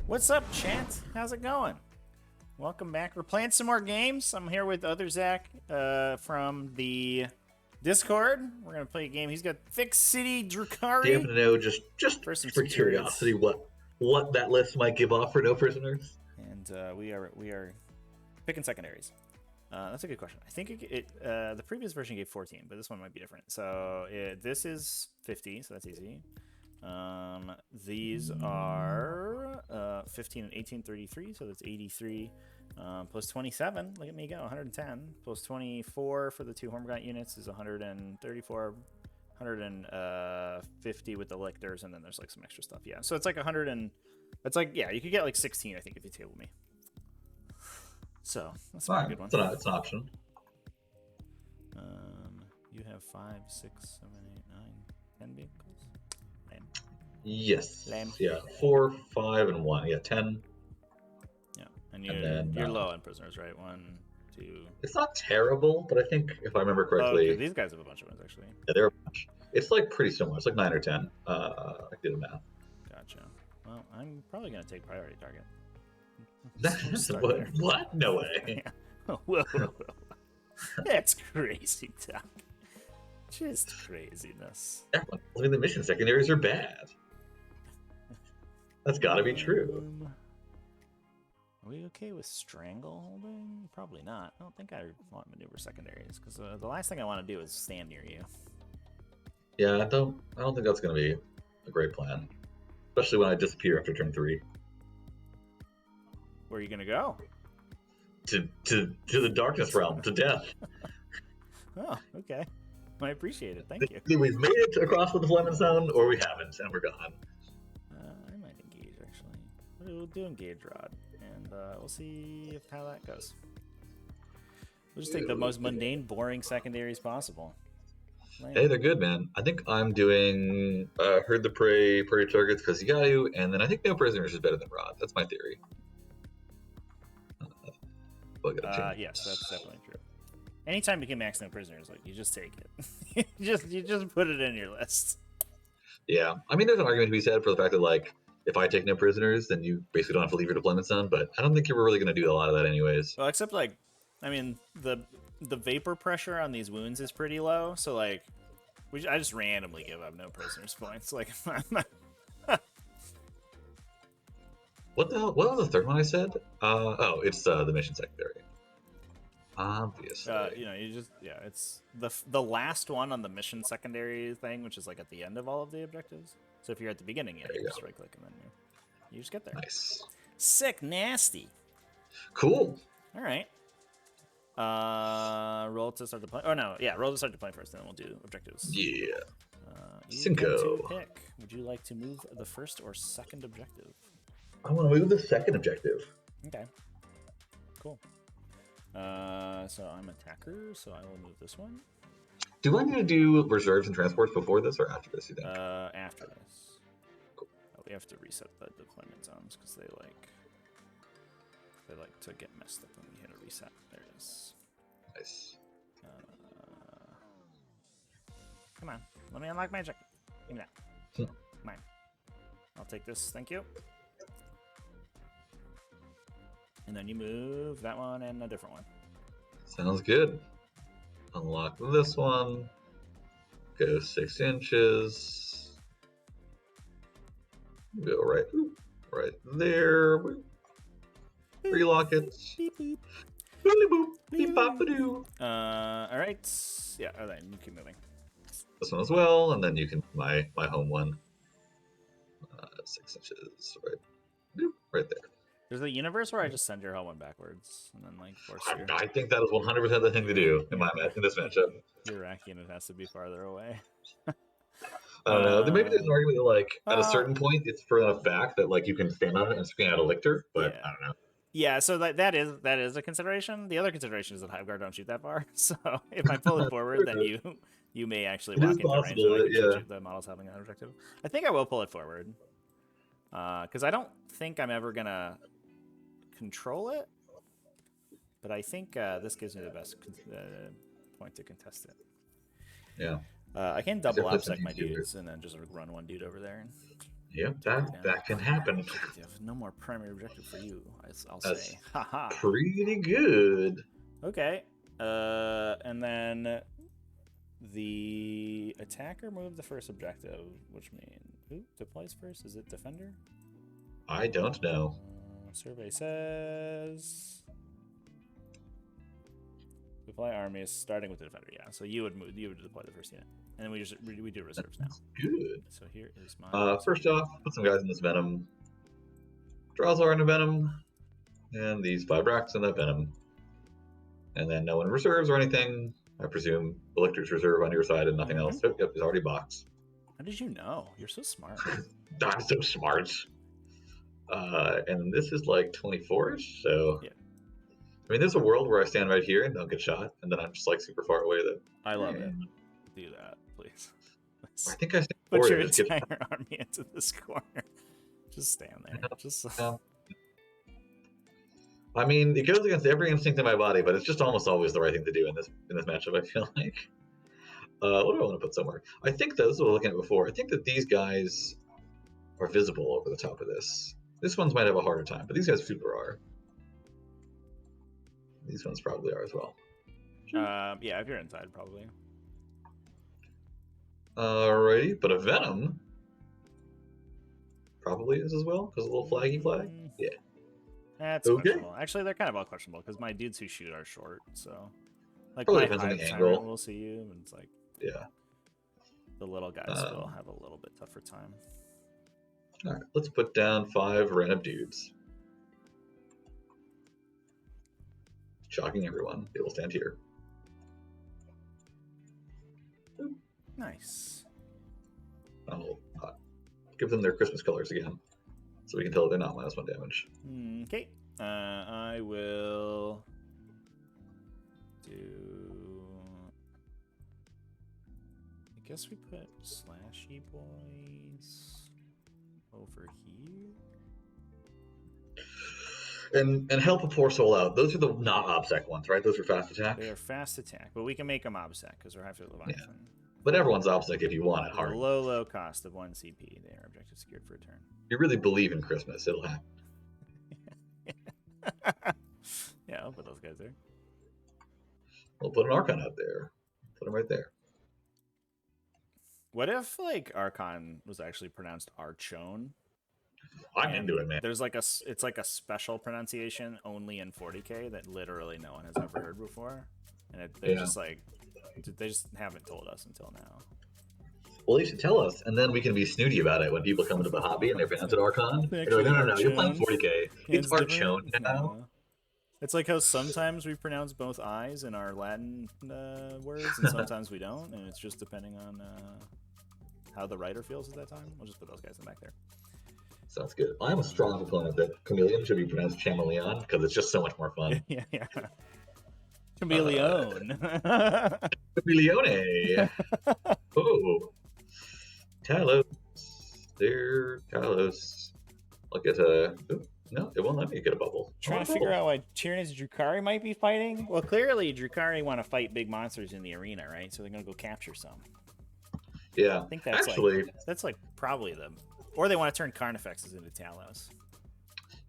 What's up, chat? How's it going? Welcome back. We're playing some more games. I'm here with OtherZach from the Discord. We're gonna play a game. He's got Thick City Drukhari. Do you happen to know, just for curiosity, what that list might give off for no prisoners? And we are picking secondaries. That's a good question. I think the previous version gave 14, but this one might be different. So this is 50, so that's easy. These are 15 and 18, 33, so that's 83. Plus 27, look at me go, 110. Plus 24 for the 2 Hormigaunt units is 134. 150 with the lictors, and then there's like some extra stuff. Yeah, so it's like 100 and it's like, yeah, you could get like 16, I think, if you table me. So that's a pretty good one. It's an option. You have 5, 6, 7, 8, 9, 10 vehicles. Lame. Yes. Lame. Yeah, 4, 5, and 1. Yeah, 10. Yeah, and you're low on prisoners, right? 1, 2. It's not terrible, but I think if I remember correctly, okay, these guys have a bunch of ones actually. Yeah, they're a bunch. It's like pretty similar. It's like 9 or 10. I did the math. Gotcha. Well, I'm probably gonna take priority target. What? No way. Whoa. That's crazy talk. Just craziness. I mean, the mission secondaries are bad. That's got to be true. Are we okay with strangleholding? Probably not. I don't think I want maneuver secondaries because the last thing I want to do is stand near you. Yeah, I don't think that's going to be a great plan, especially when I disappear after turn 3. Where are you gonna go? To the darkness realm, to death. Oh, okay. I appreciate it. Thank you. Either we've made it across the deployment zone, or we haven't, and we're gone. I might engage actually. We'll do engage rod, and we'll see how that goes. We'll just take the most mundane, boring secondaries possible. Hey, they're good, man. I think I'm doing herd the prey targets because you got to, and then I think no prisoners is better than rod. That's my theory. Yes, that's definitely true. Anytime you can max no prisoners, like you just take it. you just put it in your list. Yeah, I mean, there's an argument to be said for the fact that like if I take no prisoners, then you basically don't have to leave your deployment zone. But I don't think you're really going to do a lot of that anyways. Well, except like, I mean, the vapor pressure on these wounds is pretty low, so like, I just randomly give up no prisoners points. Like, What the hell? What was the third one I said? Oh, it's the mission secondary. Obviously. It's the last one on the mission secondary thing, which is like at the end of all of the objectives. So if you're at the beginning, you just right click and then you just get there. Nice. Sick, nasty. Cool. All right. Roll to start the play. Oh no, yeah, roll to start the play first, and then we'll do objectives. Yeah. Cinco. Pick. Would you like to move the first or second objective? I want to move the second objective. Okay. Cool. So I'm attacker, so I will move this one. Do I need to do reserves and transports before this or after this, you think? After this. Cool. We have to reset the deployment zones because they like to get messed up when we hit a reset. There it is. Nice. Come on. Let me unlock magic. Give me that. Mine. I'll take this. Thank you. And then you move that one and a different one. Sounds good. Unlock this one. Go 6 inches. Go right there. Relock it. Beep boop. Boop boop. Beep bop doo. All right. Yeah. All right. You keep moving. This one as well, and then you can my home one. 6 inches. Right there. There's a universe where I just send your home one backwards and then like force you. I think that is 100% the thing to do in this matchup. Your rack unit has to be farther away. I don't know. Maybe there's an argument that like at a certain point it's for the fact that like you can stand on it and screen out a lictor, but I don't know. Yeah, so that is a consideration. The other consideration is that Hive Guard don't shoot that far. So if I pull it forward, then you may actually walk into range of the models having that objective. I think I will pull it forward. Because I don't think I'm ever gonna control it, but I think this gives me the best point to contest it. Yeah. I can double OpSec my dudes and then just run one dude over there. And yep, that can happen. You have no more primary objective for you, I'll That's say. Haha. pretty good. Okay. And then the attacker moved the first objective, which means who deploys first? Is it defender? I don't know. Survey says deploy armies starting with the defender. Yeah, so you would deploy the first unit, and then we do reserves now. Good. So here is my. First off, put some guys in this venom. Drowsar in the venom, and these 5 racks in that venom, and then no one reserves or anything. I presume Electric's reserve on your side and nothing else. Oh, yep, it's already boxed. How did you know? You're so smart. I'm so smart. And this is like 24-ish, so yeah. I mean, there's a world where I stand right here and don't get shot, and then I'm just like super far away. That I love it. Do that, please. I think I stand put your entire army into this corner. Just stand there. Just. I mean, it goes against every instinct in my body, but it's just almost always the right thing to do in this matchup. I feel like. What do I want to put somewhere? I think this is what I was looking at before. I think that these guys are visible over the top of this. This ones might have a harder time, but these guys super are. These ones probably are as well. Yeah, if you're inside, probably. Alrighty, but a venom probably is as well because a little flaggy flag. Yeah. That's questionable. Actually, they're kind of all questionable because my dudes who shoot are short, so like probably my depends on the Tyrant angle. will see you, and it's like the little guys will have a little bit tougher time. All right, let's put down 5 random dudes. Shocking everyone. They will stand here. Nice. I'll give them their Christmas colors again, so we can tell they're not -1 damage. Okay. I will do. I guess we put Slashy Boys over here. And help a poor soul out. Those are the not ObSec ones, right? Those are fast attack. They are fast attack, but we can make them ObSec because we're after Leviathan. Yeah. But everyone's ObSec if you want it hard. Low cost of 1 CP. They are objective secured for a turn. You really believe in Christmas, it'll happen. Yeah, I'll put those guys there. We'll put an Archon out there. Put him right there. What if like Archon was actually pronounced Archon? I'm into it, man. There's like it's like a special pronunciation only in 40k that literally no one has ever heard before, and they're just like they just haven't told us until now. Well, you should tell us, and then we can be snooty about it when people come into the hobby and they pronounce it Archon. They're like, no, you're playing 40k. It's Archon now. It's like how sometimes we pronounce both I's in our Latin words, and sometimes we don't, and it's just depending on how the writer feels at that time. We'll just put those guys in the back there. Sounds good. I'm a strong proponent that chameleon should be pronounced chameleon because it's just so much more fun. yeah. Chameleon. Chameleone. Oh. Talos. There, Talos. I'll get a... No, it won't let me get a bubble. Trying to figure out why Tyranids and Drukhari might be fighting? Well, clearly Drukhari want to fight big monsters in the arena, right? So they're going to go capture some. Yeah. I think that's actually... that's like probably them. Or they want to turn Carnifexes into Talos.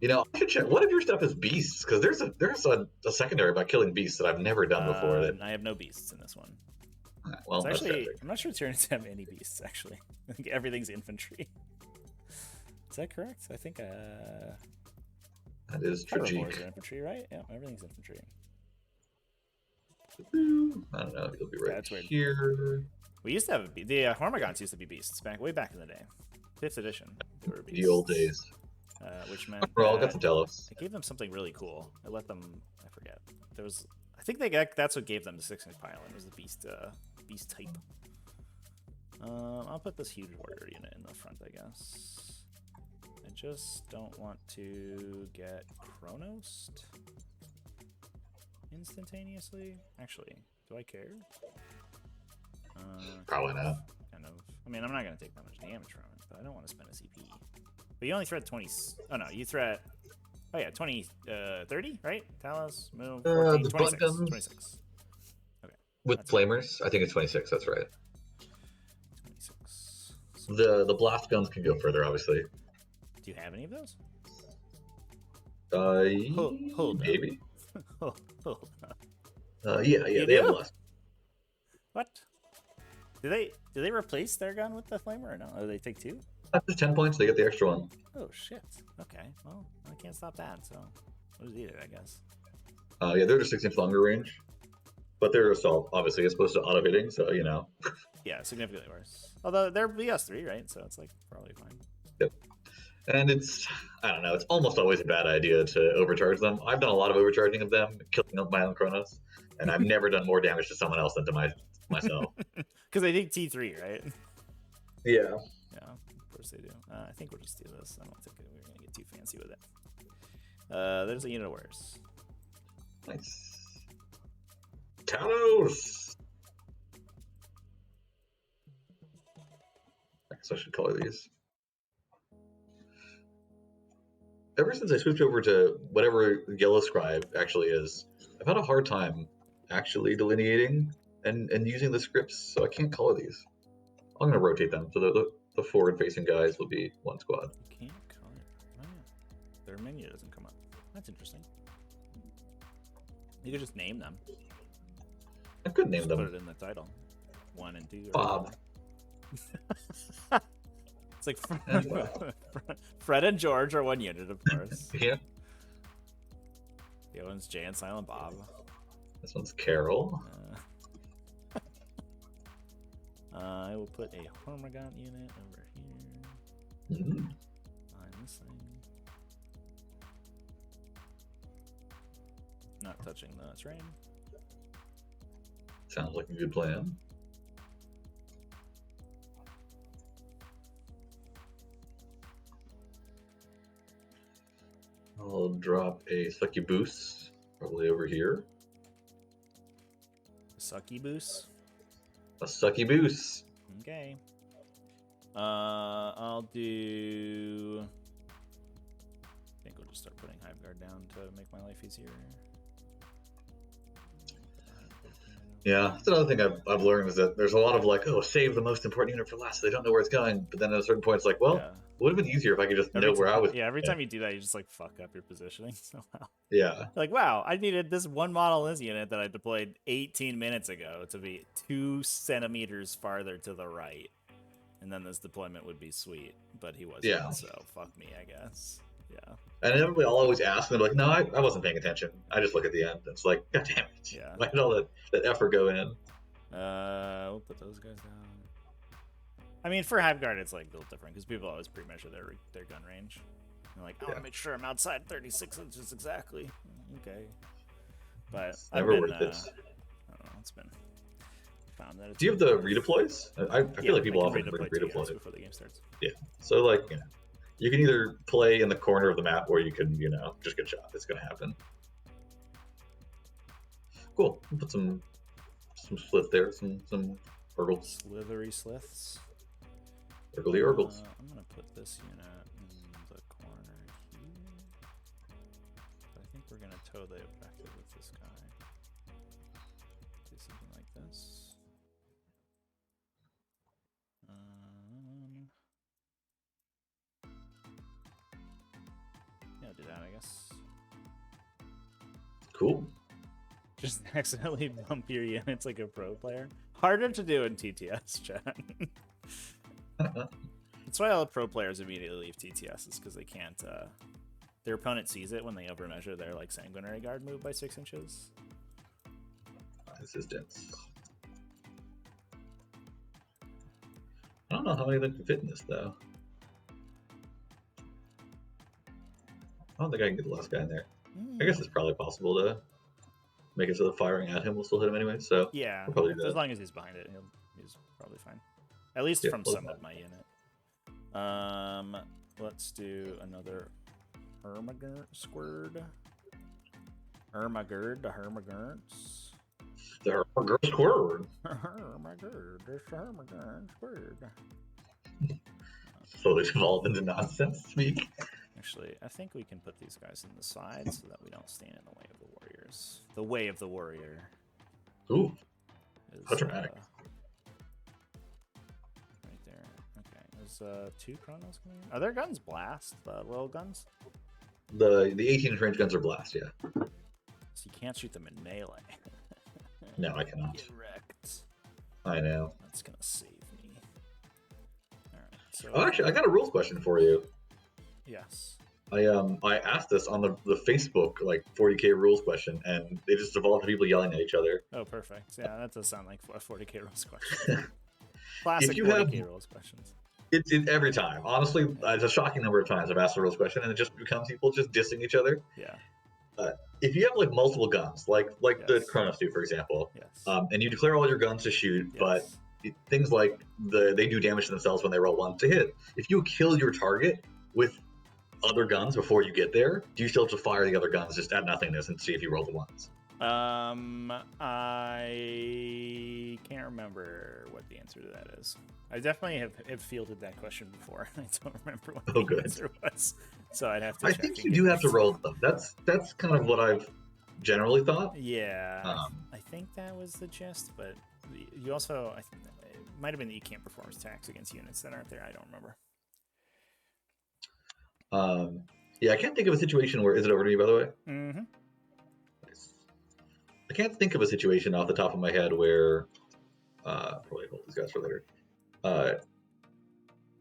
You know, I should check. What if your stuff is beasts? Because there's a secondary about killing beasts that I've never done before. I have no beasts in this one. Well, it's actually, I'm not sure Tyranids have any beasts, actually. I think everything's infantry. Is that correct? I think that is tragic. Infantry, right? Yeah, everything's infantry. I don't know. It'll be right here. We used to have the Hormigons used to be beasts way back in the day. 5th edition. They were beasts. The old days. Which meant I'll get some Telos. I gave them something really cool. I let them. I forget. There was. I think that's what gave them the 6-inch pylon. Was the beast type. I'll put this huge warrior unit in the front, I guess. I just don't want to get Chronosed instantaneously. Actually, do I care? Probably not. Kind of. I mean, I'm not going to take that much damage from it, but I don't want to spend a CP. But you only threat 20. Oh, no, you threat. Oh, yeah, 20, 30, right? Talos, move, 14, 26. 26. Okay. With Flamers, I think it's 26, that's right. The blast guns can go further, obviously. Do you have any of those? Hold maybe. Hold up. Yeah, You they have do? blast. What? Do they replace their gun with the flamer or no? Or they take 2? Just 10 points, they get the extra one. Oh shit. Okay. Well, I can't stop that. So, what is either? I guess. Yeah, they're just 6-inch longer range, but they're assault. Obviously, it's supposed to auto hitting, so you know. Yeah, significantly worse. Although they're BS3, right? So it's like probably fine. Yep. And I don't know, it's almost always a bad idea to overcharge them. I've done a lot of overcharging of them, killing up my own Chronos, and I've never done more damage to someone else than to myself. Because they think T3, right? Yeah. Yeah, of course they do. I think we'll just do this. I don't think we're going to get too fancy with it. There's a unit of warriors. Nice. Talos! I guess I should color these. Ever since I switched over to whatever Yellow Scribe actually is, I've had a hard time actually delineating and using the scripts, so I can't color these. I'm going to rotate them, so the forward-facing guys will be one squad. You can't color. Oh, yeah. Their menu doesn't come up. That's interesting. You could just name them. I could name Just them. put it in the title. 1 and 2. Bob. It's like Fred and George are one unit, of course. Yeah. The other one's Jay and Silent Bob. This one's Carol. I will put a Hormagaunt unit over here. Mm-hmm. On this thing. Not touching the terrain. Sounds like a good plan. I'll drop a Succubus, probably over here. Succubus. A Succubus. Okay. I'll do. I think we'll just start putting Hive Guard down to make my life easier. Yeah, that's another thing I've learned is that there's a lot of like, oh, save the most important unit for last. They don't know where it's going. But then at a certain point, it's like, well, Yeah. it would have been easier if I could just know where I was. Yeah, every time you do that, you just like fuck up your positioning somehow. Yeah. Like, wow, I needed this one model in this unit that I deployed 18 minutes ago to be 2 centimeters farther to the right. And then this deployment would be sweet. But he wasn't, Yeah. so fuck me, I guess. Yeah. And everybody, I'll always ask them, like, no, I wasn't paying attention. I just look at the end. It's like, God damn it. Yeah. Why did all that effort go in? We'll put those guys down. I mean, for Hive Guard, it's like a little different because people always pre-measure their gun range. They're like, I want to make sure I'm outside 36 inches exactly. Okay, but It's never worth it. I don't know. It's been found that. It's Do you have the redeploys? I feel like people often bring redeploy redeploys before the game starts. Yeah. So like, you know, you can either play in the corner of the map or you can, you know, just get shot. It's gonna happen. Cool. We'll put some slith there, some Urgles. Slithery sliths. Urgly Urgles. I'm gonna put this unit in the corner here. But I think we're gonna tow the objective with this guy. Do something like this. Yeah, do that, I guess. Cool. Just accidentally bump your units like a pro player. Harder to do in TTS, chat. That's why all the pro players immediately leave TTS, is because they can't. Their opponent sees it when they overmeasure their like sanguinary guard move by 6 inches. This is dense. I don't know how many of them can fit in this though. I don't think I can get the last guy in there. I guess it's probably possible to make it so the firing at him will still hit him anyway. So yeah, we'll probably do as that. long as he's behind it, he's probably fine. At least Yeah, from we'll some do of my unit. Let's do another Hermagurt squird. Hermagurt, the Hermagurts. The Hermagurt squirrel. Hermagurt, there's the Hermagurt squird. Slowly devolve into nonsense speak. Actually, I think we can put these guys in the side so that we don't stand in the way of the warriors. The way of the warrior. Ooh, Is, how dramatic. right there. Okay, There's 2 Chronos coming in. Are their guns blast? The little guns? The 18-inch range guns are blast, yeah. So you can't shoot them in melee. No, I cannot. Get wrecked. I know. That's gonna save me. Alright, so... Oh, actually, I got a rules question for you. Yes. I asked this on the Facebook, like, 40k rules question, and they just evolved to people yelling at each other. Oh, perfect. Yeah, that does sound like a 40k rules question. Classic If you 40k have- rules questions. It's every time. Honestly, it's a shocking number of times I've asked a rules question, and it just becomes people just dissing each other. Yeah. If you have like multiple guns, like the Yes. Chronos do, for example, Yes. and you declare all your guns to shoot, Yes. but things like they do damage to themselves when they roll one to hit. If you kill your target with other guns before you get there, do you still have to fire the other guns just at nothingness and see if you roll the ones? I can't remember what the answer to that is. I definitely have fielded that question before. I don't remember what the answer was, so I'd have to. I think you do have to roll them. That's kind of what I've generally thought. Yeah, I think that was the gist, but you also, I think it might have been that you can't perform attacks against units that aren't there. I don't remember. Yeah, I can't think of a situation where, is it over to me, by the way? Mm-hmm. I can't think of a situation off the top of my head where, probably hold these guys for later,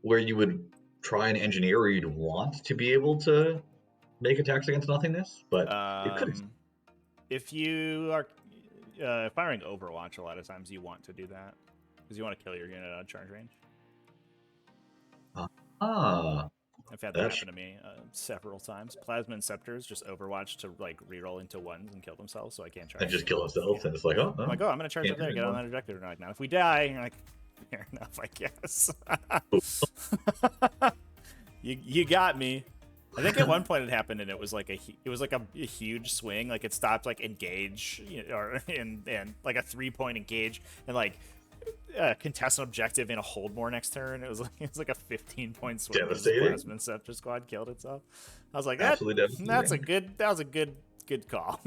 where you would try and engineer or you'd want to be able to make attacks against nothingness, but it could. If you are firing Overwatch, a lot of times you want to do that because you want to kill your unit out of charge range. I've had that happen to me several times. Plasma Inceptors just Overwatch to like reroll into ones and kill themselves, so I can't charge. And just kill themselves, and it's like, oh, I'm like, oh, I'm gonna charge up there, get on that objective. And they're like, now if we die, you're like, fair enough, I guess. you got me. I think at one point it happened, and it was like a huge swing. Like it stopped like engage, or and like a 3-point engage, and like contest an objective in a hold more next turn. It was like a 15-point swing. Devastating. Plasma Scepter squad killed itself. I was like, absolutely that was a good call.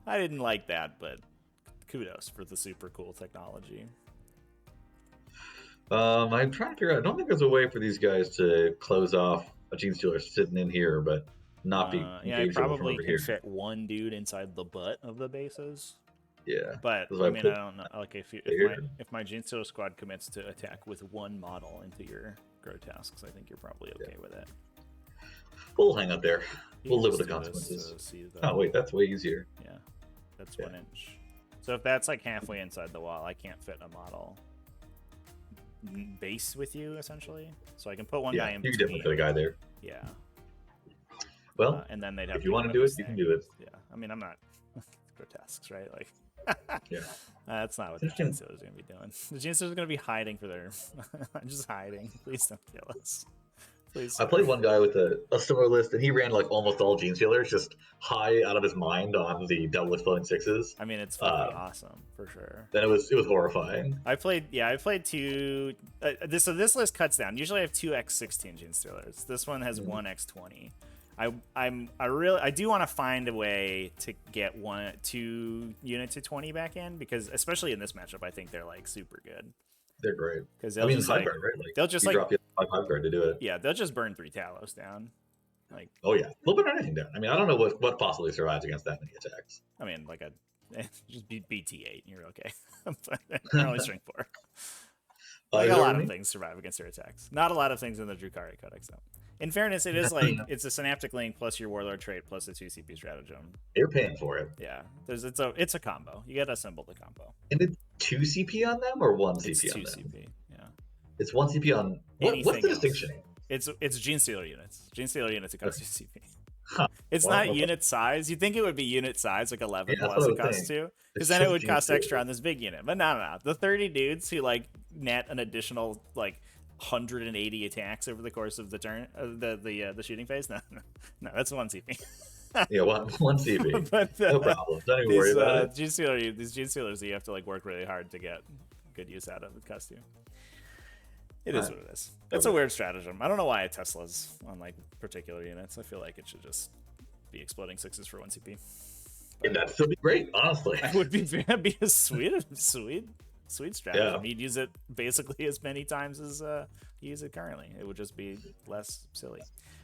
I didn't like that, but kudos for the super cool technology. I'm trying to figure out. I don't think there's a way for these guys to close off a Gene Stealer sitting in here, but not be. Yeah, I probably can fit one dude inside the butt of the bases. Yeah, but I mean, I don't know. Like if my Gene Stealer squad commits to attack with one model into your grotesques, I think you're probably okay with it. We'll hang up there. We'll live with the consequences. Oh wait, that's way easier. Yeah, that's 1 inch. So if that's like halfway inside the wall, I can't fit a model base with you essentially. So I can put one guy in. You can definitely fit a guy there. Yeah. Well, and then they'd have. If you want to do it, you can do it. Yeah, I mean, I'm not grotesques, right? Like. Yeah. That's not what the Gene Stealers are going to be doing. The Gene Stealers are going to be hiding for their. I'm just hiding. Please don't kill us. Please. I played one guy with a similar list, and he ran like almost all Gene Stealers, just high out of his mind on the double exploding sixes. I mean, it's fucking awesome for sure. Then it was horrifying. I played two. So this list cuts down. Usually I have 2x16 Gene Stealers. This one has 1x20. I do want to find a way to get 2 units to 20 back in, because especially in this matchup, I think they're like super good. They're great. Because I mean, just, right? Like, they'll just drop you a 5 card to do it. Yeah, they'll just burn 3 Talos down. Like, oh yeah, they'll burn anything down. I mean, I don't know what possibly survives against that many attacks. I mean, like just BT8, and you're okay. But they're only strength 4. Like a lot of things survive against their attacks. Not a lot of things in the Drukhari Codex though. In fairness, it is like it's a synaptic link plus your warlord trait plus a 2 CP stratagem. They're paying for it. Yeah, it's a combo. You gotta assemble the combo. And it's 2 CP on them or 1 CP it's on 2 them? CP. Yeah. It's 1 CP on what's the distinction? It's Gene Stealer units. Gene Stealer units it costs 2 CP. Huh. It's not unit size. You'd think it would be unit size, like 11 plus it costs 2. Because then it would cost extra on this big unit. But no. The 30 dudes who like net an additional like 180 attacks over the course of the turn, the shooting phase. No, that's 1 CP. Yeah, one CP. But, no problem. Don't even worry about it. These Gene Stealers, you have to like work really hard to get good use out of. It costs you. It is what it is. It's a weird stratagem. I don't know why Tesla's on like particular units. I feel like it should just be exploding 6s for 1 CP. And that'd still be great, honestly. It would be sweet. Sweet stratagem. You'd use it basically as many times as you use it currently. It would just be less silly.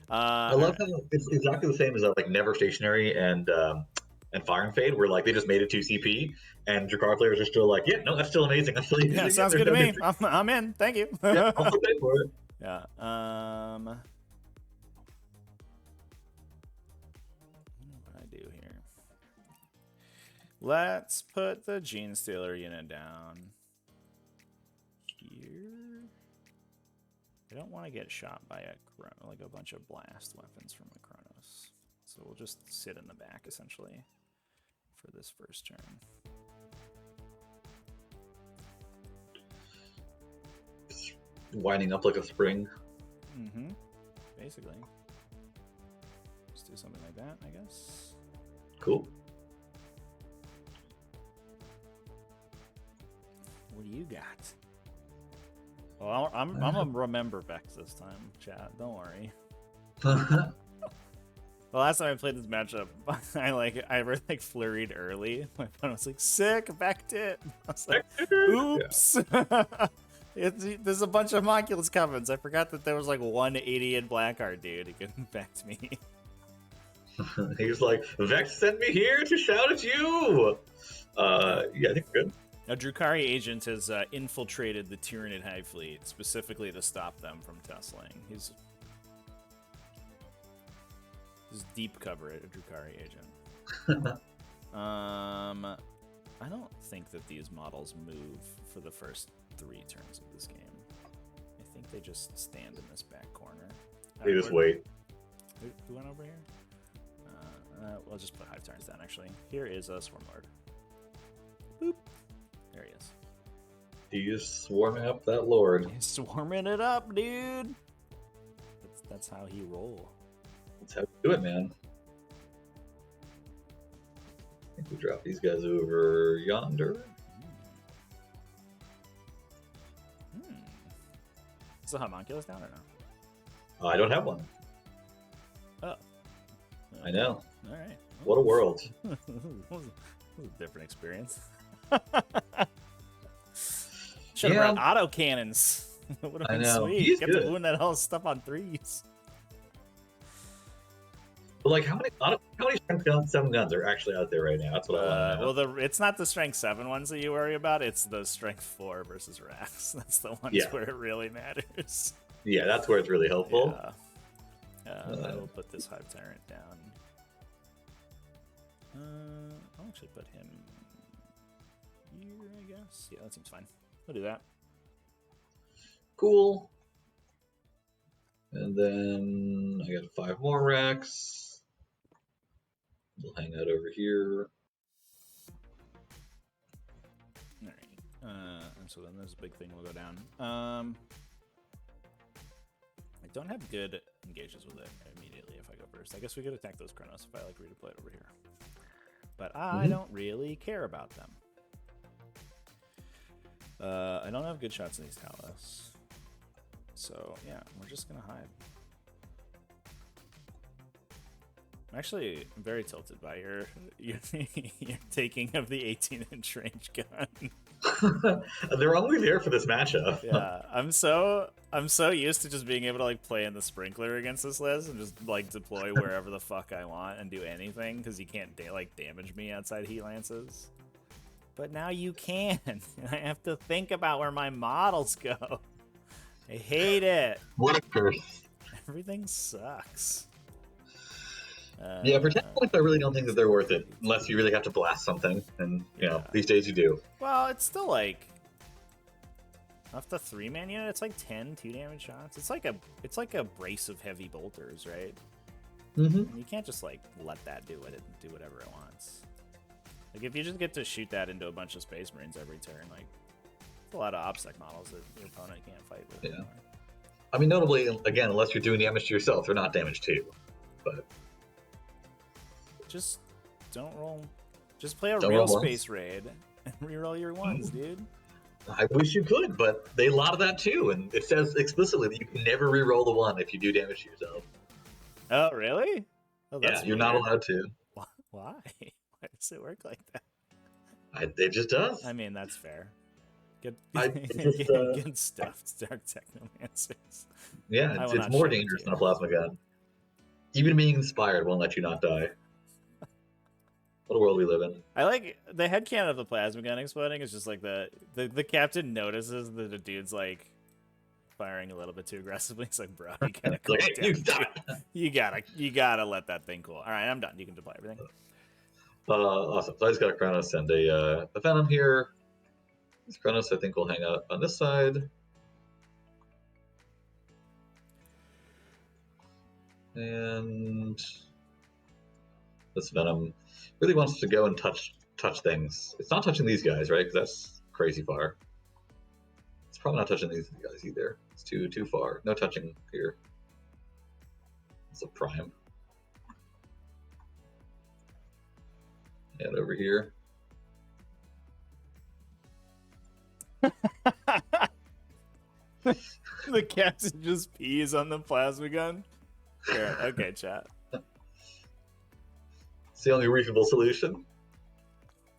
I love how it's exactly the same as like Never Stationary and Fire and Fade, where like they just made it 2 CP, and Drukhari players are still like, yeah, no, that's still amazing. I'm still using yeah, it. sounds good to me. I'm in. Thank you. Yeah, I'll pay for it. Yeah. What do I do here? Let's put the Gene Stealer unit down here. I don't want to get shot by a bunch of blast weapons from a Kronos, so we'll just sit in the back essentially for this first turn. Winding up like a spring. Mm-hmm. Basically. Just do something like that, I guess. Cool. What do you got? Well, I'm gonna remember Vex this time, chat. Don't worry. The last time I played this matchup, I flurried early. My opponent was like, "Sick, Vexed it." I was like, "Oops." Yeah. There's a bunch of Homunculus Covens. I forgot that there was like one idiot Blackheart dude who could Vex me. He was like, "Vex sent me here to shout at you." Yeah, I think we're good. A Drukhari agent has infiltrated the Tyranid Hive fleet specifically to stop them from tussling. He's deep cover, a Drukhari agent. I don't think that these models move for the first 3 turns of this game. I think they just stand in this back corner. They just wait. Who went over here? We'll just put Hive Tyrants down, actually. Here is a Swarmlord. Boop. There he is. He's swarming up that lord. He's swarming it up, dude. That's how he roll. That's how we do it, man. I think we drop these guys over yonder. Is the Homunculus down or no? I don't have one. Oh. I know. All right. What a world. This was a different experience. Should have brought auto cannons. Would have been sweet. Get to doing that whole stuff on 3s. But like, how many strength 7 guns are actually out there right now? That's what I want to know. Well, it's not the strength 7 ones that you worry about. It's the strength 4 versus rafts. That's the ones where it really matters. Yeah, that's where it's really helpful. Yeah. I will put this Hive Tyrant down. I'll actually put him here, I guess. Yeah, that seems fine. We'll do that. Cool. And then I got 5 more racks. We'll hang out over here. All right. So then this big thing will go down. I don't have good engages with it immediately if I go first. I guess we could attack those Kronos if I like redeploy it over here. But I don't really care about them. I don't have good shots in these Talos. So yeah, we're just gonna hide. I'm actually very tilted by your taking of the 18-inch range gun. They're only there for this matchup. Yeah, I'm so used to just being able to like play in the sprinkler against this list and just like deploy wherever the fuck I want and do anything because you can't damage me outside heat lances. But now you can, and I have to think about where my models go. I hate it. What a curse. Everything sucks. Yeah, for 10 points, I really don't think that they're worth it, unless you really have to blast something, and, you know, these days you do. Well, it's still, like, off the 3-man unit, it's like 10 2-damage shots. It's like a brace of heavy bolters, right? Mm-hmm. And you can't just, like, let that do whatever it wants. Like, if you just get to shoot that into a bunch of Space Marines every turn, like, a lot of ObSec models that your opponent can't fight with. Yeah. I mean, notably, again, unless you're doing damage to yourself, they're not damage to you. But just don't roll. Just play a real space raid and reroll your ones, dude. I wish you could, but they a lot of that too, and it says explicitly that you can never reroll the 1 if you do damage to yourself. Oh, really? Oh, that's you're not allowed to. Why? Why does it work like that? It just does. I mean, that's fair. Get just, get stuffed, Dark Technomancers. Yeah, it's more dangerous than a plasma gun. Even being inspired won't let you not die. What a world we live in. I like the headcanon of the plasma gun exploding is just like the captain notices that the dude's like firing a little bit too aggressively. It's like, bro, you gotta cool Like, down. you stop. You gotta let that thing cool. All right, I'm done. You can deploy everything. Awesome. So I just got a Kronos and a Venom here. This Kronos, I think, will hang out on this side. And this Venom really wants to go and touch things. It's not touching these guys, right? Because that's crazy far. It's probably not touching these guys either. It's too far. No touching here. It's a prime. And over here. The captain just pees on the plasma gun. Sure. Okay, chat. It's the only reasonable solution.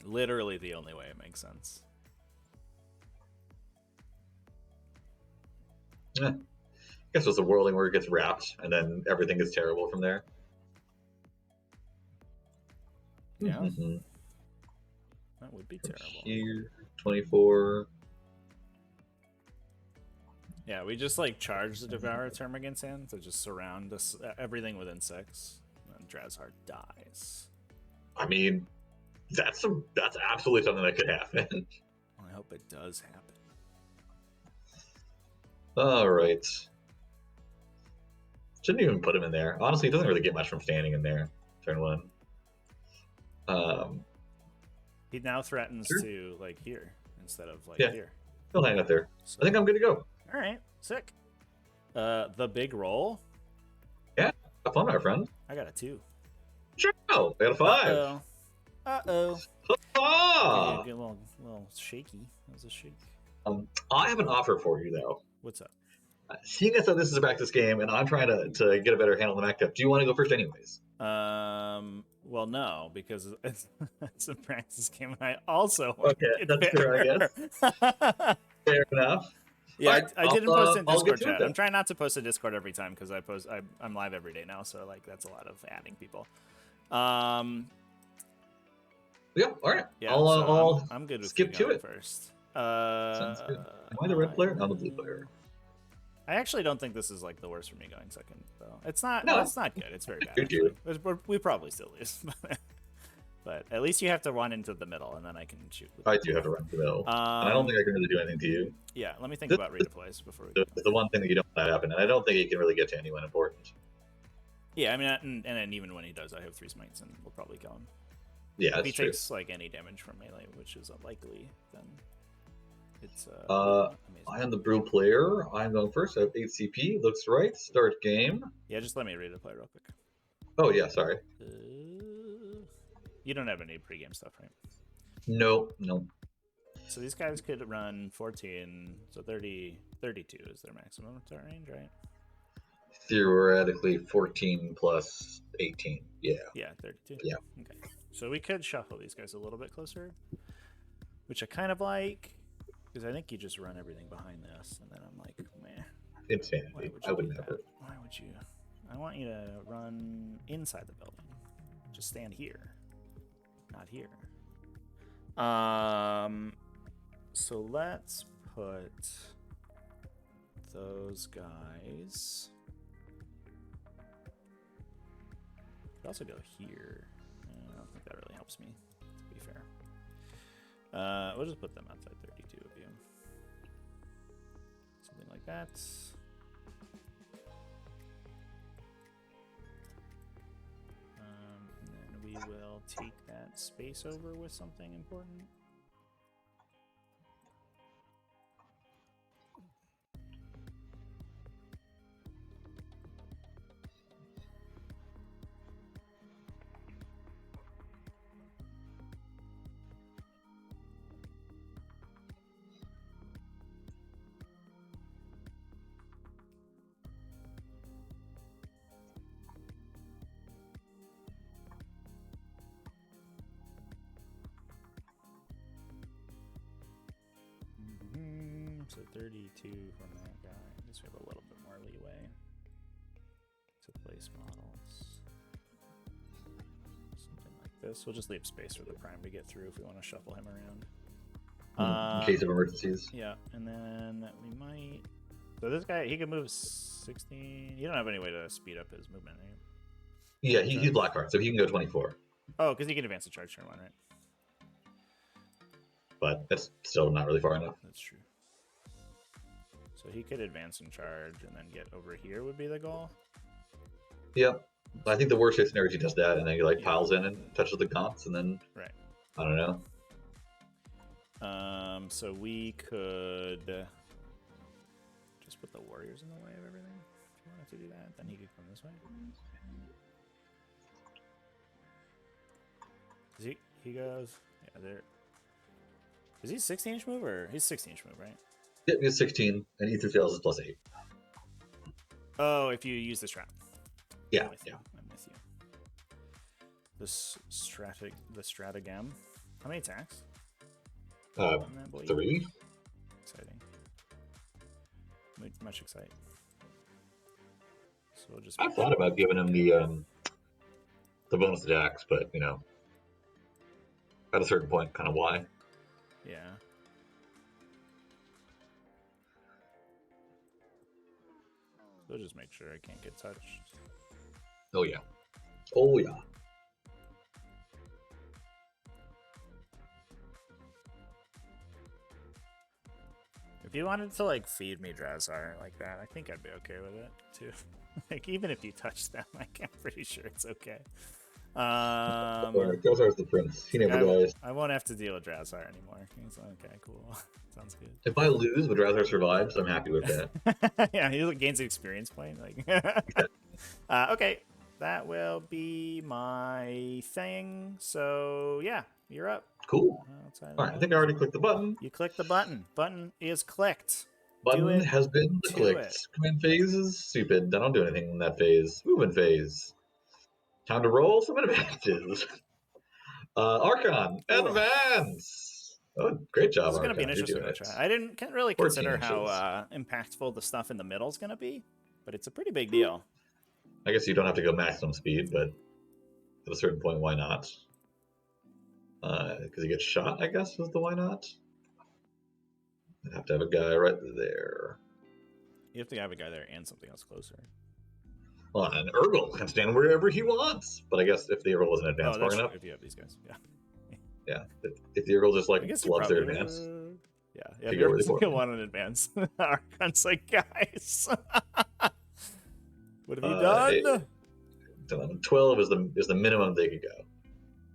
Literally the only way it makes sense. Yeah. I guess it's a whirling where it gets wrapped and then everything is terrible from there. Yeah. Mm-hmm. That would be terrible. Here, 24. Yeah, we just like charge the Devourer Termagant's hand to just surround us, everything within 6, and Drazhar dies. I mean, that's absolutely something that could happen. I hope it does happen. All right. Shouldn't even put him in there. Honestly, he doesn't really get much from standing in there. Turn 1. He now threatens Sure. to like here instead of like Yeah. here. He'll hang out there. So, I think I'm good to go. all right, sick. The big roll. Have fun, my friend. I got a 2. Sure. Oh, I got a 5. Uh-oh. Ah! Get a little shaky. That was a shake. I have an offer for you, though. What's up? Seeing as though this is a practice game, and I'm trying to get a better handle on the MacTep, do you want to go first anyways? Well, no, because it's a practice game, and I also want Okay, that's fair, I guess. Fair enough. Yeah, Right, I didn't post in I'll Discord get to it chat. then. I'm trying not to post in Discord every time because I'm live every day now, so like that's a lot of adding people. Yeah, all right. Yeah, I'll I'm good with skip to it. first. Sounds good. Am I the red player? I'm the blue player. I actually don't think this is like the worst for me going second, though. It's not. No. It's not good. It's very bad. You do. Actually. We probably still lose, but at least you have to run into the middle, and then I can shoot. I do have to run to the middle, and I don't think I can really do anything to you. Yeah, let me think about redeploys before we. It's the one thing that you don't let happen, and I don't think he can really get to anyone important. Yeah, I mean, and even when he does, I have 3 smites, and we'll probably kill him. Yeah, If he that's true. takes like any damage from melee, which is unlikely, then it's I amazing. am the blue player. I'm going first. I have 8 CP. Looks right. Start game. Yeah, just let me redeploy real quick. Oh yeah, sorry. You don't have any pregame stuff, right? No. So these guys could run 14, so 30, 32 is their maximum start range, right? Theoretically, 14 plus 18. Yeah. Yeah, 32. Yeah. Okay. So we could shuffle these guys a little bit closer, which I kind of like, because I think you just run everything behind this, and then I'm like, meh. Insanity. I would never. Why would you? I want you to run inside the building. Just stand here, not here. So let's put those guys. Could also go here. I don't think that really helps me, to be fair. We'll just put them outside 32 of you. Something like that. And then we will take that space over with something important. 32 from that guy. I guess we have a little bit more leeway to place models. Something like this. We'll just leave space for the prime to get through if we want to shuffle him around. In case of emergencies. Yeah, and then we might. So this guy, he can move 16. You don't have any way to speed up his movement, right? Yeah, he's black card, so he can go 24. Oh, because he can advance the charge turn 1, right? But that's still not really far enough. That's true. So he could advance and charge and then get over here would be the goal. Yep. I think the worst case scenario is he does that and then he like piles in and touches the gaunts and then I don't know. So we could just put the warriors in the way of everything. If you wanted to do that, then he could come this way. He goes, yeah, there. Is he 16-inch move or he's 16-inch move, right? Yeah, he's 16 and Ether fails is +8. Oh, if you use the strap. Yeah, I'm with you. The stratagem. How many attacks? 3. Exciting. Much exciting. So we'll just. I thought about giving him the bonus attacks, but you know, at a certain point, kind of why? Yeah. We'll just make sure I can't get touched. Oh yeah. Oh yeah. If you wanted to like feed me Drazar like that, I think I'd be okay with it too. Like even if you touch them, like, I'm pretty sure it's okay. Drazar's the prince. He never dies. I won't have to deal with Drazar anymore. He's okay, cool. Sounds good. If I lose but Drazar survives, I'm happy with that. Yeah, he gains an experience point. Like, okay, that will be my thing. So yeah, you're up. Cool. All right, I think I already clicked the button. You clicked the button. Button is clicked. Button has been clicked. Command phase is stupid. I don't do anything in that phase. Movement phase. Time to roll some advances. Archon, advance! Oh, great job, This is going to be Archon. an interesting one. I can't really consider how impactful the stuff in the middle is going to be, but it's a pretty big deal. I guess you don't have to go maximum speed, but at a certain point, why not? Because he gets shot, I guess, is the why not. I'd have to have a guy right there. You have to have a guy there and something else closer. Well, and Urgle can stand wherever he wants. But I guess if the Urgle wasn't advanced far enough. If you have these guys, yeah. Yeah, if the Urgle just like loves their advance. Yeah, if you're going to want an advance, Archon's like, guys, what have you done? 12 is the minimum they could go.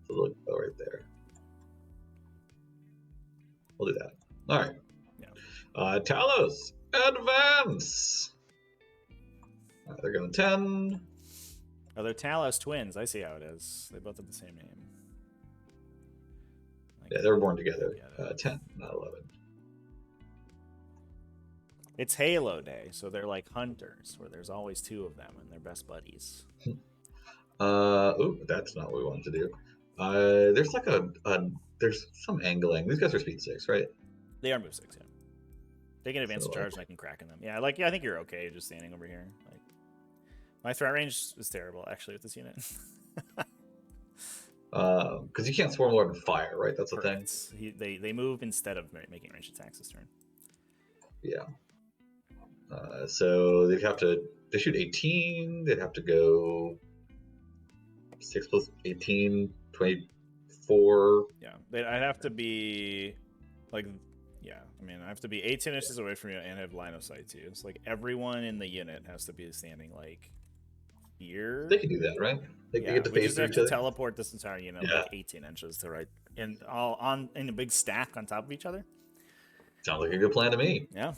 So look, right there. We'll do that. All right. Yeah. Talos, advance. They're going 10. Oh, they're Talos twins. I see how it is. They both have the same name. Yeah, they were born together. 10, not 11. It's Halo Day, so they're like hunters, where there's always 2 of them and they're best buddies. Oh, that's not what we wanted to do. There's like there's some angling. These guys are speed 6, right? They are move 6, yeah. They can advance the charge and I can crack in them. Yeah, I think you're okay just standing over here. Like, my threat range is terrible, actually, with this unit. Because you can't Swarm Lord and fire, right? That's the thing. They move instead of making ranged attacks this turn. Yeah. So they'd have to. They shoot 18. They'd have to go 6 plus 18, 24. Yeah, I'd have to be like. Yeah, I mean, I have to be 18 inches away from you and have line of sight too. It's like everyone in the unit has to be standing like here. They can do that, right? They can get to we face just have each to other. teleport this entire unit like 18 inches to right, and all in a big stack on top of each other. Sounds like a good plan to me. Yeah.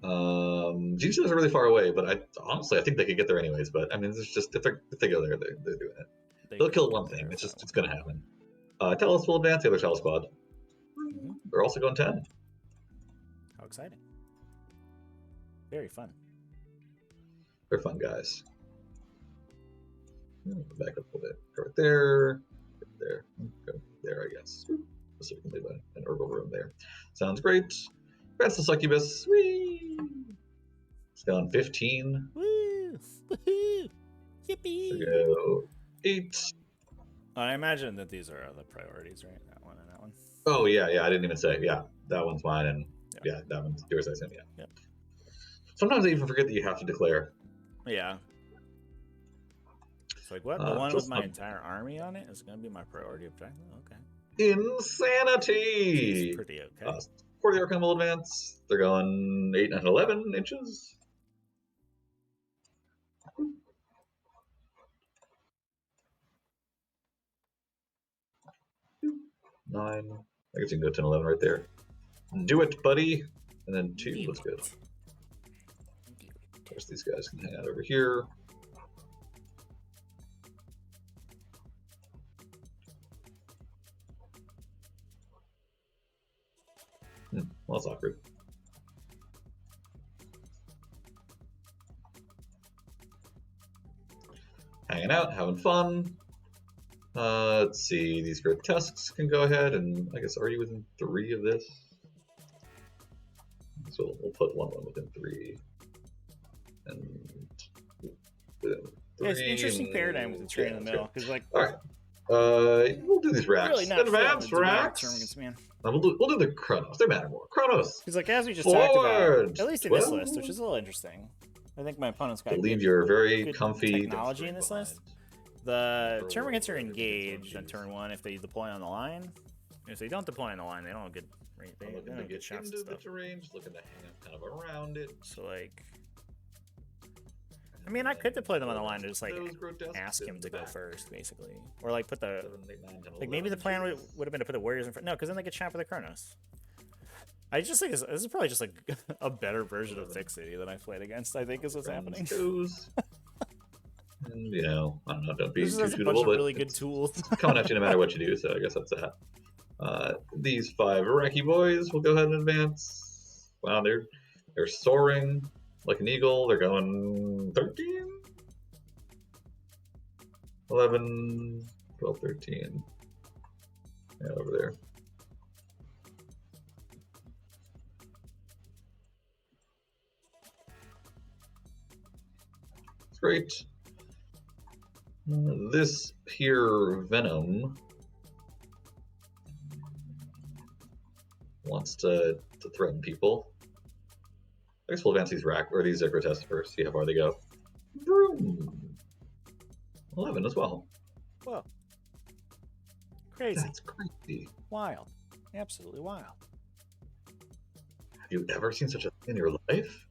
GT is really far away, but I honestly think they could get there anyways. But I mean, it's just if they go there, they're doing it. They'll kill one thing. It's going to happen. Talos will advance the other Talos squad. Mm-hmm. They're also going 10. How exciting! Very fun. They're fun guys. Back up a little bit. Go right there. Go there, I guess. So we can leave an Urgle room there. Sounds great. That's the succubus. Whee! It's gone 15. Woo! Woohoo! Yippee! Go 8. I imagine that these are the priorities, right? That one and that one. Oh yeah, I didn't even say. Yeah, that one's mine, and yeah, that one's yours. I assume. Yeah. Sometimes I even forget that you have to declare. Yeah. It's like what? The one with my entire army on it is going to be my priority objective. Okay. Insanity. Seems pretty okay. For the Arcane will advance, they're going 8, 9, 11 inches. Nine. I guess you can go 10, 11 right there. Do it, buddy. And then 2. Let's go. There's these guys can hang out over here. Well, that's awkward. Hanging out, having fun. Let's see, these grotesques can go ahead, and I guess, are you within 3 of this? So we'll put one within 3. And within 3. Yeah, it's an interesting paradigm with the train in the middle. Because, like, all right. We'll do these racks. Really not Advanced racks. We'll do the Chronos. They matter more. Chronos. Because, like, as we just talked about, at least in this list, which is a little interesting, I think my opponent's got you're very comfy technology in this list. The Termagants are engaged on turn 1 if they deploy on the line. If they don't deploy on the line, they don't have good. They don't have good shots and stuff. Looking to hang up kind of around it. So like, I mean, I could deploy them on the line to just like ask him to go first, basically, or like put the like maybe the plan would have been to put the warriors in front. No, because then they get shot with the Chronos. I just think this is probably just like a better version of Thick City than I played against. I think is what's happening. And, you know, I don't know, don't be this too has a bunch of really good tools coming at you no matter what you do, so I guess that's that. These 5 Iraqi boys will go ahead and advance. Wow, they're soaring like an eagle. They're going 13, 11, 12, 13. Yeah, over there. It's great. This here Venom wants to threaten people. I guess we'll advance these these grotesques first, see how far they go. Boom. 11 as well. Whoa. Crazy. That's crazy. Wild. Absolutely wild. Have you ever seen such a thing in your life?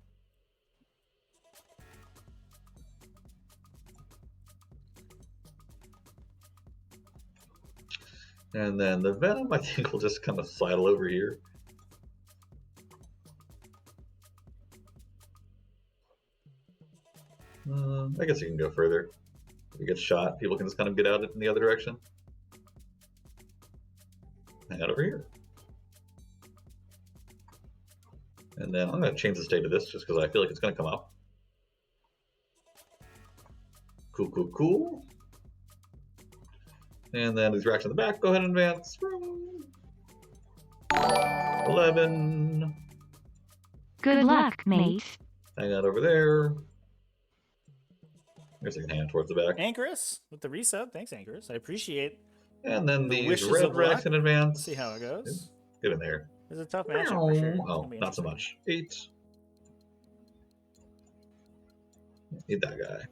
And then the Venom, I think, will just kind of sidle over here. I guess you can go further. If you get shot, people can just kind of get out in the other direction. Hang out over here. And then I'm going to change the state of this just because I feel like it's going to come up. Cool, cool, cool. And then these racks in the back, go ahead and advance. 11. Good luck, mate. Hang out over there. I guess I can hang out towards the back. Anchorus with the resub. Thanks, Anchorus. I appreciate. And then these red racks in advance. Let's see how it goes. Get in there. It's a tough matchup for sure. Oh, not so much. 8. Need that guy.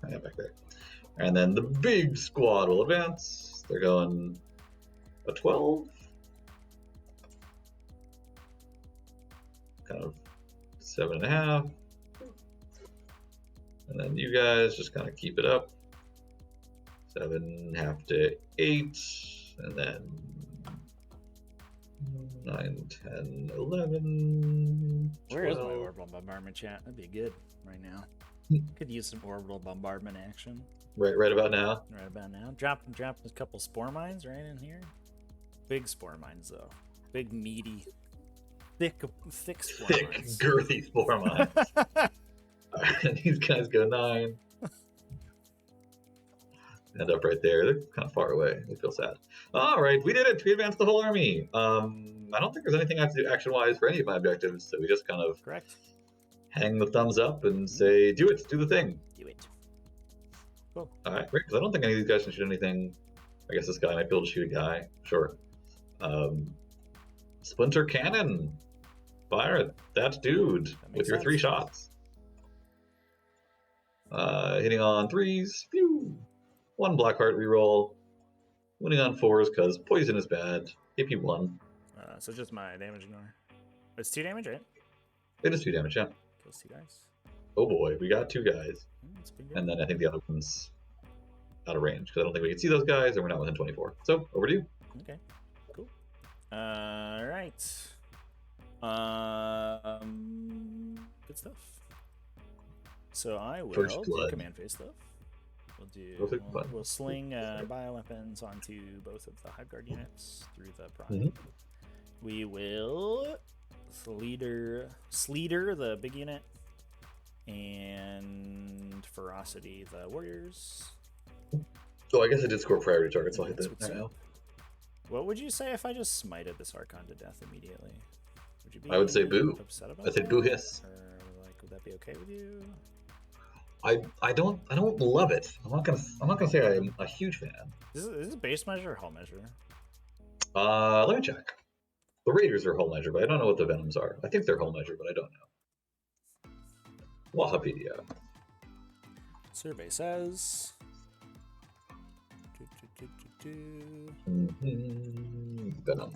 Hang out back there. And then the big squad will advance. They're going a 12. Kind of 7.5. And then you guys just kind of keep it up. 7.5 to 8. And then 9, 10, 11. 12. Where is my orbital bombardment chat? That'd be good right now. Could use some orbital bombardment action. Right about now. Right about now. Drop a couple spore mines right in here. Big spore mines though. Big meaty, thick spore mines. Girthy spore mines. Alright, these guys go 9. end up right there. They're kind of far away. They feel sad. All right, we did it. We advanced the whole army. I don't think there's anything I have to do action-wise for any of my objectives, so we just kind of Correct. hang the thumbs up and say, do it, do the thing. Do it. Cool. All right, great, because I don't think any of these guys can shoot anything. I guess this guy might be able to shoot a guy. Sure. Splinter cannon. Fire at that dude with your 3 shots. Hitting on 3s. Pew! 1 Blackheart reroll. Winning on 4s because poison is bad. AP 1. So just my damage ignore. It's 2 damage, right? It is 2 damage, yeah. Kills 2 guys. Oh boy, we got 2 guys. That's pretty good. And then I think the other one's out of range because I don't think we can see those guys and we're not within 24. So, over to you. Okay, cool. All right. Good stuff. So I will do command phase stuff. We'll sling bioweapons onto both of the Hive Guard units through the prime. We will Sleater the big unit, and Ferocity the warriors. Oh, I guess I did score priority targets, so I'll hit that right now. What would you say if I just smited this Archon to death immediately? Would you be I would say boo. Upset about I said boo hiss. Or like, would that be okay with you? I don't love it. I'm not gonna say I'm a huge fan. Is it base measure or hull measure? Let me check. The Raiders are hull measure, but I don't know what the Venoms are. I think they're hull measure, but I don't know. Wahapedia. Survey says. Venom.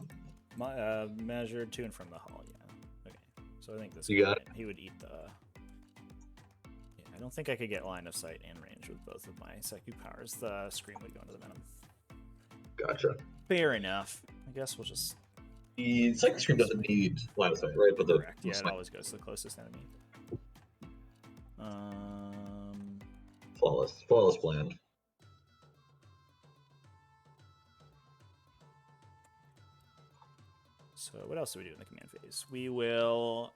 Measured to and from the hull, yeah. Okay, so I think this. You got it. He would eat the. Yeah, I don't think I could get line of sight and range with both of my Seku powers. The scream would go into the venom. Gotcha. Fair enough. I guess we'll just. The Psychic Scream doesn't need line of sight, right? But the correct. Yeah, it always goes to the closest enemy. Flawless plan. So what else do we do in the command phase? We will.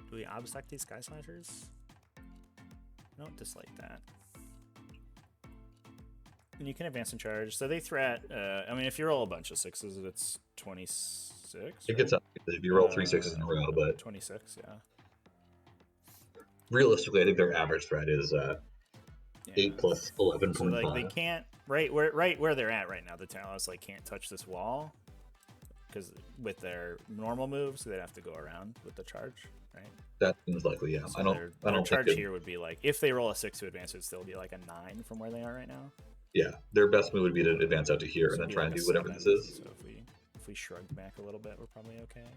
Do we obstacle these Sky Slashers? I don't dislike that. And you can advance and charge. So they threat. I mean, if you roll a bunch of 6s, it's 26. It gets up if you roll 3 6s in a row, but 26, yeah. Realistically, I think their average threat is 8 plus 11.5. So like they can't right where they're at right now. The Talos like can't touch this wall because with their normal moves they'd have to go around with the charge, right? That seems likely, yeah. So I don't charge here would be like if they roll a 6 to advance, it'd still be like a 9 from where they are right now. Yeah, their best move would be to advance out to here and then try and do whatever this is. So if we shrug back a little bit, we're probably okay.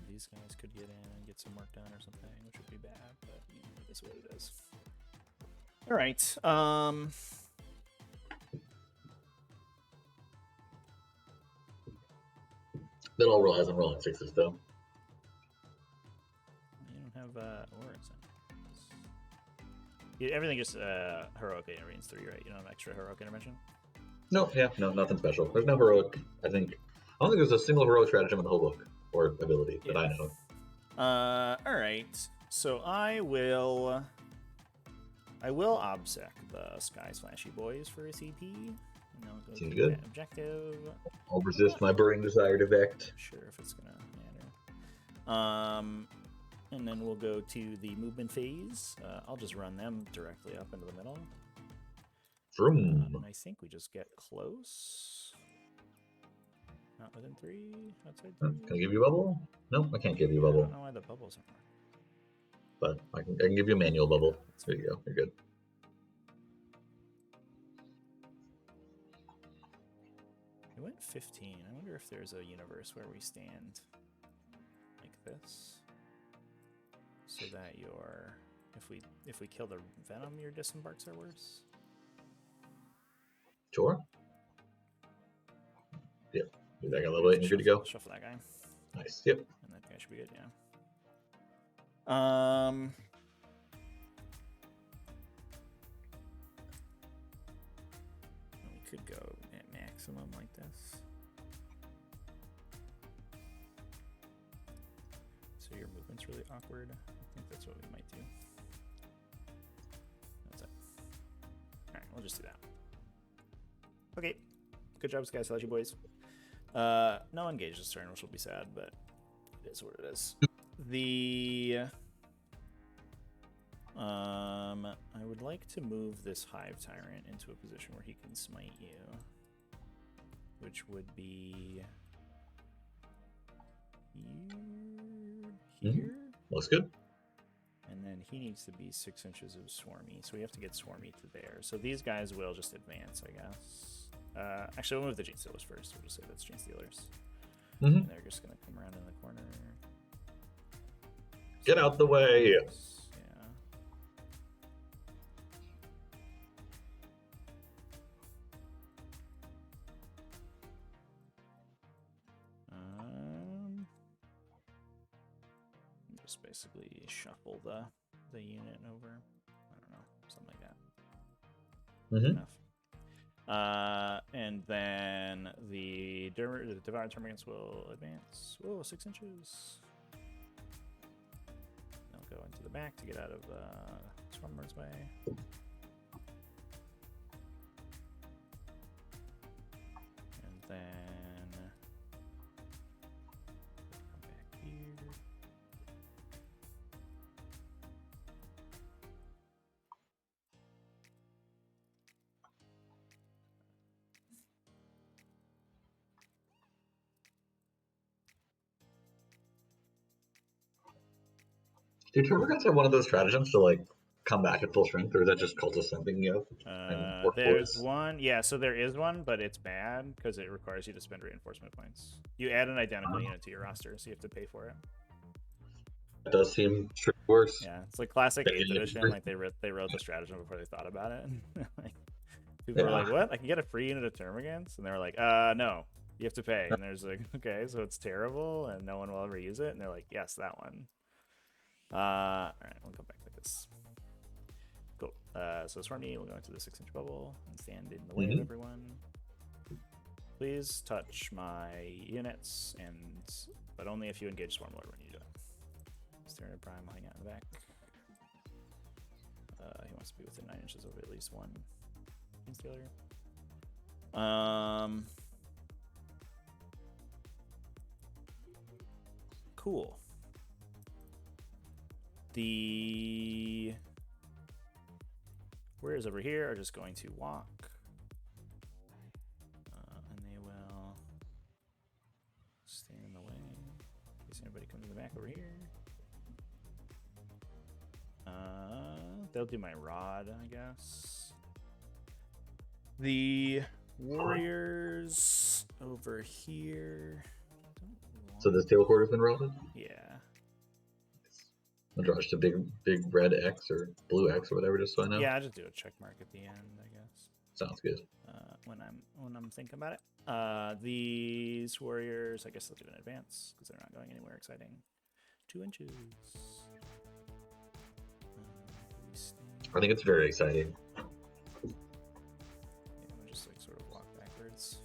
These guys could get in and get some work done or something, which would be bad, but you know, it is what it is. All right. That all roll has them rolling 6s though. You don't have auras. Everything just heroic intervenes 3, right? You don't have extra heroic intervention. No, nothing special. There's no heroic. I don't think there's a single heroic stratagem in the whole book or ability that I know. All right. So I will obsec the Sky Slashy Boys for a CP. And I'll go Seems to good. that objective. I'll resist my burning desire to Vect. Sure, if it's gonna matter. And then we'll go to the movement phase. I'll just run them directly up into the middle. Vroom. And I think we just get close. Not within 3. Outside 3. Can I give you a bubble? No, I can't give you a I bubble. don't know why the bubbles aren't. But I can give you a manual bubble. There you go. You're good. We went 15. I wonder if there's a universe where we stand like this, so that your if we kill the venom, your disembarks are worse. Sure. Yep. Do that guy a little bit and you're good to go. Shuffle that guy. Nice. Yep. And that guy should be good, yeah. We could go at maximum like this. so your movement's really awkward. I think that's what we might do. That's it. Alright, we'll just do that. Okay. Good job, Sky Slash, you boys. No engage this turn, which will be sad, but it is what it is. I would like to move this Hive Tyrant into a position where he can smite you, which would be here. Looks good. And then he needs to be 6 inches of Swarmy, so we have to get Swarmy to there. So these guys will just advance, I guess. Actually, we'll move the Gene Stealers first. We'll just say that's Gene Stealers. And they're just going to come around in the corner. Get out the way! Yeah. Just basically shuffle the unit over. I don't know, something like that. Enough. And then the Devoured Termagants will advance. Whoa, 6 inches. They'll go into the back to get out of Swarmlord's way. And then come back here. Do Termagants have one of those stratagems to like come back at full strength, or is that just cultist something you have? There's one, yeah. So there is one, but it's bad because it requires you to spend reinforcement points. You add an identical unit to your roster, so you have to pay for it. That does seem worse. Yeah, it's like classic 8th edition. Like they wrote the stratagem before they thought about it. Like, people were like, "What? I can get a free unit of Termagants?" And they were like, "No, you have to pay." And there's like, "Okay, so it's terrible, and no one will ever use it." And they're like, "Yes, that one." All right, we'll go back like this. Cool. So Swarmy will go into the 6-inch bubble and stand in the way of everyone. Please touch my units, but only if you engage Swarmlord when you do it. Tyranids Prime will hang out in the back. He wants to be within 9 inches of at least one Stealer. Cool. The warriors over here are just going to walk. And they will stand in the way in case anybody comes in the back over here. They'll do my rod, I guess. The warriors over here. So this tail quarter's been routed? Yeah. I'll draw just a big red X or blue X or whatever, just so I know. Yeah, I just do a check mark at the end, I guess. Sounds good. When I'm thinking about it. These warriors, I guess they'll do an advance because they're not going anywhere exciting. 2 inches. I think it's very exciting. Yeah, we'll just like sort of walk backwards.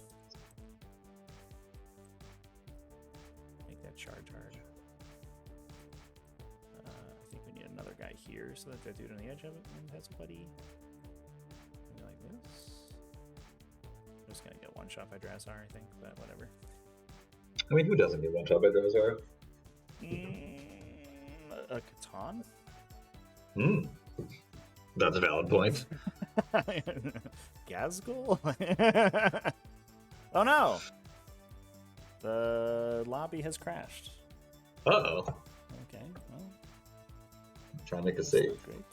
Make that charge hard. I think we need another guy here so that dude on the edge of it has a buddy. Maybe like this. I'm just gonna get one shot by Drazar, I think, but whatever. I mean, who doesn't get one shot by Drazar? A Catan? That's a valid point. Gazgul? Oh no! The lobby has crashed. Uh-oh. Okay, well. Trying to make a save. Great.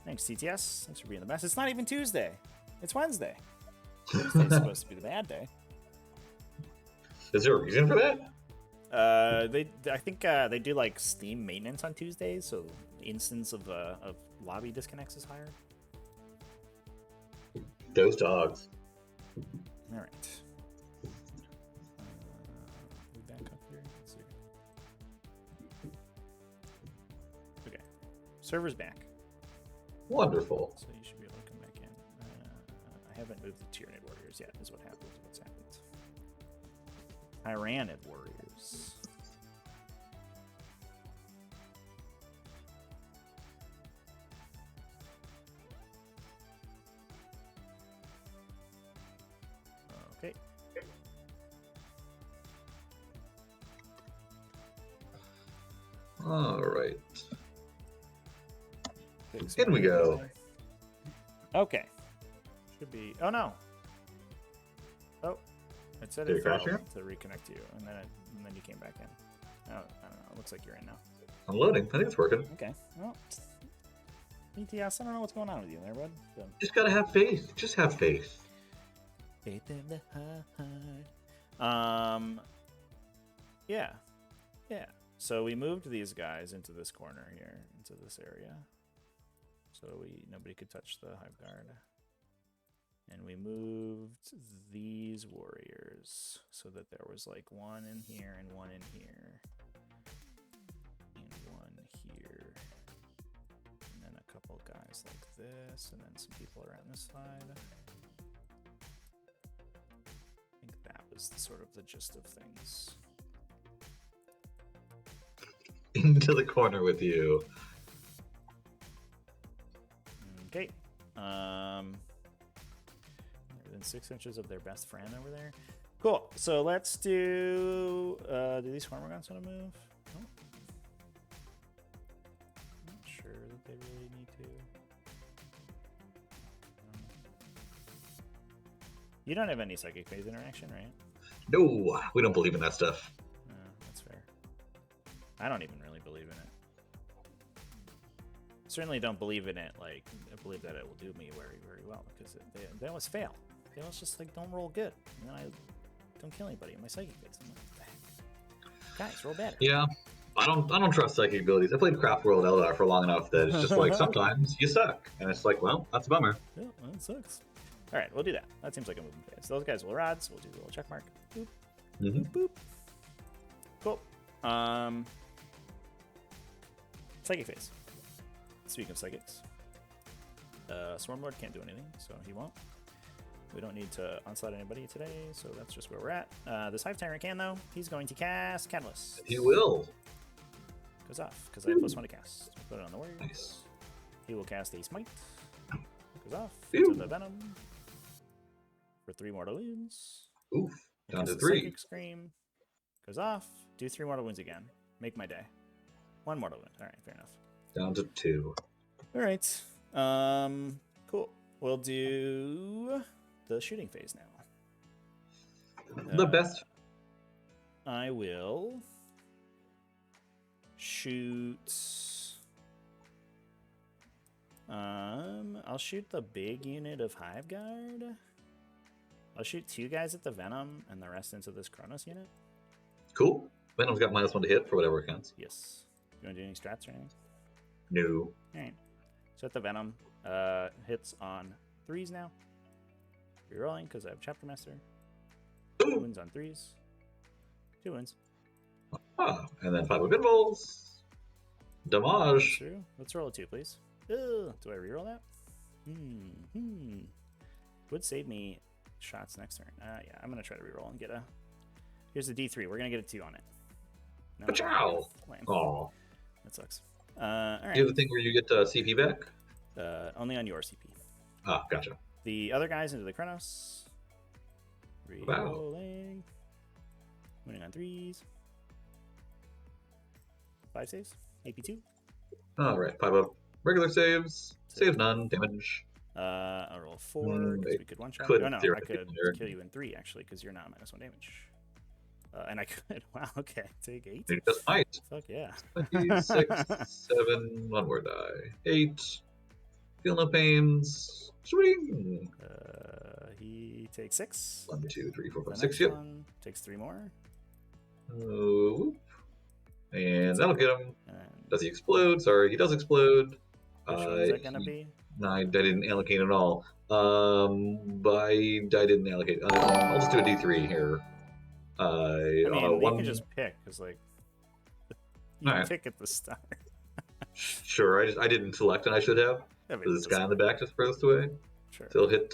Thanks, TTS. Thanks for being the best. It's not even Tuesday. It's Wednesday. Tuesday's supposed to be the bad day. Is there a reason for that? I think they do like Steam maintenance on Tuesdays, so the instance of lobby disconnects is higher. Those dogs. All right. We back up here. Let's see. Okay. Server's back. Wonderful. So you should be able to come back in. I haven't moved the Tyranid warriors yet. Is what's happened. Tyranid warriors. Okay. All right. In we go. Okay. Should be. Oh no. Oh, it said it failed to reconnect you, and then you came back in. Oh, I don't know. It looks like you're in now. I'm loading. I think it's working. Okay. Well, BTS, I don't know what's going on with you there, bud. So. Just gotta have faith. Just have faith. Faith in the heart. Yeah. Yeah. So we moved these guys into this corner here, into this area. So nobody could touch the hive guard. And we moved these warriors so that there was like one in here and one in here. And one here. And then a couple guys like this, and then some people around this side. I think that was sort of the gist of things. Into the corner with you. Okay. Within 6 inches of their best friend over there. Cool. So let's do these Hormagaunts want to move? Nope. Not sure that they really need to. You don't have any psychic phase interaction, right? No, we don't believe in that stuff. That's fair. I don't even really believe in it. Certainly don't believe in it. Like, I believe that it will do me very, very well because they always fail. They always just like don't roll good, and then I don't kill anybody in my psychic phase. I'm like, guys, roll better. Yeah, I don't trust psychic abilities. I played Craft World Eldar for long enough that it's just like sometimes you suck, and it's like, well, that's a bummer. Yeah, that sucks. All right, we'll do that. That seems like a moving phase. Those guys will rods. We'll do a little check mark. Boop. Boop. Cool. Psychic phase. Speaking of psychics, Swarmlord can't do anything, so he won't. We don't need to onslaught anybody today, so that's just where we're at. This Hive Tyrant can, though. He's going to cast Catalyst. He will. Goes off, because I have +1 to cast. Put it on the warriors. Nice. He will cast a Smite. Goes off. Ew. To the Venom. For 3 mortal wounds. Oof. Down to Cast 3. Psychic Scream. Goes off. Do 3 mortal wounds again. Make my day. 1 mortal wound. Alright, fair enough. Down to 2. Alright. Cool. We'll do the shooting phase now. The best. I will shoot. I'll shoot the big unit of Hive Guard. I'll shoot 2 guys at the Venom and the rest into this Kronos unit. Cool. Venom's got -1 to hit for whatever it counts. Yes. You want to do any strats or anything? No. Alright. So at the Venom, hits on 3s now. Rerolling because I have Chapter Master. 2 wins on 3s. 2 wins. Ah, and then 5 of Involves. Damage. True. Let's roll a 2, please. Ugh, do I reroll that? Would save me shots next turn. Yeah, I'm gonna try to reroll and get a. Here's a D3. We're gonna get a 2 on it. No, Pachow! lame. Aw. That sucks. All right. Do you have the thing where you get CP back? Only on your CP. Ah, gotcha. The other guys into the Kronos. Rerolling. Winning on 3s. 5 saves. AP2. Alright, 5 up. Regular saves. Save none. Damage. I'll roll 4 because we could one shot. could Oh no, I theoretically could clear it. kill you in 3 actually because you're not -1 damage. And I could. Wow. Okay. Take 8. It just might. Fuck yeah. 26, 7, 1 more die. 8. Feel no pains. Swing. He takes 6. 1, 2, 3, 4, 5, The 6. next Yep. one takes 3 more. Whoop. And that'll get him. And Does he explode? Sorry, he does explode. which one is that gonna be? No, I didn't allocate at all. I didn't allocate. I'll just do a D3 here. I mean, you can just pick because like you Alright. pick at the start. Sure, I didn't select, and I should have. I mean, This just- guy on the back just furthest away. Sure. So he'll hit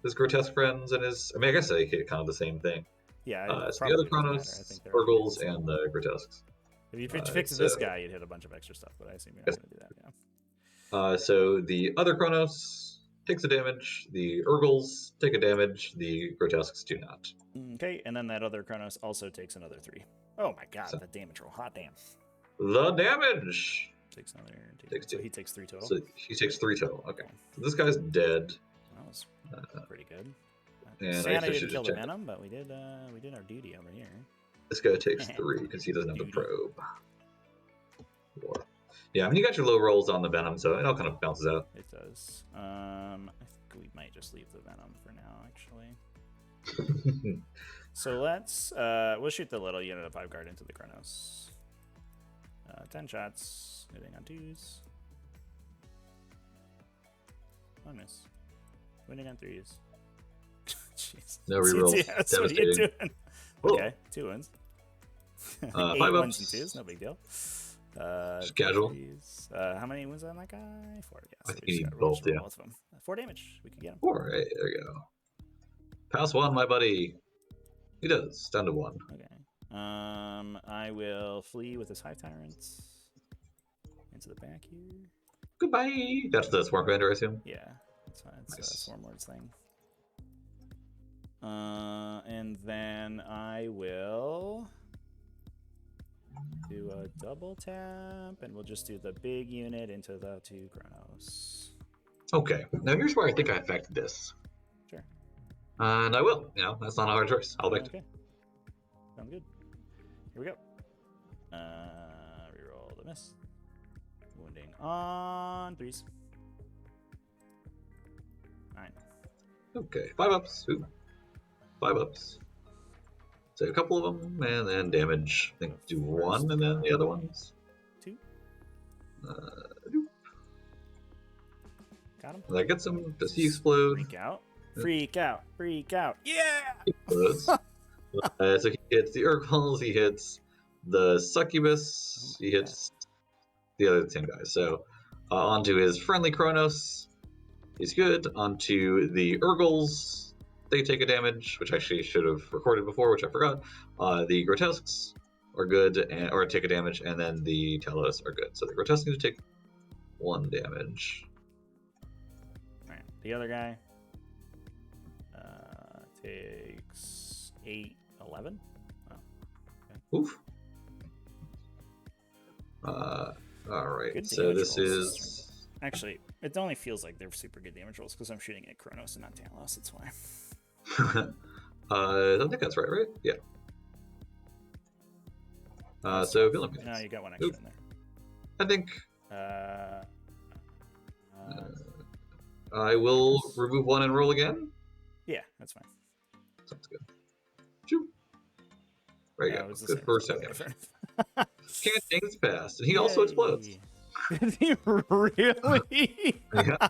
his grotesque friends and his. I mean, I guess they hit kind of the same thing. Yeah, So the other probably doesn't matter. I Chronos, think they're Urgles, and the Grotesques. If you fix this guy, you'd hit a bunch of extra stuff, but I assume you're not going to do that. Yeah. So the other Chronos takes a damage, the Urgles take a damage, the Grotesques do not. Okay, and then that other Chronos also takes another 3. Oh my god, the damage roll. Hot damn. The damage! Takes another. Takes 2. So he takes 3 total. So he takes 3 total. Okay. So this guy's dead. That was pretty good. And Sad I should didn't kill just the Venom, but we did our duty over here. This guy takes 3 because he doesn't have the probe. 4. Yeah, I mean, you got your low rolls on the Venom, so it all kind of bounces out. It does. I think we might just leave the Venom for now, actually. So let's we'll shoot the little unit of 5 guard into the Chronos. 10 shots, hitting on 2s. 1 miss. Winning on 3s. Jeez. No rerolls. CTS, what are you doing? Okay, 2 wins. 8 5 1s ups. and 2s, no big deal. Just casual. How many wins on that guy? 4. Yeah, I think you need both, yeah. Both of them. 4 damage. We can get him. 4. Right, there you go. Pass 1, my buddy. He does. Down to 1. Okay. I will flee with his Hive Tyrants into the back here. Goodbye. That's the Swarm Commander, I assume. Yeah, that's fine. It's Nice. a Swarm Lord's thing. And then I will do a double tap, and we'll just do the big unit into the 2 Chronos. Okay. Now here's where I think I affected this. Sure. And I will. You know, that's not a hard choice. I'll make it. Okay. Sounds good. Here we go. Reroll the miss. Wounding on 3s. 9. Okay. 5 ups. Ooh. 5 ups. So a couple of them, and then damage. I think do 1, and then the other ones. 2. Got him. That gets him. Does he explode? Freak out. Freak out. Freak out. Yeah! He explodes. So he hits the Urgles, he hits the Succubus, he hits the other 10 guys. So onto his friendly Chronos, he's good. Onto the Urgles, they take a damage, which I actually should have recorded before, which I forgot. The Grotesques are good, or take a damage, and then the Talos are good. So the Grotesques need to take 1 damage. All right. The other guy takes 8, 11. Oh, okay. Oof. All right. Good So damage this rolls. is. Actually, it only feels like they're super good damage rolls because I'm shooting at Chronos and not Talos. That's why. I don't think that's right, right? Yeah. So villain No, units. you got 1 extra in there. I think Uh, I will remove 1 and roll again. yeah, that's fine. Sounds good. Shoot. There you Yeah, go. it was the Good same. first No damage. difference. Can't change the past, and he also explodes. Did he really? Yeah.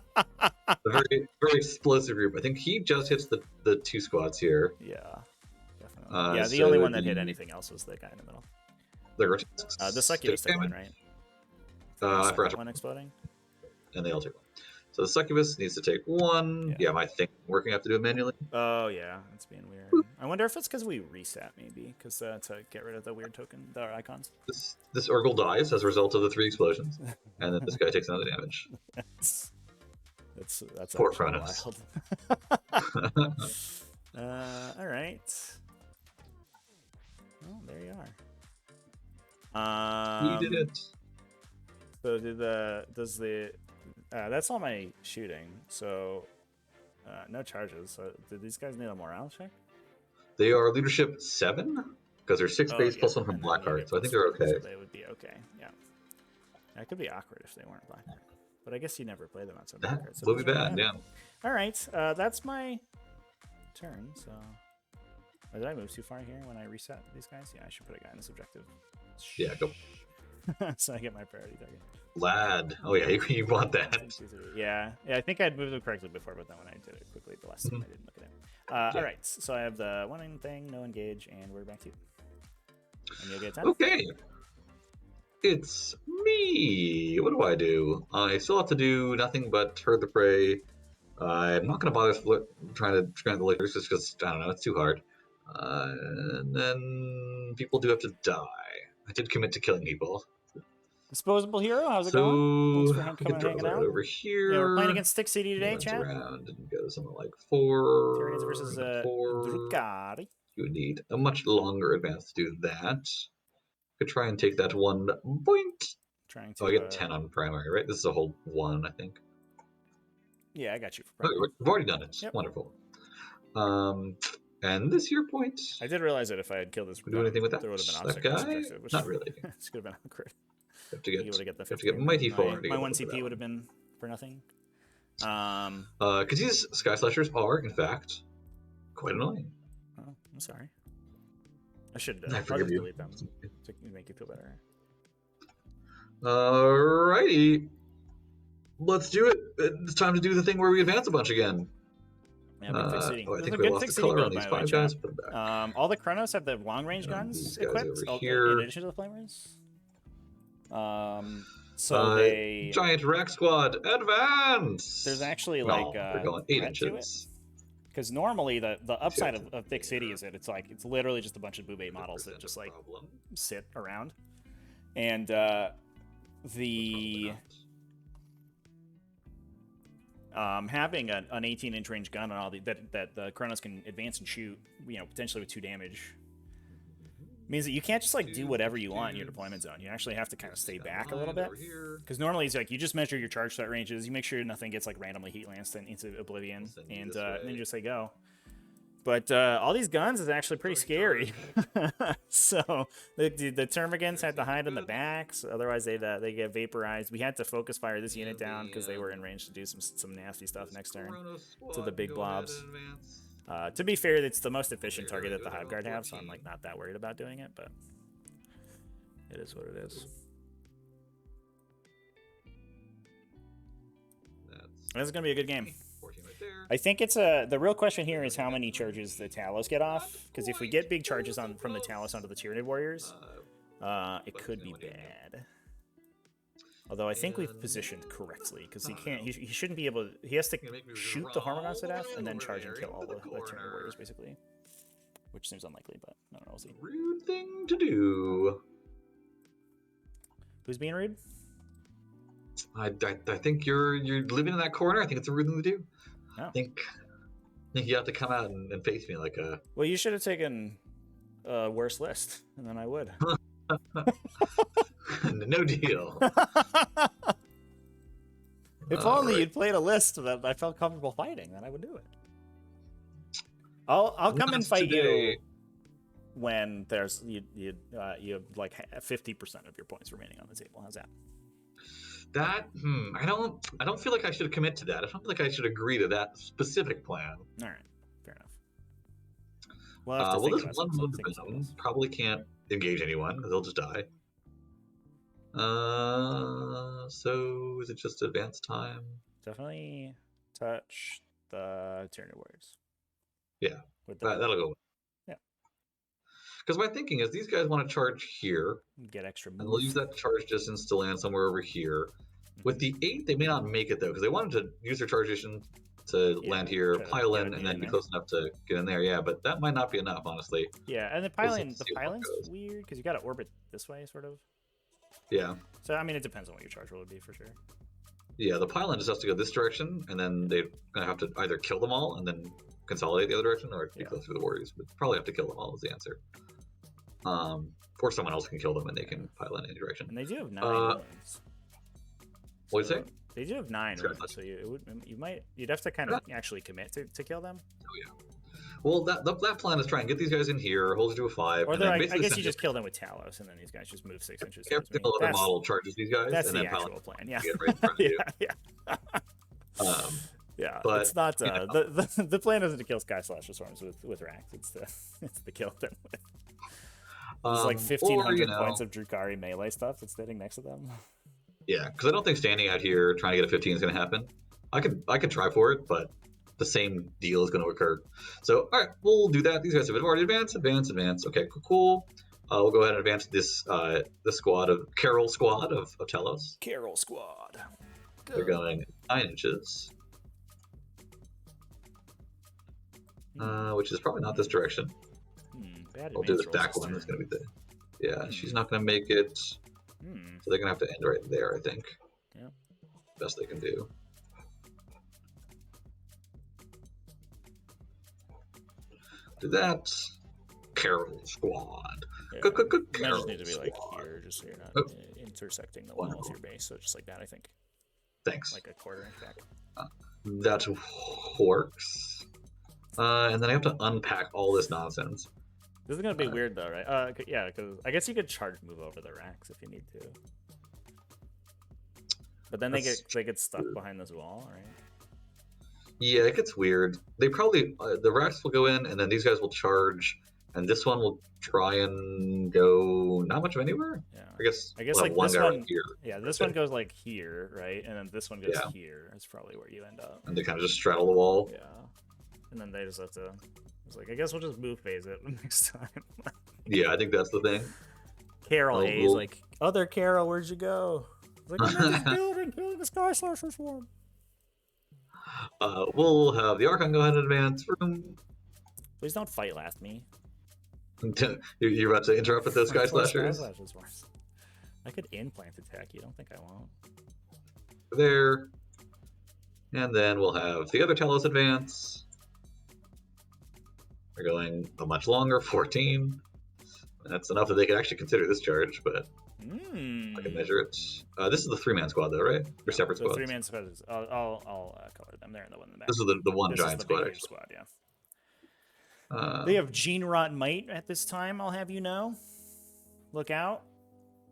A very, very explosive group. I think he just hits the 2 squads here. Yeah, definitely. Yeah, the So only one that hit anything else was the guy in the middle. The Grotesques The Succubus take took 1, damage. right? I forgot. One exploding. And they all take 1. So the Succubus needs to take 1. Yeah, my thing working. I have to do it manually. Oh yeah, that's being weird. I wonder if it's because we reset, maybe, because to get rid of the weird token, the icons. This Urgle dies as a result of the 3 explosions, and then this guy takes another damage. That's Poor actually Chronos. wild. All right. Oh, there you are. He did it. So that's all my shooting. So no charges. So do these guys need a morale check? They are leadership 7 because they're 6 base plus 1 from and then Blackheart, unit so I think plus they're 1, okay. So they would be okay. Yeah. That could be awkward if they weren't Blackheart. But I guess you never play them outside That Blackheart. So would be those are bad, good. yeah. All right. That's my turn. So did I move too far here when I reset these guys? Yeah, I should put a guy in this objective. Yeah, go. So I get my priority target. Lad. Oh yeah, you want that. Yeah, I think I'd moved them correctly before, but then when I did it quickly the last time, I didn't look at it. Yeah. All right, so I have the 1 thing, no engage, and we're back to you. And you'll get 10. Okay. It's me. What do? I still have to do nothing but herd the prey. I'm not going to bother trying to grant the liquors just because, I don't know, it's too hard. And then people do have to die. I did commit to killing people. Disposable Hero, how's it So going? Thanks for we coming can and throw hanging that out. over here. Yeah, we're playing against Stick City today, Runs chat. around and go something like 4. Tyranids versus Drukhari. You would need a much longer advance to do that. Could try and take that 1 point. Trying to. Oh, I get 10 on primary, right? This is a whole 1, I think. Yeah, I got you for Oh, primary. we've already done it. Yep. Wonderful. And this here point. I did realize that if I had killed this, do anything with that? there would have been That obstacle guy? objective, which Not really. this could have been awkward. You have to get, You would have have to get mighty far. My 1 CP would have been for nothing. Because these Sky Slashers are, in fact, quite annoying. Oh, I'm sorry. I should I forgive you. delete them to make you feel better. Alrighty. Let's do it. It's time to do the thing where we advance a bunch again. Yeah, big Thick City. I There's think a we good lost Thick the City color on build, these by the way, 5 guys. chat. Put them back. All the Chronos have the long range These guns guys equipped, over here. in addition to the flamers. So they Giant Rack Squad, advance! there's actually they're going 8 inches. Because normally the upside of Thick City is that it's literally just a bunch of Boo-Bait models that just like sit around, and having an 18-inch range gun and all that the Chronos can advance and shoot, potentially with 2 damage, means that you can't just like do whatever you want in your deployment zone. You actually have to kind of stay back a little bit, because normally it's like you just measure your charge set ranges, you make sure nothing gets like randomly heat lanced into oblivion, and then you just say go. But all these guns is actually pretty scary. So the Termagants had to hide in the backs, otherwise they get vaporized. We had to focus fire this unit down because they were in range to do some nasty stuff next turn to the big blobs. To be fair, it's the most efficient target that the Hive Guard have, so I'm like not that worried about doing it, but it is what it is. This is gonna be a good game. I think it's the real question here is how many charges the Talos get off, because if we get big charges from the Talos onto the Tyranid Warriors, it could be bad. Although I think we've positioned correctly, because he shouldn't be able to, he has to shoot the Hormagaunts to death and then charge and kill all the Tyranid Warriors, basically. Which seems unlikely, but I don't know, we'll see. Rude thing to do. Who's being rude? I think you're living in that corner. I think it's a rude thing to do. Oh. I think you have to come out and face me like a... Well, you should have taken a worse list, and then I would. No deal. If only you'd played a list that I felt comfortable fighting, then I would do it. I'll come and fight you when there's you have like 50% of your points remaining on the table. How's that? That I don't feel like I should commit to that. I don't feel like I should agree to that specific plan. All right, fair enough. Well, this one probably can't engage anyone because they'll just die. So is it just advance time? Definitely touch the Tyranid Warriors. Yeah, that'll go. Yeah. Because my thinking is these guys want to charge here. Get extra move. And they'll use that charge distance to land somewhere over here. With the 8, they may not make it though, because they wanted to use their charge distance to land here, pile in, and then be close enough to get in there. Yeah, but that might not be enough, honestly. Yeah, and the piling's weird because you got to orbit this way, sort of. Yeah. So I mean, it depends on what your charge roll would be for sure. Yeah, the pylon just has to go this direction, and then they're gonna have to either kill them all and then consolidate the other direction, or be close to the warriors. But probably have to kill them all is the answer. Or someone else can kill them and they can pile in any direction. And they do have 9 wounds. What'd you say? They do have 9 wounds, so you'd have to kind of actually commit to kill them. Oh yeah. Well, that plan is try and get these guys in here, hold it to a 5. Or I guess you just kill them with Talos, and then these guys just move 6 inches. Every single other model charges these guys. That's and the then actual plan. Yeah. Get right in front of you. Yeah, but it's not the plan isn't to kill Sky Slasher Swarms with Rack. It's to kill them with. There's like 1,500 points of Drukhari melee stuff that's sitting next to them. Yeah, because I don't think standing out here trying to get a 15 is going to happen. I could try for it, but the same deal is going to occur. So, all right, we'll do that. These guys have already advanced. Okay, cool. We'll go ahead and advance this Carol squad of Telos. Carol squad. Good. They're going 9 inches. Which is probably not this direction. Bad I'll do this advance rolls back one. That's turn. gonna be the. Yeah, she's not gonna make it. So they're gonna have to end right there, I think. Yeah. Best they can do. Do that. Carol Squad. Yeah. You might Carol just need to be like Squad. here, just so you're not intersecting the wall with your base. So just like that, I think. Thanks. Like a quarter inch back. That works. And then I have to unpack all this nonsense. This is gonna be weird though, right? Yeah, because I guess you could charge move over the racks if you need to. But then they get stuck behind this wall, right? Yeah, it gets weird. They probably the racks will go in, and then these guys will charge, and this one will try and go not much of anywhere. Yeah. I guess we'll like this one one, right here. Yeah, this one goes like here, right? And then this one goes here. That's probably where you end up. And they kind of just straddle the wall. Yeah. And then they just have to. It's like I guess we'll just move phase it next time. Yeah, I think that's the thing. Carol A's like, other Carol, where'd you go? It's like I'm in this building, killing the Sky Slasher swarm. We'll have the Archon go ahead and advance. Please don't fight last me. You're about to interrupt with those Sky Slashers? I could implant attack. You don't think I won't? There. And then we'll have the other Talos advance. They're going a much longer, 14. That's enough that they can actually consider this charge, but I can measure it. This is the 3-man squad, though, right? Or separate squads? 3-man squad. I'll color them. They're in the one in the back. This is the one giant squad, actually. Squad, yeah. They have Gene Rot Might at this time, I'll have you know. Look out.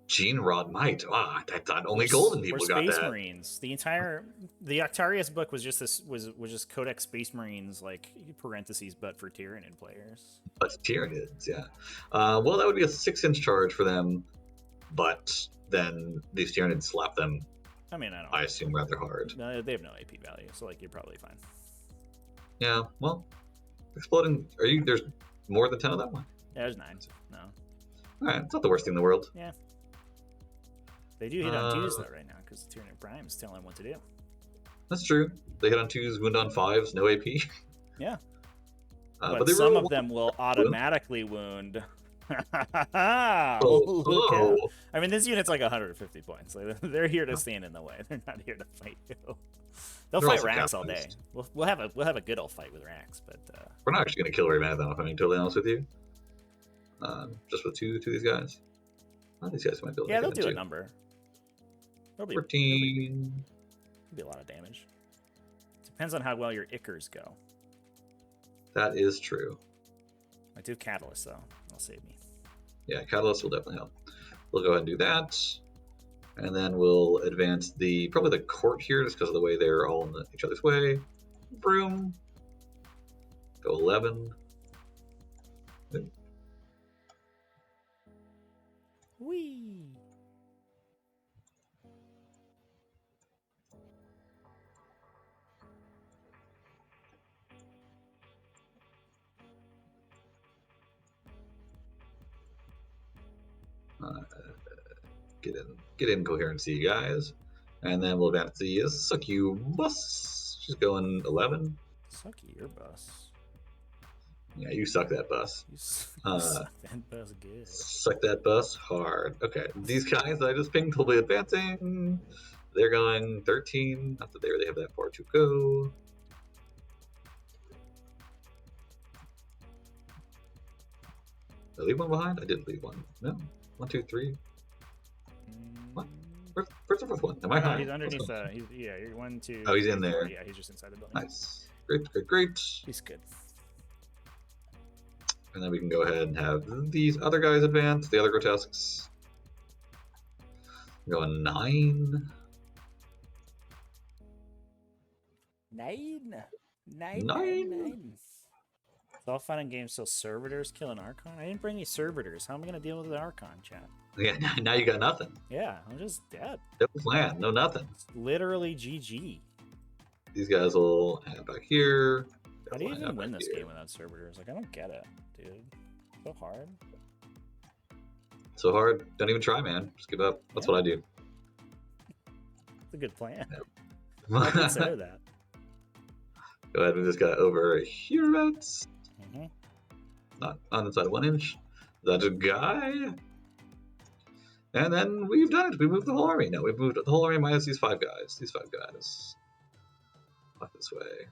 Gene Rod Might. Ah, that's not only golden people got that. Space Marines. The Octarius book was just this was just Codex Space Marines, like parentheses, but for Tyranid players. But Tyranids, yeah. Well, that would be a 6-inch charge for them, but then these Tyranids slap them. I mean, I assume rather hard. No, they have no AP value, so like you're probably fine. Yeah. Well, exploding. There's more than 10 of them? Yeah, there's 9. No. All right, it's not the worst thing in the world. Yeah. They do hit on 2s though right now because Tyranid Prime is telling them what to do. That's true. They hit on 2s, wound on 5s, no AP. Yeah. But some of them will automatically wound. I mean, this unit's like 150 points. Like, they're here to stand in the way. They're not here to fight you. They'll fight Rax all day. We'll have a good old fight with Rax, but we're not actually gonna kill very many of them. If I'm being totally honest with you. Just with two of these guys. These guys might be able to they'll do a number. 14. It'll be a lot of damage. Depends on how well your Ickers go. That is true. I do Catalyst though. That'll save me. Yeah, Catalyst will definitely help. We'll go ahead and do that. And then we'll advance probably the court here just because of the way they're all in each other's way. Broom. Go 11. Good. Whee! Get in coherency, guys. And then we'll advance the Succubus. She's going 11. Sucky, your bus. Yeah, you suck that bus. You suck that bus good. Suck that bus hard. Okay, these guys that I just pinged will be advancing. They're going 13. Not that they have that far to go. Did I leave one behind? I didn't leave one. No. 1, 2, 3. What? Where's the fourth one? Am I high? He's underneath. You're 1, 2. Oh, he's in there. Yeah, he's just inside the building. Nice. Great. He's good. And then we can go ahead and have these other guys advance, the other grotesques. Going 9. 9. It's all fun and games till Servitors kill an Archon. I didn't bring any Servitors. How am I going to deal with the Archon, chat? Yeah, now you got nothing. Yeah, I'm just dead. No plan, no nothing. It's literally GG. These guys will hang back here. How do you even win this game without Servitors? Like, I don't get it, dude. So hard. So hard. Don't even try, man. Just give up. That's what I do. It's a good plan. Yeah. I consider that. Go ahead and just got over here. not on inside 1 inch. That's a guy. And then we've done it. We moved the whole army. No, we've moved the whole army minus these 5 guys. These 5 guys. Walk this way.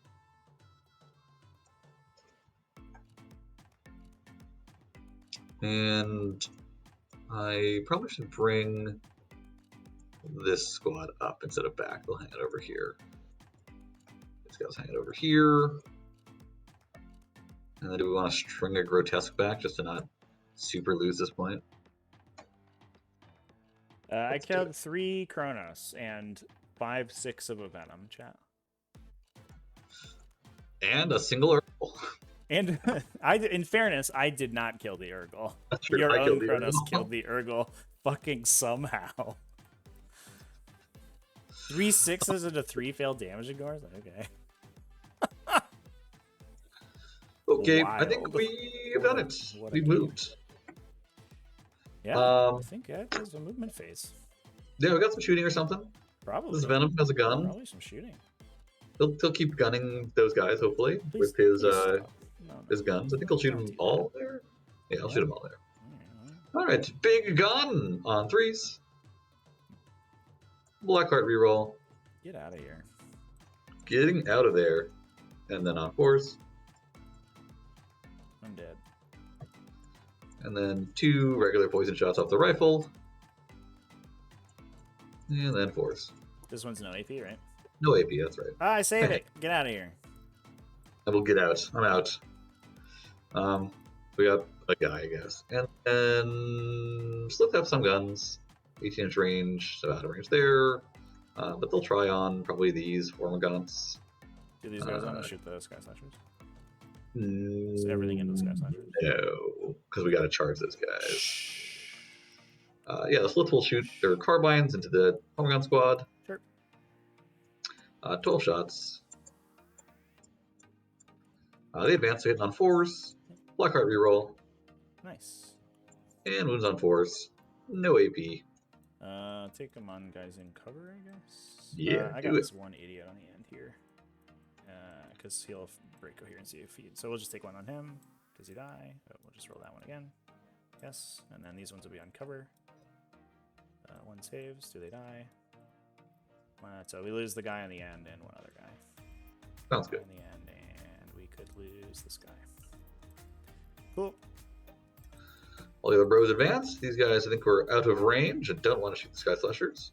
And I probably should bring this squad up instead of back. They'll hang it over here. These guys hang it over here. And then do we want to string a grotesque back just to not super lose this point? I killed 3 Kronos and 5-6 of a Venom, chat. And a single Urkel. And in fairness, I did not kill the Urkel. That's true. Your I own killed the Kronos Urkel. killed the Urkel fucking somehow. 3 6s into 3 failed damage igores? Okay. Okay, Wild. I think we've done it. What a We game. moved. Yeah, I think there's a movement phase. Yeah, we got some shooting or something. Probably. This Venom has a gun. Probably some shooting. He'll keep gunning those guys, hopefully, Please- with his please stop. No, his guns. I think he'll shoot Don't them do that. all there. Yeah, I'll shoot them all there. Alright. All right, big gun on 3s. Blackheart reroll. Get out of here. Getting out of there. And then on 4s. I'm dead. And then 2 regular poison shots off the rifle. And then 4s. This one's no AP, right? No AP, that's right. Ah, I saved it. Get out of here. I will get out. I'm out. We got a guy, I guess. And then Slip have some guns. 18-inch range, so out of range there. But they'll try on probably these Formagants. Do these guys want to shoot the Sky Slashers? Mm, Is everything into the Sky Slashers? No, because we got to charge those guys. Yeah, the Slits will shoot their carbines into the Formagant squad. Sure. 12 shots. They advance, hitting on 4s. Blackheart reroll. Nice. And wounds on 4s. No AP. Take them on guys in cover, I guess. Yeah, I do got it. this one idiot on the end here. Because he'll break coherency if he. So we'll just take one on him. Does he die? Oh, we'll just roll that one again. Yes. And then these ones will be on cover. 1 saves. Do they die? So we lose the guy on the end and one other guy. Sounds good. In the end, and we could lose this guy. Cool. All the other bros advance. These guys, I think, were out of range and don't want to shoot the Sky Slashers.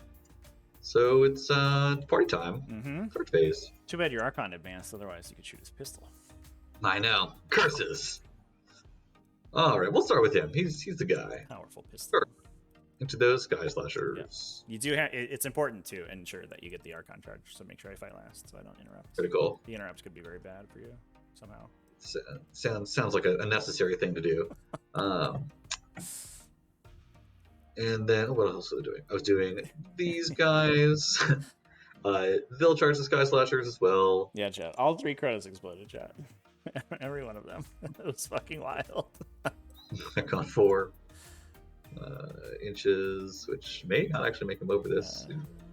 So it's party time. Mm-hmm. Third phase. Too bad your Archon advanced, otherwise you could shoot his pistol. I know. Curses. All right, we'll start with him. He's the guy. Powerful pistol. Sure. Into those Sky Slashers. You do have. It's important to ensure that you get the Archon charge, so make sure I fight last, so I don't interrupt. Critical. The interrupts could be very bad for you somehow. Sounds like a necessary thing to do. And then what else was I doing? I was doing these guys. They'll charge the Sky Slashers as well. Yeah, chat. All 3 Kronos exploded, chat. Every one of them. It was fucking wild. Back on 4 inches, which may not actually make him over this.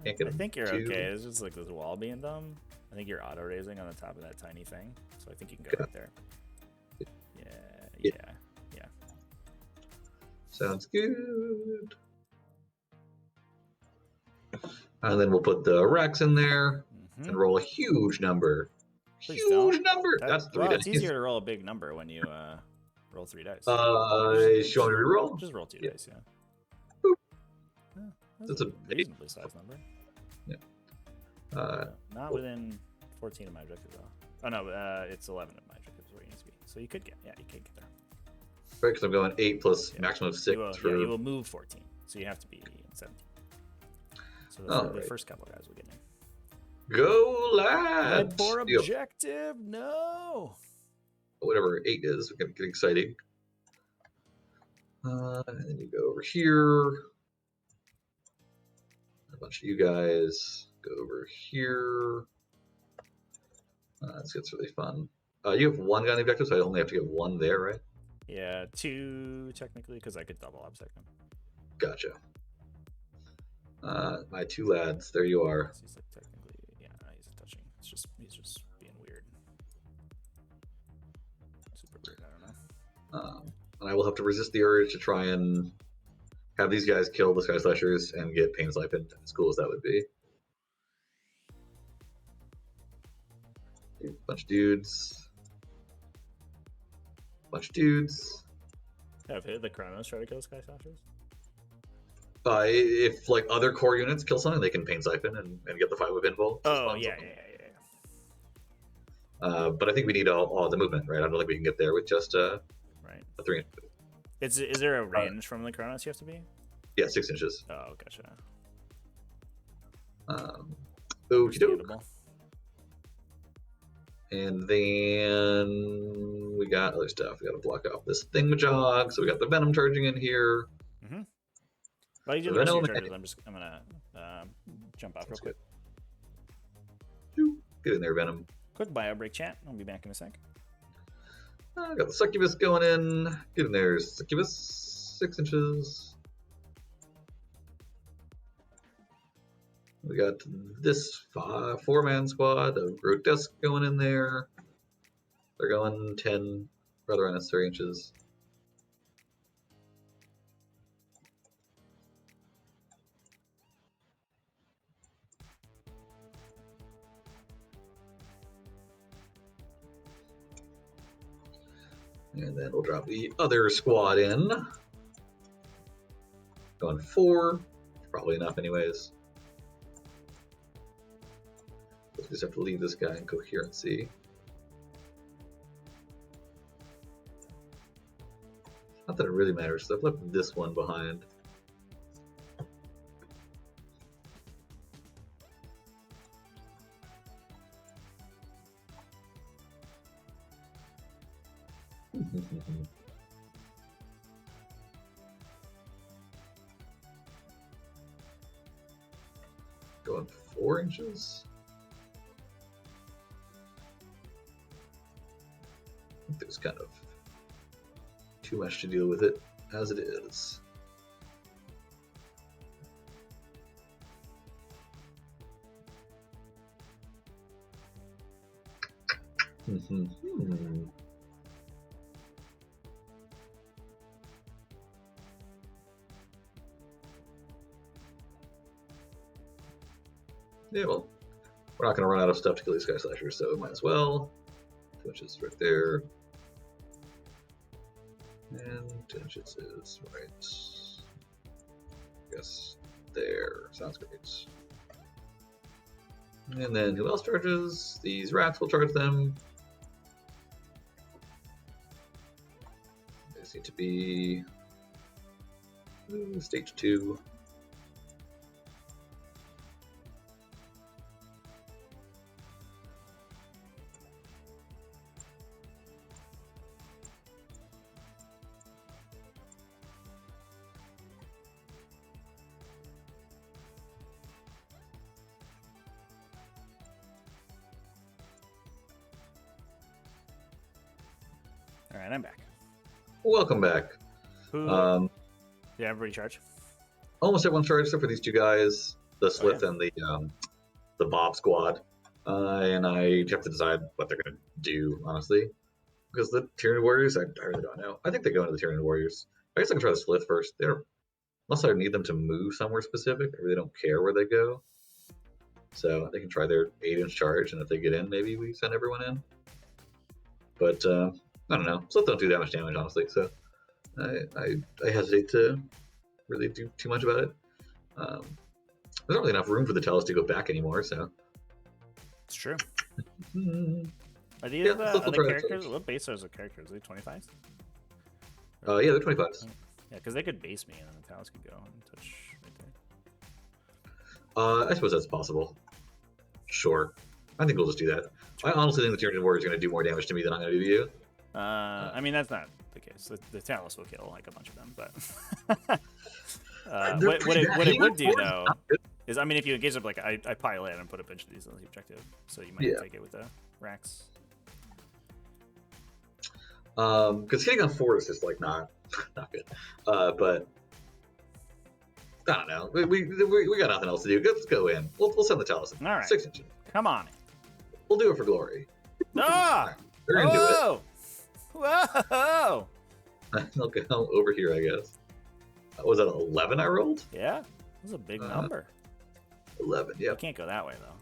Can't get I him think you're to- okay. It's just like this wall being dumb. I think you're auto raising on the top of that tiny thing, so I think you can go Okay. right there. Yeah. Sounds good. And then we'll put the Rex in there Mhm. and roll a huge number. Please Huge don't. number. That's 3 well, dice. it's easier to roll a big number when you roll 3 dice. You want me to reroll? Just roll 2 Yeah. dice, yeah. Boop. Yeah, That's a a- reasonably sized number. Not within 14 of my objectives, though. Oh, no, it's 11 of my objectives where it needs to be. So you could get, you could get there. Right, because I'm going 8 plus Yeah. maximum of 6 You will, for. you will move 14, so you have to be in 17. So the Alright. first couple guys will get in. Go Red lads! boar Yep. objective, no! Whatever 8 is, we're gonna get exciting. And then you go over here. A bunch of you guys go over here. This gets really fun. You have 1 guy on the objective, so I only have to get 1 there, right? Yeah, 2 technically, because I could double upsect him. Gotcha. My 2 lads, there you are. So he's like technically, yeah, he's touching. He's just being weird. Super weird, I don't know. And I will have to resist the urge to try and have these guys kill the Sky Slashers and get Pain Siphoned, as cool as that would be. Bunch of dudes. Have hit the Chronos try to kill Sky Slashers? If like other core units kill something, they can Pain Siphon and get the 5-whip invul. Oh, yeah. But I think we need all the movement, right? I don't think we can get there with just a 3-inch. Is there a range from the Chronos you have to be? Yeah, 6 inches. Oh, gotcha. Okie doke. And then we got other stuff. We got to block off this thingamajig. So we got the Venom charging in here. Mm-hmm. While you do the rest of your charges, I'm gonna jump off real quick. Get in there, Venom. Quick bio break, chat. I'll be back in a sec. I got the Succubus going in. Get in there, Succubus. 6 inches. We got this 4-man squad of Grotesque going in there. They're going 10 rather unnecessary inches. And then we'll drop the other squad in. Going 4. Probably enough anyways. We just have to leave this guy in coherency. Not that it really matters, so I've left this one behind. Going 4 inches. I think there's kind of too much to deal with it as it is. Yeah, well, we're not going to run out of stuff to kill these Sky Slashers, so might as well. 2 inches right there. And 2 inches is right. Yes, there. Sounds great. And then who else charges? These rats will charge them. They seem to be stage 2. All right, I'm back. Welcome back. Yeah, everybody charge. Almost everyone's charged except for these 2 guys, the Slith and the Bob squad. And I have to decide what they're going to do, honestly. Because the Tyranid Warriors, I really don't know. I think they go into the Tyranid Warriors. I guess I can try the Slith first. Unless I need them to move somewhere specific, I really don't care where they go. So they can try their 8-inch charge, and if they get in, maybe we send everyone in. But I don't know. Slith don't do that much damage, honestly, so I hesitate to really do too much about it. There's not really enough room for the Tellus to go back anymore, so. It's true. Are these other characters? What base are the characters? Are they 25s? Yeah, they're 25s. Yeah, because they could base me and then the Tellus could go and touch right there. I suppose that's possible. Sure. I think we'll just do that. I honestly think the Tyranid Warrior is going to do more damage to me than I'm going to do to you. I mean, that's not the case. The Tellus will kill like a bunch of them, but what it would do though is, I mean, if you engage up, like I pile in and put a bunch of these on the objective, so you might take it with the racks. Because hitting on 4 is just like not good. But I don't know. We got nothing else to do. Let's go in. We'll send the Tellus in. All right. 6 inches. Come on. We'll do it for glory. Ah! They're gonna do it. Whoa! I'll go over here, I guess. Was that 11 I rolled? Yeah, that's a big number. 11, yeah. You can't go that way though.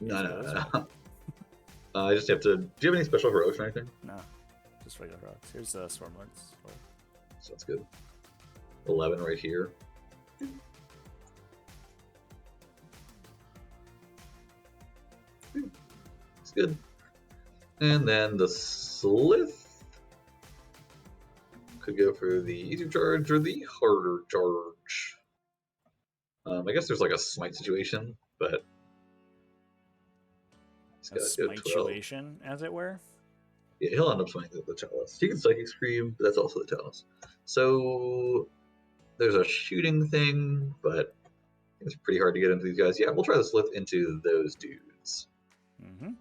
No. I just have to. Do you have any special heroics or anything? No, just regular rocks. Here's the Swarmlords. So that's good. 11 right here. It's good. And then the Slith could go for the easier charge or the harder charge. I guess there's like a smite situation, but A smite situation, as it were. Yeah, he'll end up smiting the Chalice. He can Psychic Scream, but that's also the Chalice. So there's a shooting thing, but it's pretty hard to get into these guys. Yeah, we'll try the Slith into those dudes. Mm-hmm.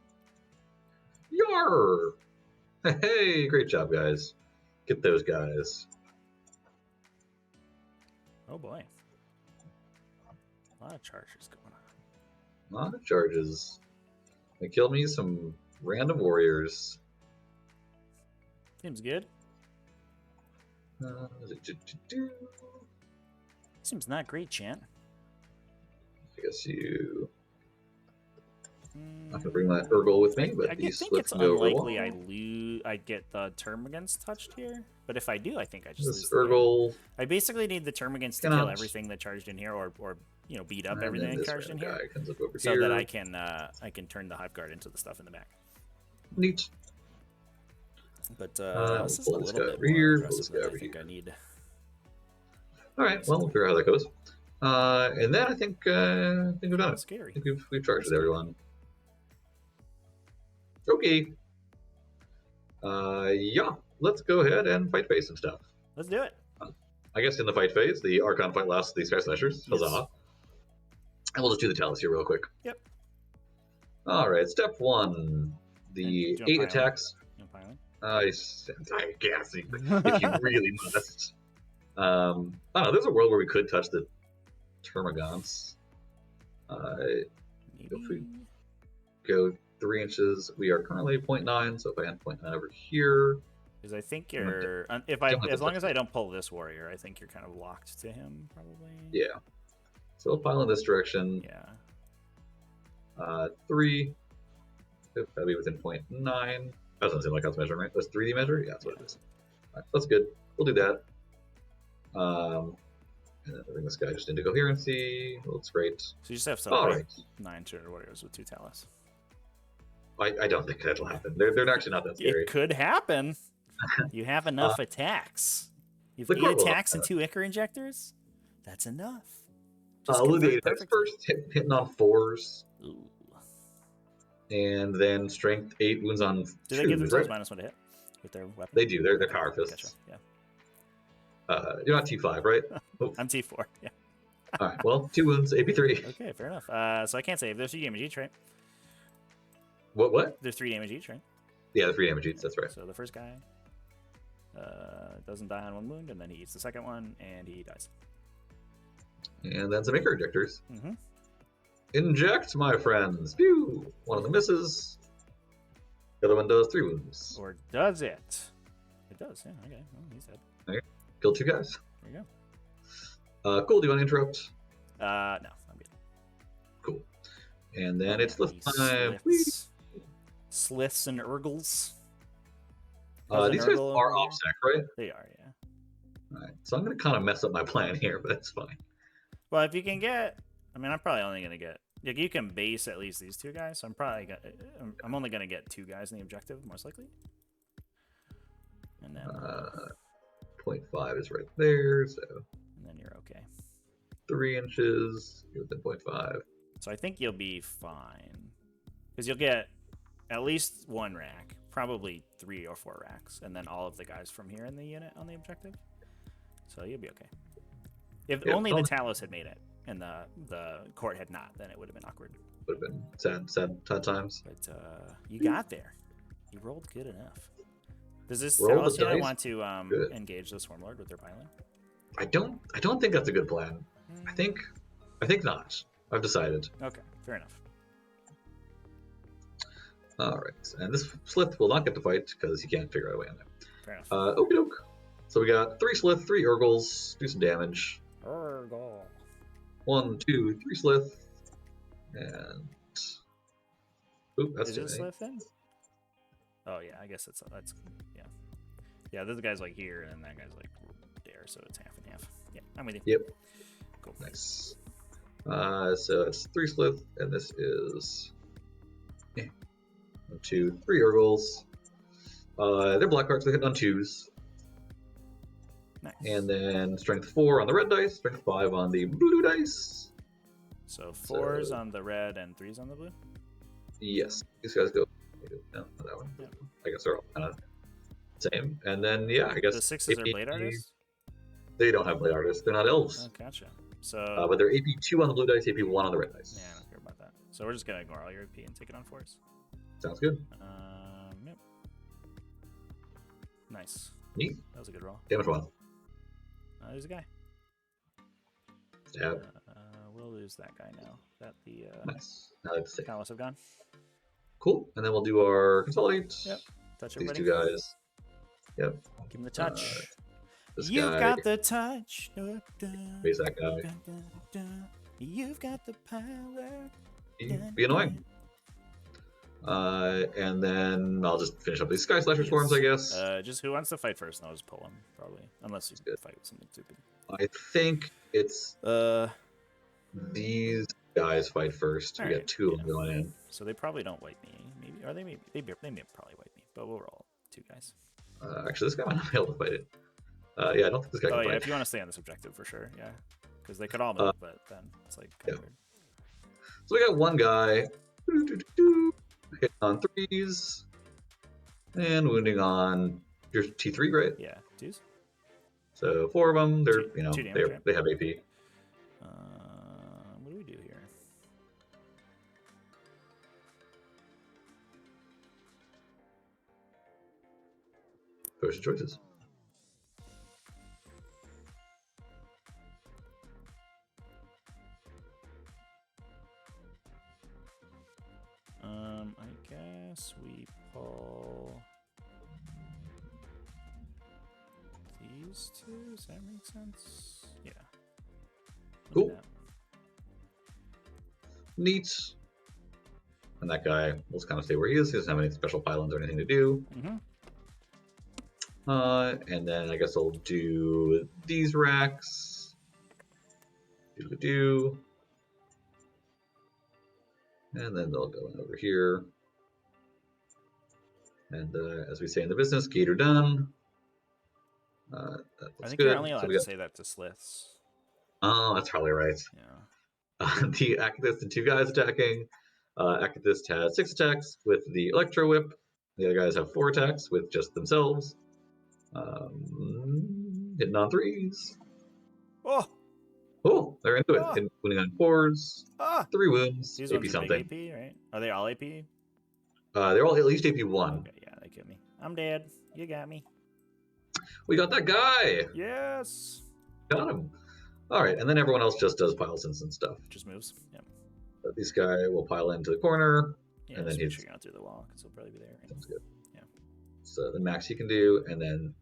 Yar! Hey, great job, guys. Get those guys. Oh boy. A lot of charges going on. A lot of charges. They killed me some random warriors. Seems good. Seems not great, Chant. I guess you. I'm not gonna bring my Urgle with me, but I these think Sliths it's can go unlikely over. I get the Termagants touched here. But if I do, I think I just This lose the game. Urgle. I basically need the Termagants to kill everything that charged in here, or beat up everything that charged in here, so that I can turn the Hive Guard into the stuff in the back. Neat. But this is a pull this little guy bit over more here, pull aggressive this than guy I over think here. I need. All right, well, we'll figure out how that goes. And then I think we've done it. Scary. I think we've charged everyone. Okay. Yeah, let's go ahead and fight phase and stuff. Let's do it. I guess in the fight phase, the Archon fight lasts the Sky Slashers. Huzzah. Yes. And we'll just do the Talus here real quick. Yep. All right, step 1. The 8 attacks. I'm guessing if you really must. I don't know. There's a world where we could touch the Termagants. If we go 3 inches, we are currently 0.9. So if I end 0.9 over here, because I think you're as long as I don't pull this warrior, I think you're kind of locked to him probably. Yeah. So I'll pile in this direction. Yeah. 3. That'll be within 0.9. That doesn't seem like I was measuring, right? That's 3D measure? Yeah, that's what it is. All right, that's good. We'll do that. And then bring this guy just into coherency. Looks great. So you just have some 9 Turtle Warriors with 2 Talus. I don't think that'll happen. They're actually not that scary. It could happen. You have enough attacks. You've 8 attacks and 2 Ichor Injectors? That's enough. Look at the attacks first, hitting on 4s. Ooh. And then strength 8 wounds on 2s. Do they give themselves -1 to hit with their weapon? They do. They're power fists. Gotcha. Yeah. You're not T5, right? Oh. I'm T4. Yeah. All right. Well, 2 wounds, AP3. Okay, fair enough. So I can't save. There's 3 damage each, right? What? There's 3 damage each, right? Yeah, the 3 damage each. That's right. So the first guy doesn't die on 1 wound, and then he eats the second one, and he dies. And then some Ichor Injectors. Mm-hmm. Inject, my friends. Pew! One of them misses. The other one does 3 wounds. Or does it? It does, yeah. Okay. Well, he's dead. Okay. Killed 2 guys. There you go. Cool. Do you want to interrupt? No, I'm good. Cool. And then it's Slith time. Sliths and Urgles. These guys are OtherZach, right? They are, yeah. All right. So I'm going to kind of mess up my plan here, but that's fine. Well, if you can get... I mean, I'm probably only going to get... Like, you can base at least these 2 guys, so I'm only going to get 2 guys in the objective, most likely. And then... 0.5 is right there, so... And then you're okay. 3 inches, you're within 0.5. So I think you'll be fine. Because you'll get at least 1 rack, probably 3 or 4 racks, and then all of the guys from here in the unit on the objective. So you'll be okay. If only the Talus had made it, and the court had not, then it would have been awkward. Would have been sad times. But you got there. You rolled good enough. Does this Talus unit want to engage the Swarmlord with their piling? I don't think that's a good plan. I think not. I've decided. Okay, fair enough. All right, and this Slith will not get to fight because he can't figure out a way in there. Fair enough. Okie doke. So we got 3 Slith, 3 Urgles, do some damage. Urgle. 1, 2, 3 Slith, and oop, that's Is too it a many. Slith then? Oh yeah, I guess that's yeah. Yeah, this guy's like here, and that guy's like there, so it's half and half. Yeah, I'm with you. Yep. Cool. Nice. So it's 3 Slith, and this is 1, 2, 3 Urgles. They're black cards, they hit on 2s. Nice. And then strength 4 on the red dice, strength 5 on the blue dice. So 4s on the red and 3s on the blue? Yes. These guys go. No, not that one. Yeah. I guess they're all kind of same. And then, yeah, I guess. The 6s are blade artists? They don't have blade artists. They're not elves. Oh, gotcha. So. But they're AP 2 on the blue dice, AP 1 on the red dice. Yeah, I don't care about that. So we're just going to ignore all your AP and take it on 4s. Sounds good. Yep. Nice. Neat. That was a good roll. Damage 1. There's a guy. Stab. We'll lose that guy now. That the Nice. Now that's safe. Palace have gone. Cool. And then we'll do our consolidate. Yep. Touch These everybody. 2 guys. Yep. Give him the touch. This You've guy. got the touch. Raise that guy. You've got the power. Be annoying. And then I'll just finish up these Sky Slasher Swarms, I guess. Just who wants to fight first? And I'll just pull him, probably. Unless you fight with something stupid. I think it's these guys fight first. We Alright, got 2 of them going in. So they probably don't wipe me. Maybe, or they may probably wipe me. But we'll roll 2 guys. Actually, this guy might not be able to fight it. Yeah, I don't think this guy can yeah, fight. if you want to stay on this objective for sure, yeah. Because they could all move, but then it's like kind of weird. So we got one guy hitting on 3s and wounding on your T3, right? Yeah, 2s. So 4 of them. They're Two damage, right? they have AP. What do we do here? Potion choices. I guess we pull these 2. Does that make sense? Yeah. Cool. Neat. And that guy will just kind of stay where he is. He doesn't have any special pylons or anything to do. And then I guess I'll do these racks. Do. And then they'll go in over here. And as we say in the business, gator done. I think good. you're only allowed to say that to Sliths. Oh, that's probably right. Yeah. The Activist and 2 guys attacking. Activist has 6 attacks with the Electro Whip. The other guys have 4 attacks with just themselves. Hitting on 3s. Oh, they're into it. Winning on 4s. 3 wounds. These AP ones are something. big AP, right? Are they all AP? They're all at least AP 1. Okay, yeah, they get me. I'm dead. You got me. We got that guy. Yes. Got him. All right, and then everyone else just does piles in and stuff. Just moves. Yep. But this guy will pile into the corner, Yeah, and then he's he's out through the wall because he'll probably be there. Right? sounds good. Yeah. So the max he can do, and then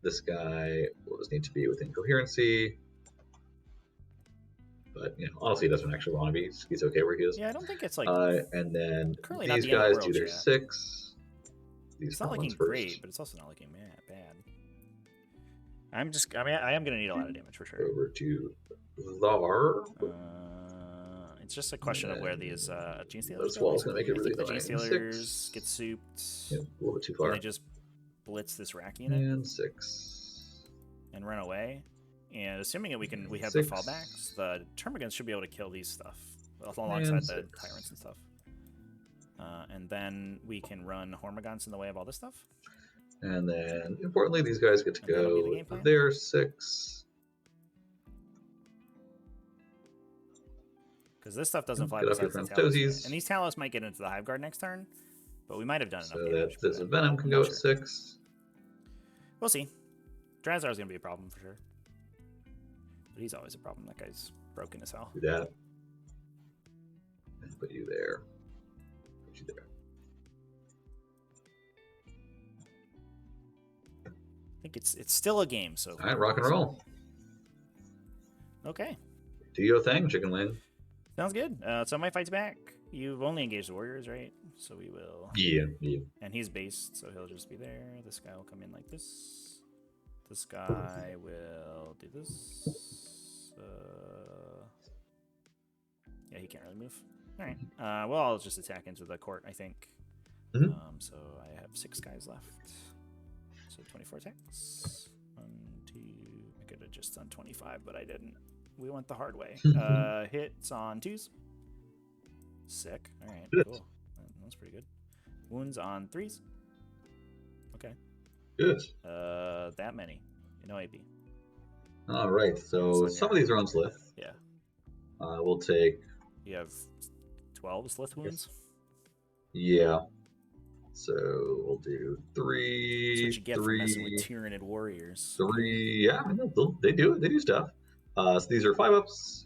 this guy will just need to be within coherency. But honestly, he doesn't actually want to be. He's okay where he is. Yeah, I don't think it's like. And then currently not these the end of the guys do world their yet. 6. These It's not looking great, but it's also not looking bad. I am gonna need a lot of damage for sure. Over to Thar. It's just a question of where these Gene Stealers Those go. walls gonna make it really I think the Gene annoying. Stealers 6. get souped. Yeah, a little bit too And far. they just blitz this rack unit And 6. and run away. And assuming that we have 6. the fallbacks, the Termagants should be able to kill these stuff alongside the 6. Tyrants and stuff. And then we can run Hormagaunts in the way of all this stuff. And then, importantly, these guys get to And that'll be the go game plan? their 6. Because this stuff doesn't fly Get off your besides the friend's Talos. toesies. And these Talos might get into the Hive Guard next turn, but we might have done enough So damage. that this but Venom can I'm go not at sure. 6. We'll see. Drazar's going to be a problem for sure. But he's always a problem. That guy's broken as hell. Do that. And put you there. Put you there. I think it's still a game. So All right, rock and roll. Okay. Do your thing, chicken wing. Sounds good. So my fight's back. You've only engaged the warriors, right? So we will. Yeah. And he's based, so he'll just be there. This guy will come in like this. This guy will do this. Yeah, he can't really move. All right. Well, I'll just attack into the court, I think. Mhm. So I have 6 guys left. So 24 attacks. 1, 2. I could have just done 25, but I didn't. We went the hard way. Hits on 2s. Sick. All right. Good. Cool. That's pretty good. Wounds on 3s. Okay. Good. That many. No AP. All right. So some of these are on Slith. Yeah. We'll take. You have 12 Slith wounds. Yeah. So we'll do 3. That's what you get for messing with Tyranid warriors. 3. Yeah, I know, they do it. They do stuff. So these are 5-ups.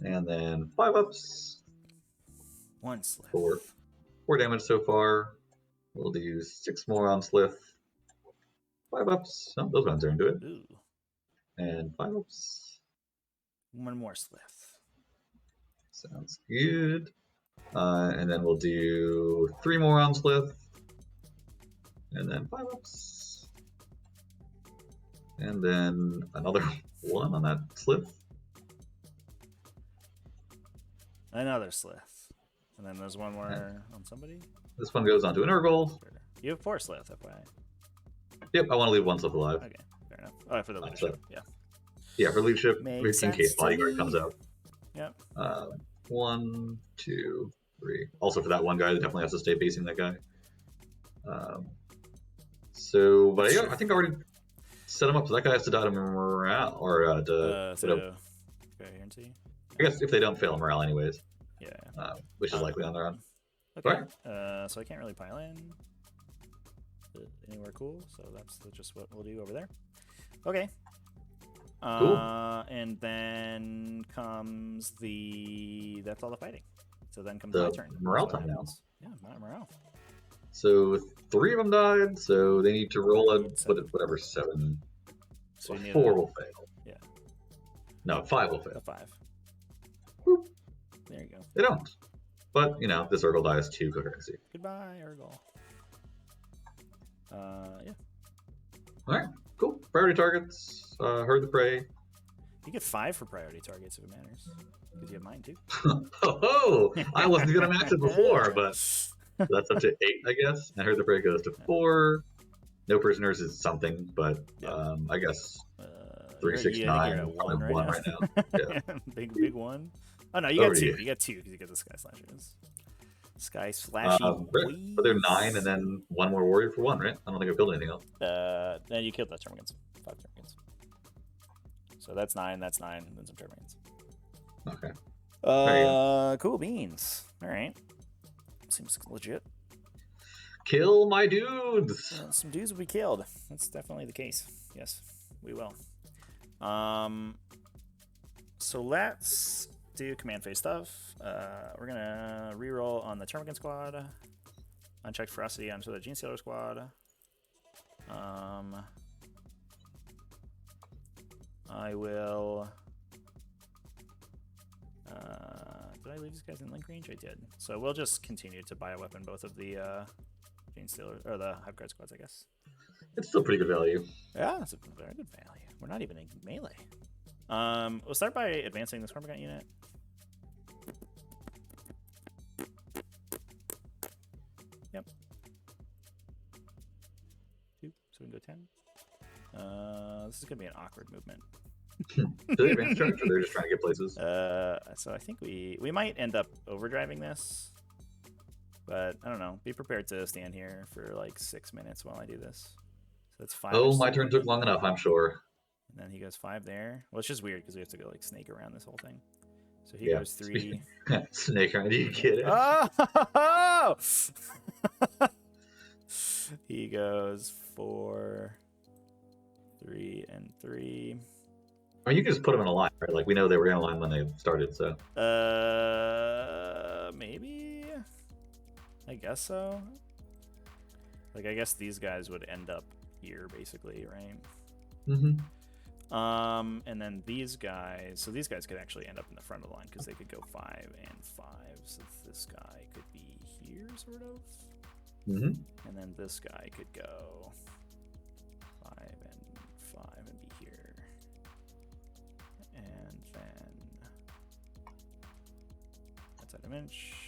And then 5-ups. 1 Slith. 4 damage so far. We'll do 6 more on Slith. 5-ups. Oh, those ones are into it. Ooh. And 5-ups. 1 more Slith. Sounds good. And then we'll do 3 more on Slith. And then 5-ups. And then another 1 on that Slith. Another Slith. And then there's 1 more on somebody. This one goes on to an Urgle. You have 4 Slith, FYI. Yep, I want to leave 1 Slith alive. Okay, fair enough. Oh, for the leadership. Yeah. Yeah, for leadership, Makes in case sense to Bodyguard me. comes out. Yep. 1, 2, 3. Also for that one guy that definitely has to stay facing that guy. But I think I already set him up, so that guy has to die to morale, or go here and see. I guess if they don't fail morale anyways. Yeah. Which is likely on their own. Okay. So I can't really pile in anywhere cool, so that's just what we'll do over there. Okay. Cool. And then comes that's all the fighting. So then comes The my turn. morale So time now. happens. Yeah, my morale. So 3 of them died, so they need to roll a whatever 7. So you need 4 will fail. Yeah. No, 5 will A fail. 5. Whoop. There you go. They don't. But this Urgle dies 2 concurrency. Goodbye, Urgle. Yeah. Alright, cool. Priority targets, herd the prey. You get 5 for priority targets if it matters. Because you have mine too. Oh, I wasn't gonna max it before, but that's up to 8, I guess. And herd the prey goes to 4. No prisoners is something, but I guess 3, 6, 9, probably 1 right now. Yeah. big 1. Oh no, you got Over 2. to you. You got 2 because you get the Sky Slashers. Sky Slashy. But they're 9 and then 1 more warrior for 1, right? I don't think I built anything else. Then you killed that Termagants. 5 Termagants. So that's 9, then some Termagants. Okay. Cool beans. Alright. Seems legit. Kill my dudes! Some dudes will be killed. That's definitely the case. Yes, we will. So let's do command phase stuff. We're gonna reroll on the Termagant squad. Unchecked ferocity onto the Gene Stealer squad. I will. Did I leave these guys in link range? I did. So we'll just continue to buy a weapon both of the Gene Stealer or the Hive squads, I guess. It's still pretty good value. Yeah, that's a very good value. We're not even in melee. We'll start by advancing this Termagant unit. Yep. 2, so we can go 10. This is gonna be an awkward movement. Do they advance charge, or they're just trying to get places? So I think we might end up overdriving this, but I don't know. Be prepared to stand here for like 6 minutes while I do this. So that's 5. Oh, my turn took long enough, I'm sure. And then he goes 5 there. Well, it's just weird because we have to go like snake around this whole thing. So he goes 3. Snake around, you get it. Oh! He goes 4, 3, and 3. I mean, you can just put them in a line, right? Like, we know they were in a line when they started, so. Maybe? I guess so. Like, I guess these guys would end up here, basically, right? Mm-hmm. And then these guys, so these guys could actually end up in the front of the line because they could go 5 and 5. So this guy could be here, sort of. Mm-hmm. And then this guy could go 5 and 5 and be here. And then that's at an inch.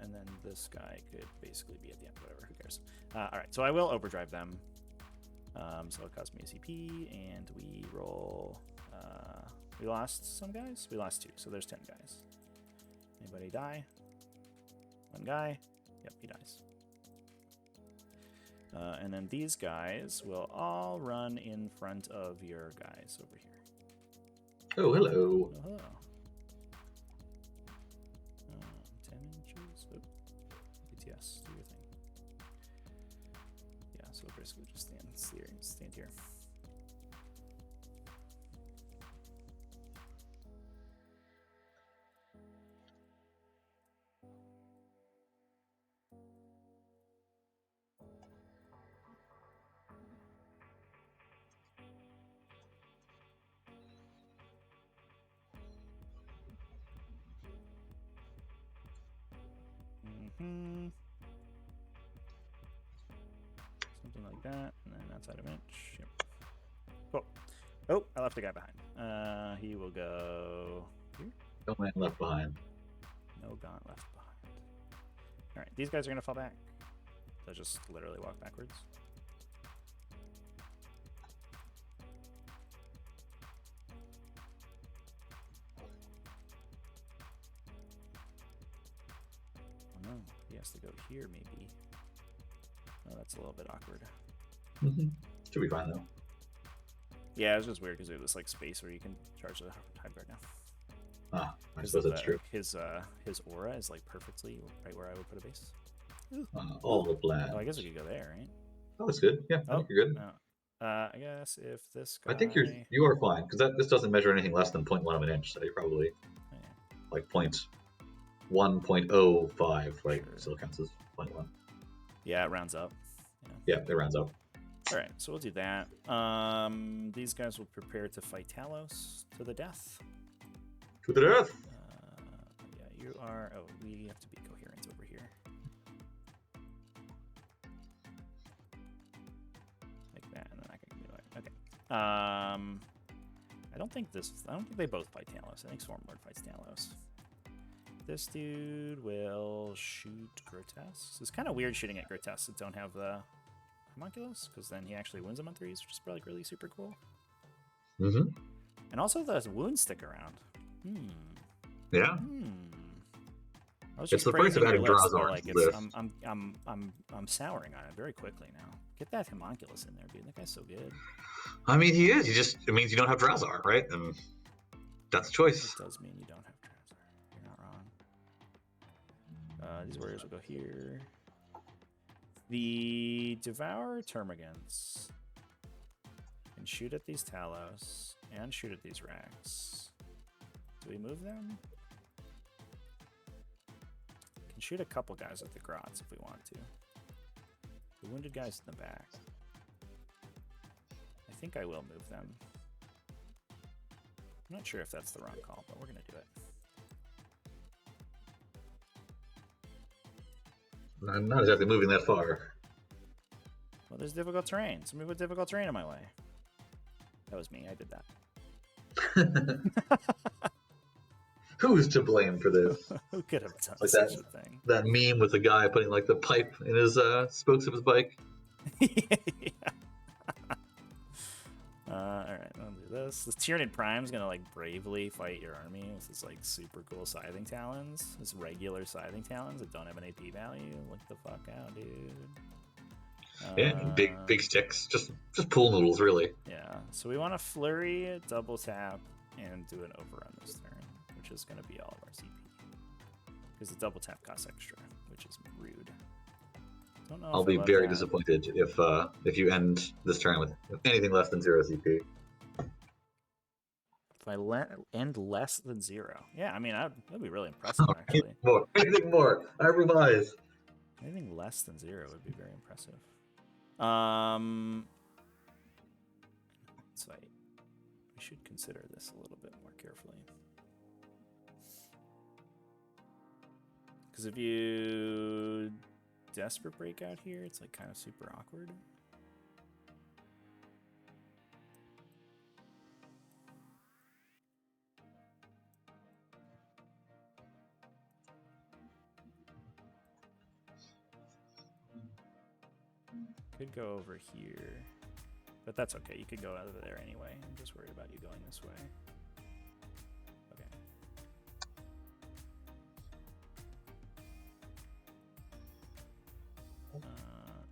And then this guy could basically be at the end, whatever, who cares. All right, so I will overdrive them. So it cost me a CP, and we roll. We lost some guys? We lost 2, so there's 10 guys. Anybody die? 1 guy? Yep, he dies. And then these guys will all run in front of your guys over here. Oh, hello. Oh, hello. 10 inches. Oh. BTS, do your thing. Yeah, so basically just stand here. Something like that, and then outside of inch. Yep. Cool. Oh, I left a guy behind. He will go here. No man left behind. No gaunt left behind. All right, these guys are gonna fall back. So just literally walk backwards. Oh no, he has to go here maybe. Oh, that's a little bit awkward. Mm-hmm. Should be fine though. Yeah, it's just weird because there's this like space where you can charge the hide guard now. Ah, I suppose that's true. His aura is like perfectly right where I would put a base. All the black. Oh, I guess we could go there, right? Oh, that's good. Yeah, I think you're good. No. I guess if this guy... I think you are fine because this doesn't measure anything less than 0.1 of an inch, so you're probably like 1.05, right? Sure. Still counts as 0.1. Yeah, it rounds up. Yeah, it rounds up. All right, so we'll do that. These guys will prepare to fight Talos to the death. To the death. Yeah, you are. Oh, we have to be coherent over here. Like that, and then I can do it. Okay. I don't think they both fight Talos. I think Stormlord fights Talos. This dude will shoot Grotesques. It's kind of weird shooting at Grotesques that don't have the homunculus, because then he actually wins them on 3s, which is probably really super cool. Mm-hmm. And also the wounds stick around. Yeah. I was It's just the price of adding draws on like to this. I'm souring on it very quickly now. Get that homunculus in there, dude. That guy's so good. I mean, he is. It means you don't have Drazar, right? And that's a choice. It does mean you don't have Drazar. You're not wrong. These warriors will go here. The Devourer Termagants can shoot at these Talos and shoot at these Rax. Do we move them? Can shoot a couple guys at the Grots if we want to. The wounded guys in the back. I think I will move them. I'm not sure if that's the wrong call, but we're going to do it. I'm not exactly moving that far. Well, there's difficult terrain, so move with difficult terrain in my way. That was me, I did that. Who's to blame for this? Who could have done Like such a thing? That meme with the guy putting like the pipe in his spokes of his bike. Yeah. Alright, I'll do this. This Tyranid Prime is gonna like bravely fight your army with his like super cool scything talons. His regular scything talons that don't have an AP value. Look the fuck out, dude. Yeah, big sticks. Just pool noodles, really. Yeah. So we want to flurry, double tap, and do an overrun this turn, which is gonna be all of our CP. Because the double tap costs extra, which is rude. Don't know. I'll be very disappointed if you end this turn with anything less than 0 CP. If I end less than 0, yeah, I mean that'd be really impressive actually. Anything more. I revise. Anything less than 0 would be very impressive. So we should consider this a little bit more carefully. Because if you desperate break out here, it's like kind of super awkward. Could go over here, but that's okay. You could go out of there anyway. I'm just worried about you going this way. Okay.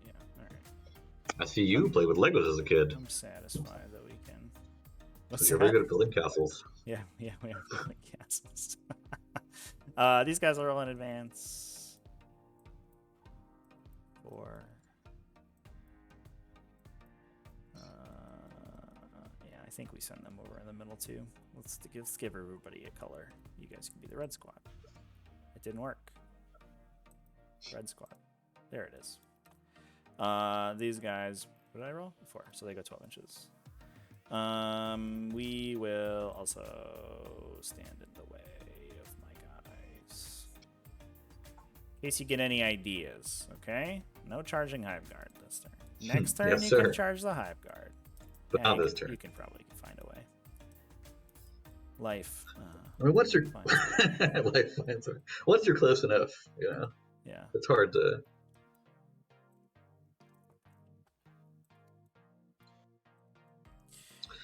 Yeah, alright. I see you play with Legos as a kid. I'm satisfied that we can. So you're very good at building castles. Yeah, we are building castles. These guys are all in advance. 4. Yeah, I think we send them over in the middle too. Let's give everybody a color. You guys can be the red squad. It didn't work. Red squad. There it is. These guys, what did I roll? 4, so they go 12 inches. We will also stand in the way of my guys. In case you get any ideas, okay? No charging Hive Guard this turn. Next turn, Yes, you sir. can charge the Hive Guard. But not this turn. You can probably find a way. Life. I mean, once you're fine. life, once you're close enough, you know, Yeah. it's hard to.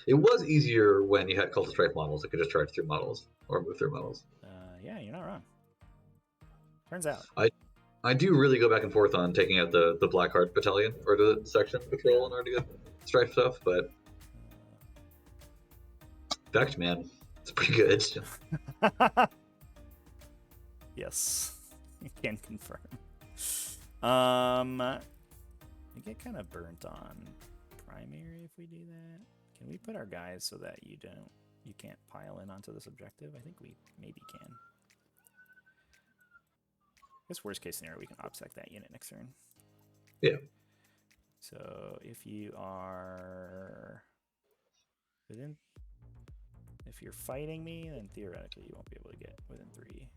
It was easier when you had Cult of Strife models that could just charge through models or move through models. Yeah, you're not wrong. Turns out. I do really go back and forth on taking out the Blackheart battalion or the section patrol in order to get Strife stuff, but Vect, man, it's pretty good. Yes, you can confirm. We get kind of burnt on primary if we do that. Can we put our guys so that you can't pile in onto this objective? I think we maybe can. I guess worst case scenario, we can OpSec that unit next turn. Yeah. So if you are within, if you're fighting me, then theoretically you won't be able to get within 3.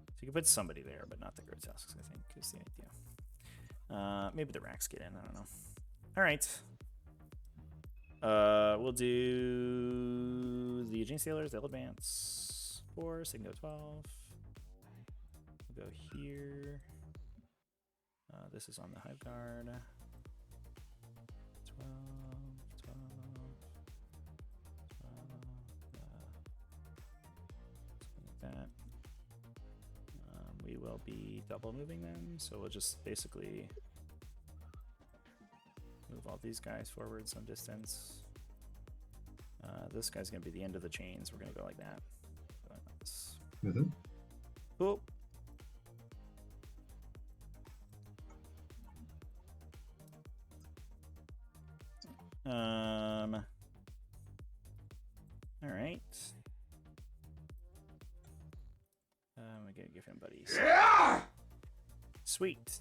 So you can put somebody there, but not the Grotesques, I think, is the idea. Maybe the Racks get in, I don't know. All right. We'll do the Gene Sailors, they'll advance 4, so they can go 12. We'll go here. This is on the Hive Guard. 12, 12, 12. Like that. We will be double moving them, so we'll just basically move all these guys forward some distance. This guy's gonna be the end of the chains. We're gonna go like that. Cool. All right. I'm gonna give him buddies. Yeah! Sweet.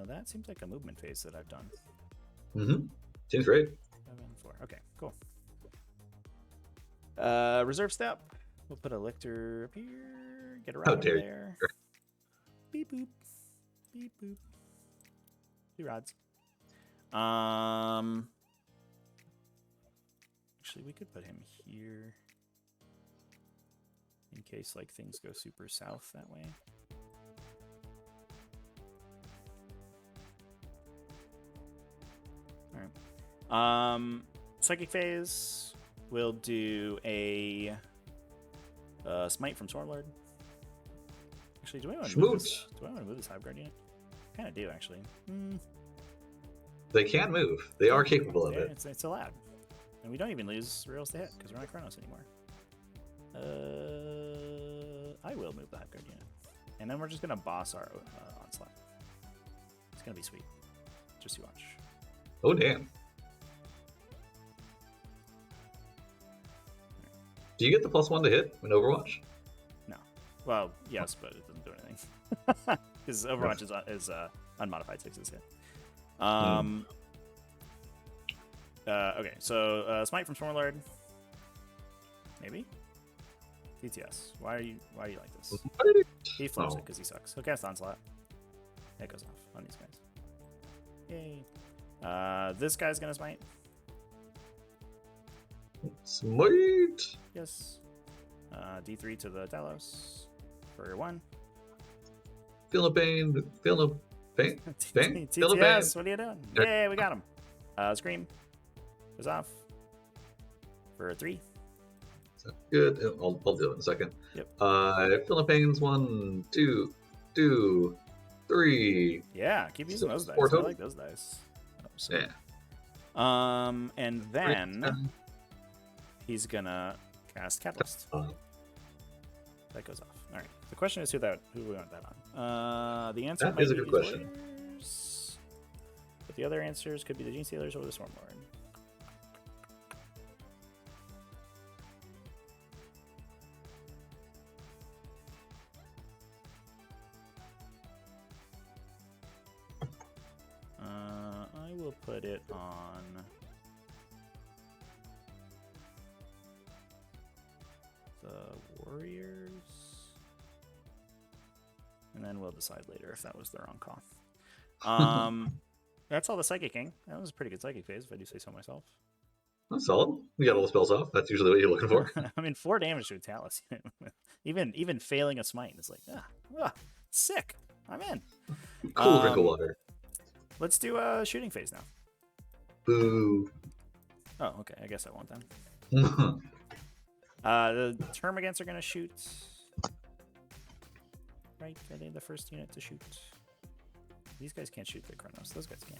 That seems like a movement phase that I've done. Seems great. 7, 4. Okay, cool. Reserve step. We'll put a lictor up here. Get around over there. Beep boop. Beep boop. 2 rods. Actually, we could put him here in case like things go super south that way. All right. Psychic phase. We'll do a smite from Stormlord. Actually, do I want to move this? Do I want to move this Hive Guard unit? Kind of do actually. They can move. They are capable of it. It's allowed, and we don't even lose reels to hit because we're not Chronos anymore. I will move the Hive Guard unit, and then we're just gonna boss our onslaught. It's gonna be sweet. Just you watch. Oh damn! Do you get the +1 to hit in Overwatch? No. Well, yes, but it doesn't do anything. because Overwatch is unmodified 6s hit. Okay, so Smite from Stormlord. Maybe. DTS. Why are you like this? He flips it because he sucks. He'll cast Onslaught. That goes off on these guys. Yay. This guy's gonna smite. Smite. Yes. D3 to the Talos for 1. Feel no pain. Feel no pain. Pain. Feel no pain. TTS, what are you doing? Yay, we got him. Scream goes off for 3. Good. I'll do it in a second. Yep. Feel no pains. 1, 2, 2, 3. Yeah, keep using those dice. I like those dice. So. Yeah. And then he's gonna cast Catalyst. That goes off. All right. The question is who we want that on. The answer might is a be good these question. Warriors, but the other answers could be the Gene Stealers or the Swarmlord. I will put it on the Warriors, and then we'll decide later if that was the wrong call. That's all the Psychic King. That was a pretty good Psychic phase, if I do say so myself. That's solid. You got all the spells off. That's usually what you're looking for. I mean, 4 damage to a Talus. even failing a Smite is like, sick. I'm in. Cool drink of water. Let's do a shooting phase now. Boo. Oh, okay. I guess I won't then. The Termagants are going to shoot. Right? Are they the first unit to shoot? These guys can't shoot the Chronos. Those guys can.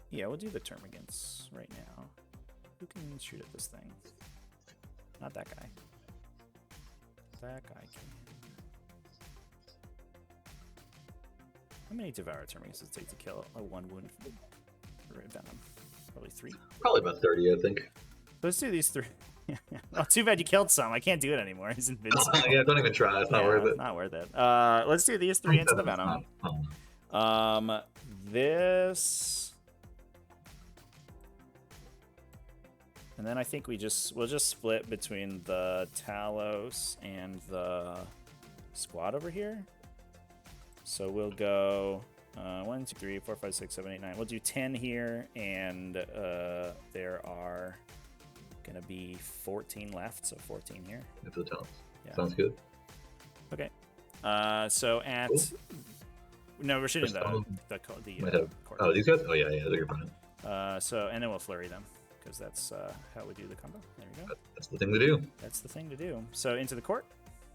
Yeah, we'll do the Termagants right now. Who can shoot at this thing? Not that guy. That guy can. How many Devour Termagants does it take to kill a 1 wound Venom? Probably 3. Probably about 30, I think. Let's do these 3. Oh, too bad you killed some. I can't do it anymore. He's invincible. Yeah, don't even try. It's not worth it. Not worth it. Let's do these 3 into the Venom. This, and then I think we'll just split between the Talos and the squad over here. So we'll go 1, 2, 3, 4, 5, 6, 7, 8, 9. We'll do 10 here, and there are gonna be 14 left, so 14 here. Into the Talos. Yeah. Sounds good. Okay. So at no, we're shooting the court. Oh, these guys? Oh yeah, they're fine. So and then we'll flurry them because that's how we do the combo. There we go. That's the thing to do. That's the thing to do. So into the court.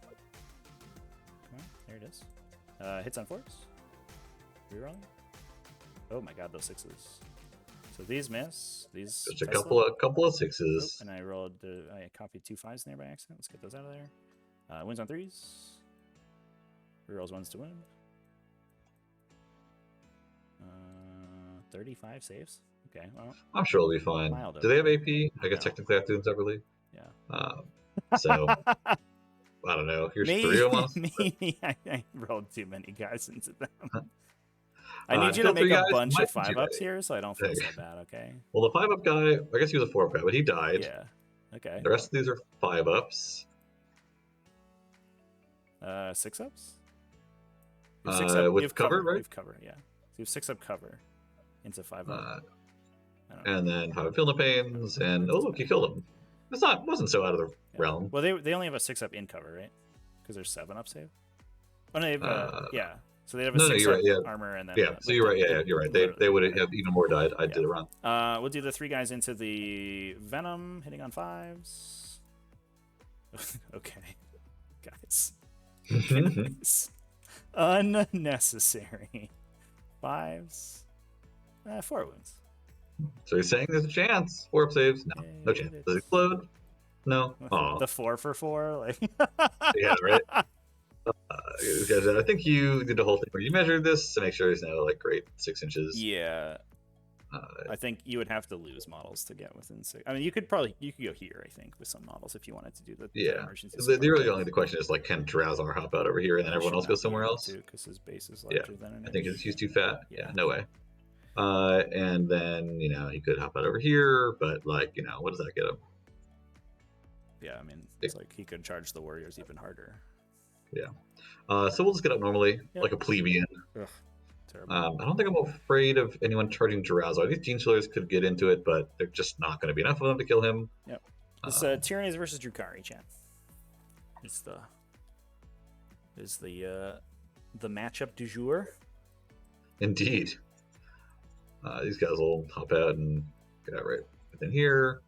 Come on, there it is. Hits on 4s. Rerolling. Oh my god, those 6s. So these miss. These just a couple of 6s. Nope, and I rolled. I copied 2 5s in there by accident. Let's get those out of there. Wins on 3s. Rerolls 1s to wound. 35 saves. Okay, well, I'm sure it'll be fine. Do they have AP? I guess technically I have to do them separately. Yeah. So I don't know. Here's 3 of them. Maybe I rolled too many guys into them. I need you to make a bunch of 5-ups here, so I don't feel so bad. Okay. Well, the 5-up guy, I guess he was a 4-up guy, but he died. Yeah. Okay. The rest of these are 5-ups. 6-ups. With cover, right? You have cover, yeah. So you have 6-up cover into 5-up. And then 5-up feel no pains, and oh look, you killed him. Wasn't so out of the realm. Well, they only have a 6-up in cover, right? Because there's 7-up save. Oh no, they have yeah. So they have a 6-up armor and then so you're right. Yeah, you're right. They would have even more died. I did it wrong. We'll do the 3 guys into the Venom, hitting on 5s. Okay, guys. Guys. Unnecessary. 5s. 4 wounds. So he's saying there's a chance. 4-up saves. No chance. Does it explode? No. The 4 for 4. Like. Yeah, right. I think you did the whole thing where you measured this to make sure he's now like great 6 inches. Yeah. I think you would have to lose models to get within 6. I mean, you could go here. I think with some models if you wanted to do the emergency. Really only the question is like, can Drazar hop out over here and then everyone else goes somewhere else? Because his base is larger than an I think inch. he's too fat. Yeah, no way. And then he could hop out over here, but like what does that get him? Yeah, I mean it's like he could charge the warriors even harder. Yeah. So we'll just get up normally, like a plebeian. Ugh. Terrible. I don't think I'm afraid of anyone charging Drazar. These Gene Stealers could get into it, but they're just not going to be enough of them to kill him. Yep. This Tyranids versus Drukhari, chat. It's the matchup du jour. Indeed. These guys will hop out and get out right within here.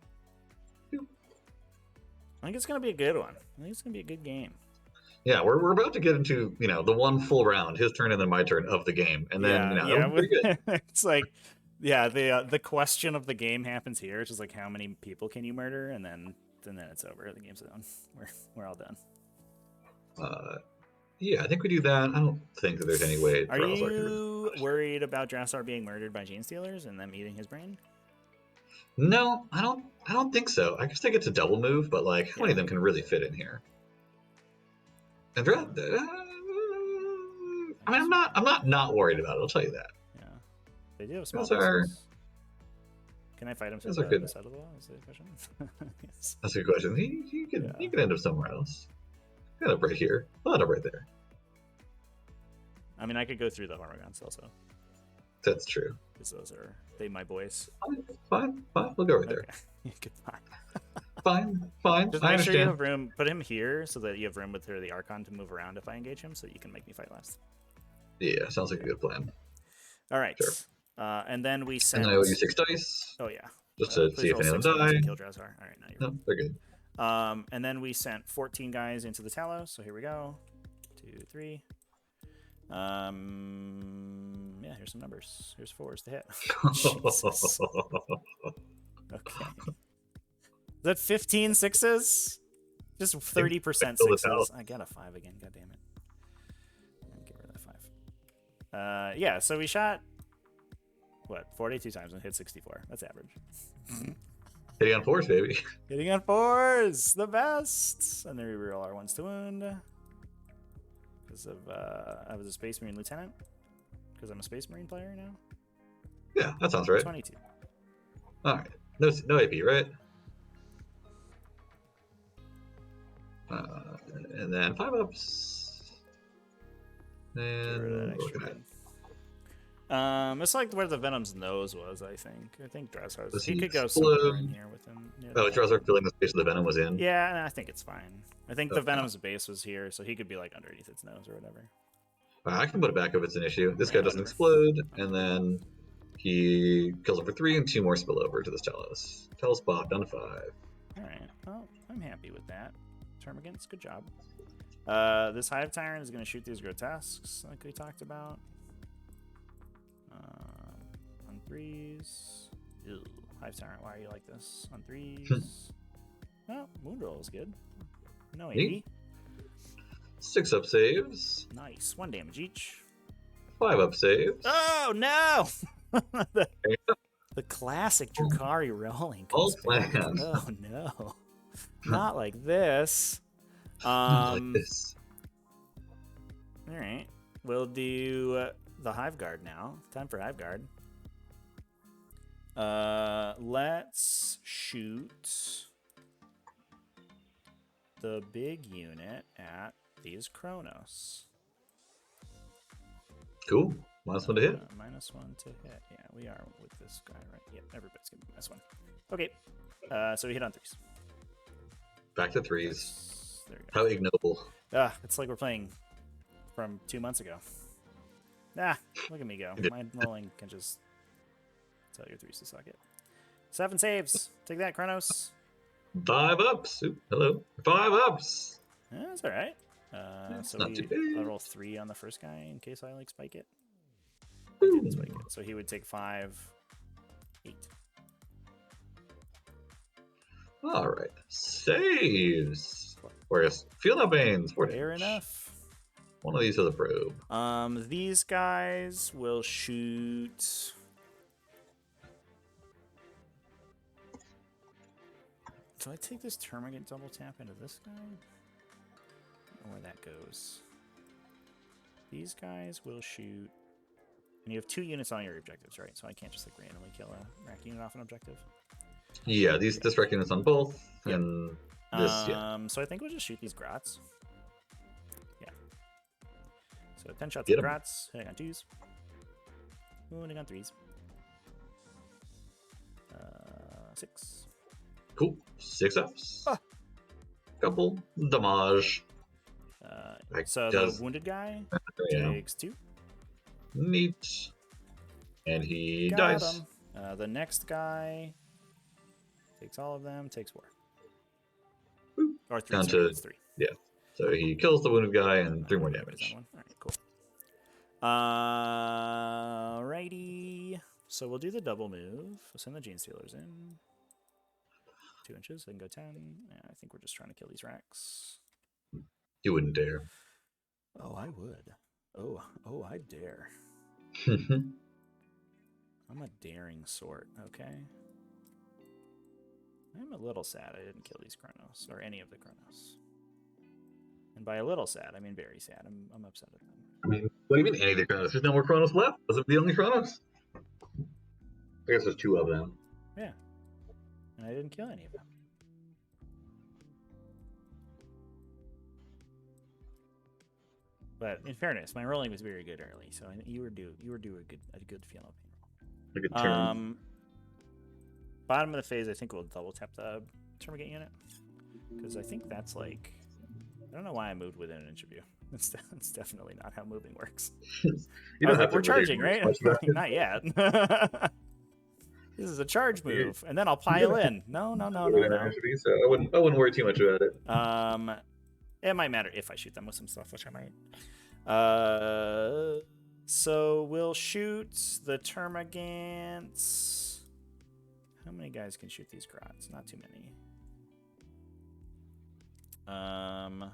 I think it's going to be a good one. I think it's going to be a good game. Yeah, we're about to get into the one full round, his turn and then my turn of the game, and then pretty good. It's like the question of the game happens here. It's just like how many people can you murder, and then it's over. The game's done. We're all done. Yeah, I think we do that. I don't think that there's any way. Are you worried about Drazar being murdered by Gene Stealers and them eating his brain? No, I don't think so. I guess they get to double move, but like, how many of them can really fit in here? And I mean, I'm not worried about it. I'll tell you that. Yeah, they do have small. Can I fight him to the side of the wall? Is the question? Yes. That's a good question. He could end up somewhere else. End up right here. I'll end up right there. I mean, I could go through the Hormagaunts also. That's true. Because those are my boys. Fine. We'll go right there. Goodbye. Fine. Just make sure you have room. Put him here so that you have room with the Archon to move around if I engage him, so you can make me fight last. Yeah, sounds like a good plan. All right. Sure. And then we send. And I owe you 6 dice. Oh yeah. Just to see if any of them die. Kill Drazar. All right, now you're they're good. And then we sent 14 guys into the Talos. So here we go. 2, 3. Yeah, here's some numbers. Here's 4s to hit. Jesus. Okay. Is that 15 6s? Just 30% 6s. I got a 5 again. God damn it. Get rid of that 5. Yeah, so we shot 42 times and hit 64. That's average. Hitting on 4s, baby. Hitting on 4s, the best. And then we reroll our 1s to wound. Because of I was a Space Marine Lieutenant. Because I'm a Space Marine player now. Yeah, that sounds right. 22. All right, no AP, right? And then 5 ups. And it's like where the Venom's nose was, I think. I think Drazar's. He could go somewhere in here with him. Drazar filling the space the Venom was in? Yeah, I think it's fine. I think the Venom's base was here, so he could be like underneath its nose or whatever. I can put it back if it's an issue. This guy doesn't explode, and then he kills him for 3 and 2 more spill over to this Talos. Talos Bob down to 5. Alright, well, I'm happy with that. Termagants, good job. This Hive Tyrant is going to shoot these grotesques, like we talked about. On 3s. Ew. Hive Tyrant, why are you like this? On 3s. Oh, Wound Roll is good. No 80. 6 up saves. Nice. 1 damage each. 5 up saves. Oh, no! the classic Drukhari rolling. All planned. Oh, no. Not like this. Not like this. All right. We'll do the Hive Guard now. Time for Hive Guard. Let's shoot the big unit at these Chronos. Cool. -1 to hit. -1 to hit. Yeah, we are with this guy, right? Yeah, everybody's gonna be -1. Okay. So we hit on 3s. Back to 3s. There we go. How ignoble. It's like we're playing from 2 months ago. Look at me go. My rolling can just tell your 3s to suck it. 7 saves. Take that, Chronos. 5 ups. Ooh, hello. 5 ups. Yeah, that's all right. So I'll roll 3 on the first guy in case I spike it. I didn't spike it. So he would take 5, 8. All right. Saves. Whereas Field Out Banes. Fair enough. One of these is a probe. These guys will shoot Do I take this Termagant double tap into this guy? I don't know where that goes. These guys will shoot. And you have 2 units on your objectives, right? So I can't just like randomly kill a rack unit off an objective. Yeah, this rack unit's on both, Yep. and this, So I think we'll just shoot these Grots. Yeah. So 10 shots Get of 'em. Grots, hitting on 2s. Wounding on 3s. 6. Cool. 6 ups. Ah. Couple damage. That So does- the wounded guy Yeah. takes 2. Neat. And he Got dies. him. The next guy takes all of them, takes 4. Boop. Or 3, Down sorry, to- it's 3. So he kills the wounded guy and 3 more damage. Alright, cool. Alrighty. So we'll do the double move. We'll send the Gene Stealers in. 2 inches, they can go 10. Yeah, I think we're just trying to kill these racks. You wouldn't dare. Oh, I would. Oh, I dare. Hmm. I'm a daring sort, okay? I'm a little sad I didn't kill these Chronos, or any of the Chronos. And by a little sad, I mean very sad. I'm upset at them. I mean, what do you mean any of the Chronos? There's no more Chronos left. Those are the only Chronos. I guess there's 2 of them. Yeah. And I didn't kill any of them. But in fairness, my rolling was very good early, so you were due a good Phenopain roll. A good turn. Bottom of the phase, I think we'll double tap the Termagant unit, because I think that's like, I don't know why I moved within an inch of you. It's definitely not how moving works. You I was don't like, have to we're charging, really right? much about it. Not yet. This is a charge move, and then I'll pile in. No. So I wouldn't worry too much about it. It might matter if I shoot them with some stuff, which I might. So we'll shoot the Termagants. How many guys can shoot these Grots? Not too many. So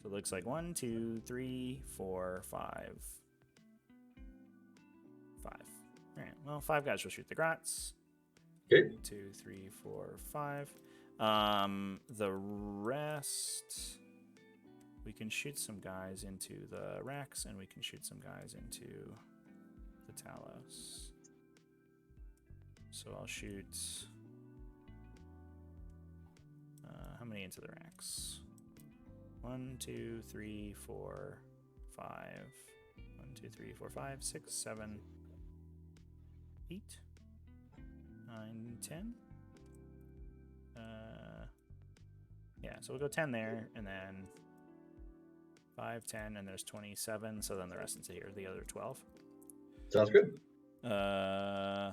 it looks like 1, 2, 3, 4, 5. 5. All right. Well, 5 guys will shoot the Grots. Okay. 1, 2, 3, 4, 5. The rest, we can shoot some guys into the racks, and we can shoot some guys into the Talos. So I'll shoot. How many into the racks? 1, 2, 3, 4, 5. 1, 2, 3, 4, 5, 6, 7, 8, 9, 10. Yeah, so we'll go 10 there, and then 5, 10, and there's 27, so then the rest into here, the other 12. Sounds good. 5,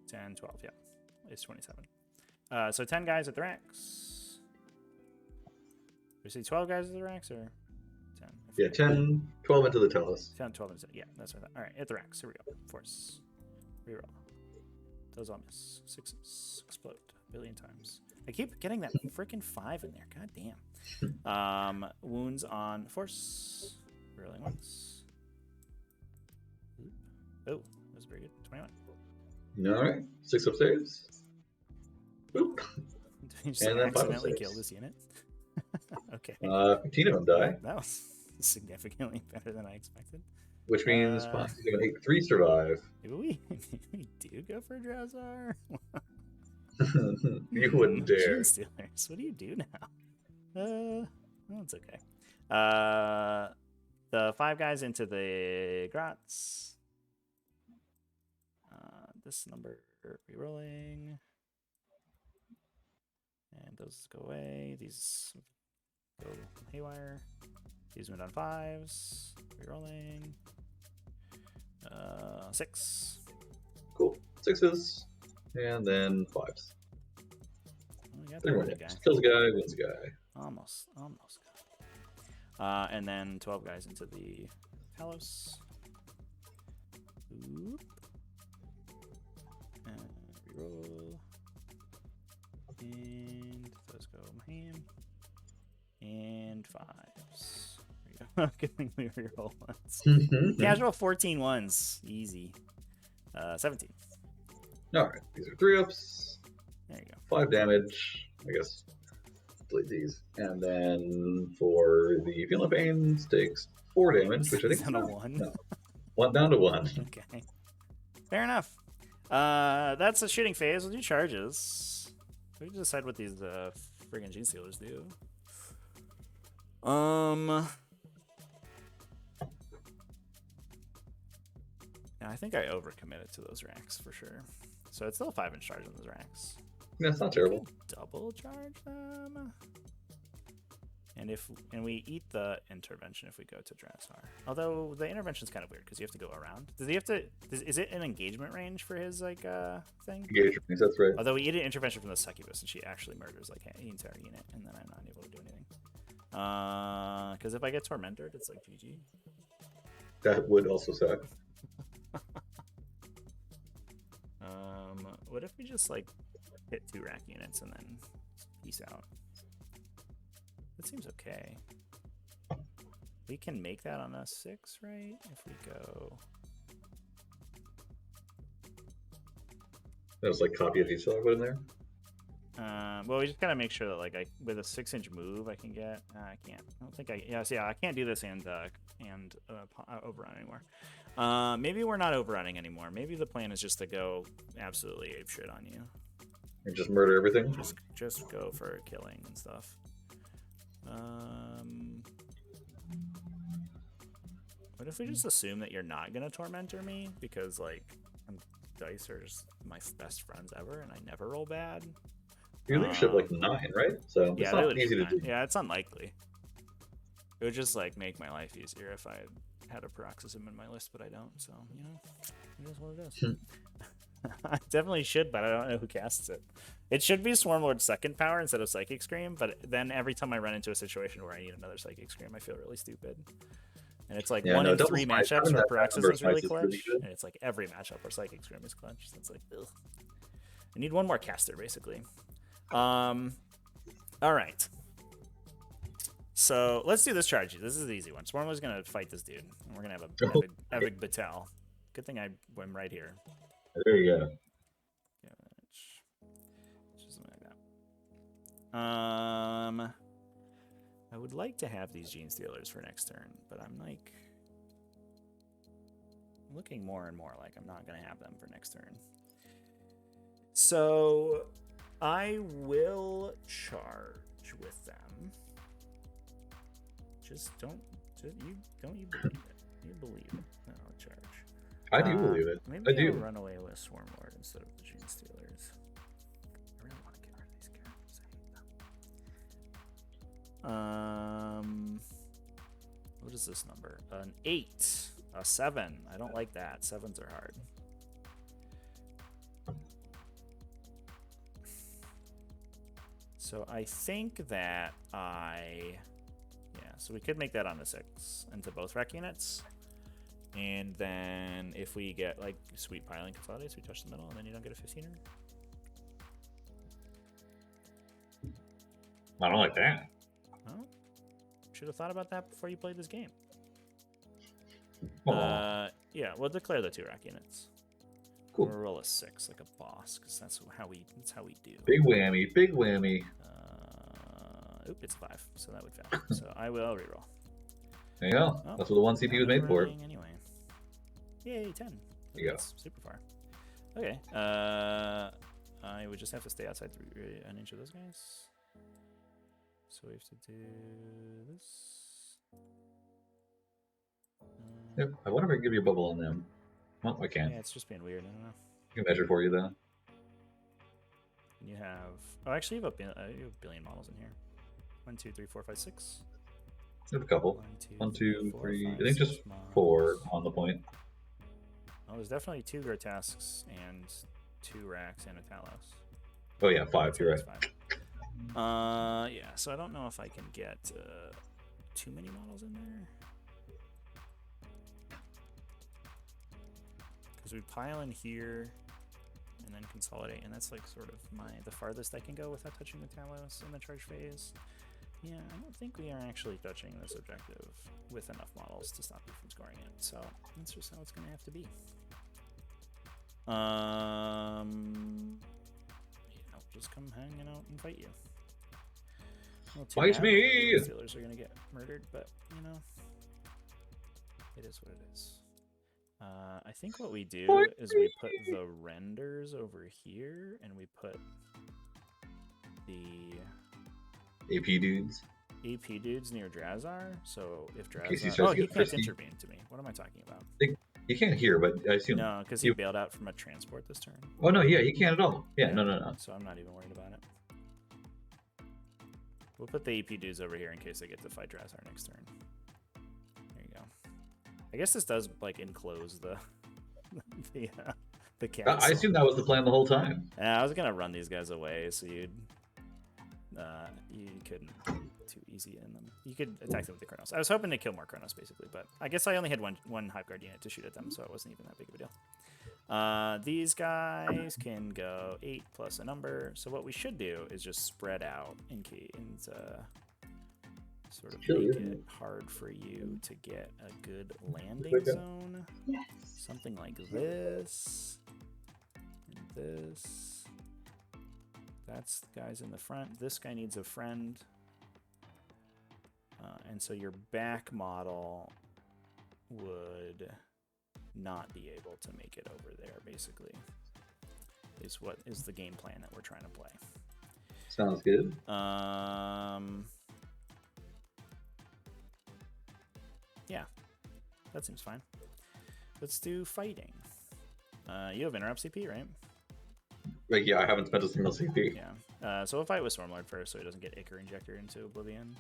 10, 12, yeah, it's 27. So 10 guys at the racks. Did we say 12 guys at the racks, or 10? Yeah, 10, 12 into the Talos. 10, 12, yeah, that's what I thought. All right, at the racks, here we go. Force. Reroll. Those all miss. 6s explode a billion times. I keep getting that freaking 5 in there. God damn. Wounds on force. Rerolling once. Oop. Oh, that was very good. 21. All right, 6 up saves. Oop. Did we just And then 5 accidentally saves. kill this unit? Okay. 15 of them die, That was significantly better than I expected. which means 5, 6, 7, 8, 3 survive. Maybe we do go for Drowsar. You wouldn't dare. Gene Stealers. What do you do now? Well, it's okay. The 5 guys into the Grots. This number rerolling. And those go away. These go haywire. These went on 5s. Rerolling. 6. Cool. 6s, and then 5s. Oh, we got 3 the more wounded damage. guy. Kills a guy, wins a guy. Almost. And then 12 guys into the Talos. Oop. And reroll. And those go Maham. And 5s. There you go. Good we reroll once. Casual 14 ones. Easy. 17. Alright, these are 3 ups. There you go. 5 damage, I guess. Delete these. And then for the Feeling Pains, takes 4 damage, which I think is down to 1. No. 1 down to 1. Okay. Fair enough. That's a shooting phase. We'll do charges. We can decide what these friggin' Gene Stealers do. Yeah, I think I overcommitted to those racks for sure. So it's still a 5-inch charge on those racks. Yeah, it's not terrible. Double charge them. And we eat the intervention if we go to Drukhari. Although the intervention is kind of weird because you have to go around. Does he have to? Is it an engagement range for his like thing? Engagement range, that's right. Although we eat an intervention from the succubus and she actually murders like an entire unit, and then I'm not able to do anything. Because if I get tormented, it's like GG. That would also suck. What if we just like hit 2 rack units and then peace out? That seems okay. We can make that on a 6, right? If we go. That was like copy of each other put in there. Well, we just gotta make sure that like with a 6-inch move I can get. I can't. I don't think I. Yeah, so yeah, I can't do this and overrun anymore. Maybe we're not overrunning anymore. Maybe the plan is just to go absolutely apeshit on you. And just murder everything. Just go for killing and stuff. What if we just assume that you're not gonna tormentor me because like dice are just my best friends ever and I never roll bad. Your leadership like 9, right? So yeah, it's not easy to do. Yeah, it's unlikely. It would just like make my life easier if I had a paroxysm in my list, but I don't. So you know, it is what it is. I definitely should, but I don't know who casts it. It should be Swarmlord's second power instead of Psychic Scream, but then every time I run into a situation where I need another Psychic Scream, I feel really stupid. And it's like 1 in 3 matchups where Paroxysm is really clutch, and it's like every matchup where Psychic Scream is clutch. So it's like, ugh. I need one more caster, basically. All right. So let's do this charge. This is the easy one. Swarmlord's gonna fight this dude, and we're gonna have a epic battle. Good thing I'm right here. There you go. Just something like that. I would like to have these Gene Stealers for next turn, but I'm like looking more and more like I'm not gonna have them for next turn. So I will charge with them. Just don't you believe it? You believe it? No, I'll charge. I do believe it. Maybe I do. I'll run away with Swarmlord instead of the Gene Stealers. I really want to get rid of these characters. I hate them. What is this number? An 8, a 7. I don't like that. 7s are hard. So I think that so we could make that on a 6 into both rack units. And then if we get like sweet piling consolidates, we touch the middle and then you don't get a 15er. I don't like that. Oh, should have thought about that before you played this game. Yeah, we'll declare the 2 rack units. Cool. We'll roll a 6 like a boss, because that's how we do. Big whammy, big whammy. Oop, it's 5, so that would fail. So I will reroll. There you go. Oh, that's what the 1 CP was made for. Anyway. Yay, 10. There you go. That's super far. Okay. I would just have to stay outside an inch of those guys. So we have to do this. Yep. I wonder if I can give you a bubble on them. Well, I can. Yeah, it's just being weird. I don't know. I can measure for you though. You have. Oh, actually, you have a billion models in here. 1, 2, 3, 4, 5, 6. I have a couple. 1, 2, 3. I think just 4 on the point. Oh, there's definitely 2 grotesques and 2 racks and a Talos. Oh yeah, 5. You're right. 5. Yeah. So I don't know if I can get too many models in there. Because we pile in here and then consolidate, and that's like sort of the farthest I can go without touching the Talos in the charge phase. Yeah, I don't think we are actually touching this objective with enough models to stop you from scoring it. So that's just how it's going to have to be. just come hanging out and fight you. Well, Fight me! The Steelers are gonna get murdered, but you know, it is what it is. I think what we do is we put the renders over here, and we put the AP dudes. AP dudes near Drazar. So if case he Drazar, starts oh, to he get can't frisky. intervene to me. What am I talking about? You can't hear, but I assume. No, because he bailed out from a transport this turn. Oh no, yeah, he can't at all. Yeah, no. So I'm not even worried about it. We'll put the AP dudes over here in case they get to fight Drazar next turn. There you go. I guess this does like enclose the the castle. I assume that was the plan the whole time. Yeah, I was gonna run these guys away so you couldn't too easy in them. You could attack them with the Chronos. I was hoping to kill more Chronos basically, but I guess I only had one Hive Guard unit to shoot at them, so it wasn't even that big of a deal. These guys can go 8 plus a number. So what we should do is just spread out and sort of make it hard for you to get a good landing zone. Yes. Something like this. And this. That's the guys in the front. This guy needs a friend. And so your back model would not be able to make it over there, basically, is what is the game plan that we're trying to play. Sounds good. Yeah, that seems fine. Let's do fighting. You have interrupt CP, right? Like, yeah, I haven't spent a single CP. Yeah. So we'll fight with Stormlord first so he doesn't get Ichor Injector into Oblivion.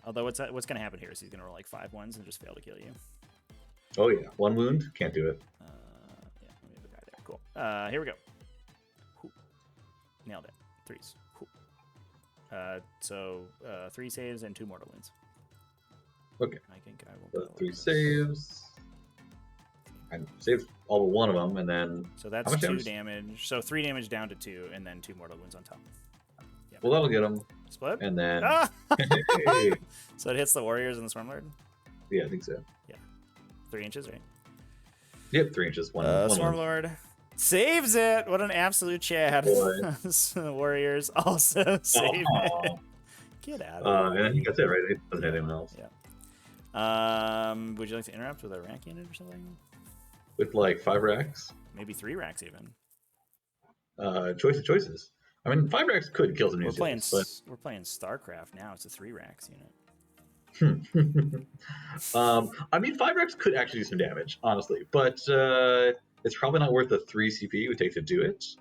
Although what's going to happen here is he's going to roll like 5 ones and just fail to kill you. Oh yeah, 1 wound, can't do it. Yeah, let me have a guy there. Cool. Here we go. Whew. Nailed it. 3s. Whew. So 3 saves and 2 mortal wounds. Okay. I think I will go 3 with this. saves. I saved all but 1 of them, and then. So that's 2 damage. So 3 damage down to 2, and then 2 mortal wounds on top. Yep. Well, that'll get him. Split. And then. Ah! Hey. So it hits the warriors and the Stormlord. Yeah, I think so. 3 inches, right? Yep, 3 inches. One wound. Stormlord saves it. What an absolute Chad. The warriors also save it. Get out of here. And I think that's it, right? It doesn't have anyone else. Yeah. Would you like to interrupt with a rack unit or something? With like 5 racks? Maybe 3 racks even. Choices. I mean, 5 racks could kill some new We're playing StarCraft now. It's a 3 racks unit. I mean, 5 racks could actually do some damage, honestly, but it's probably not worth the 3 CP it would take to do it.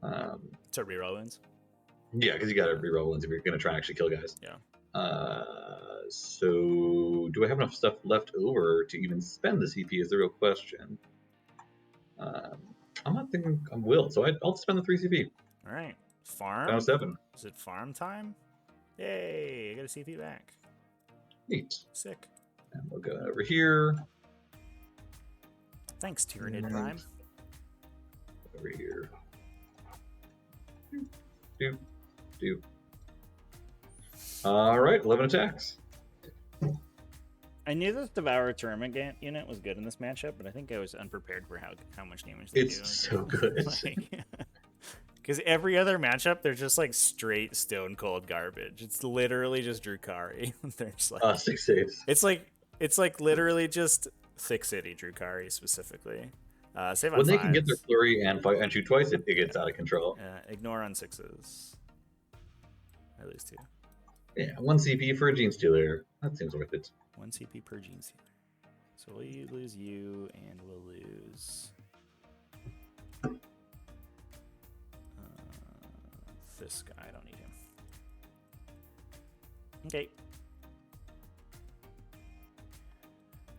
To reroll wins. Yeah, because you got to reroll ones if you're going to try and actually kill guys. Yeah. So, do I have enough stuff left over to even spend the CP? Is the real question. I'm not thinking I will, so I'll spend the 3 CP. All right. Farm. Down to 7. Is it farm time? Yay! I got a CP back. Neat. Sick. And we'll go over here. Thanks, Tyranid Prime. Over here. Do. All right, 11 attacks. I knew this Devourer Termagant unit was good in this matchup, but I think I was unprepared for how much damage they do. It's so good. Because every other matchup, they're just like straight stone cold garbage. It's literally just Drukhari. They're just like 6 saves. It's like literally just Thick City Drukhari specifically. Save on When they 5s. can get their flurry and fight and shoot twice, it gets out of control. Ignore on 6s. At least 2. Yeah, 1 CP for a Gene Stealer. That seems worth it. 1 CP per Gene Stealer. So we'll lose you, and we'll lose this guy. I don't need him. Okay.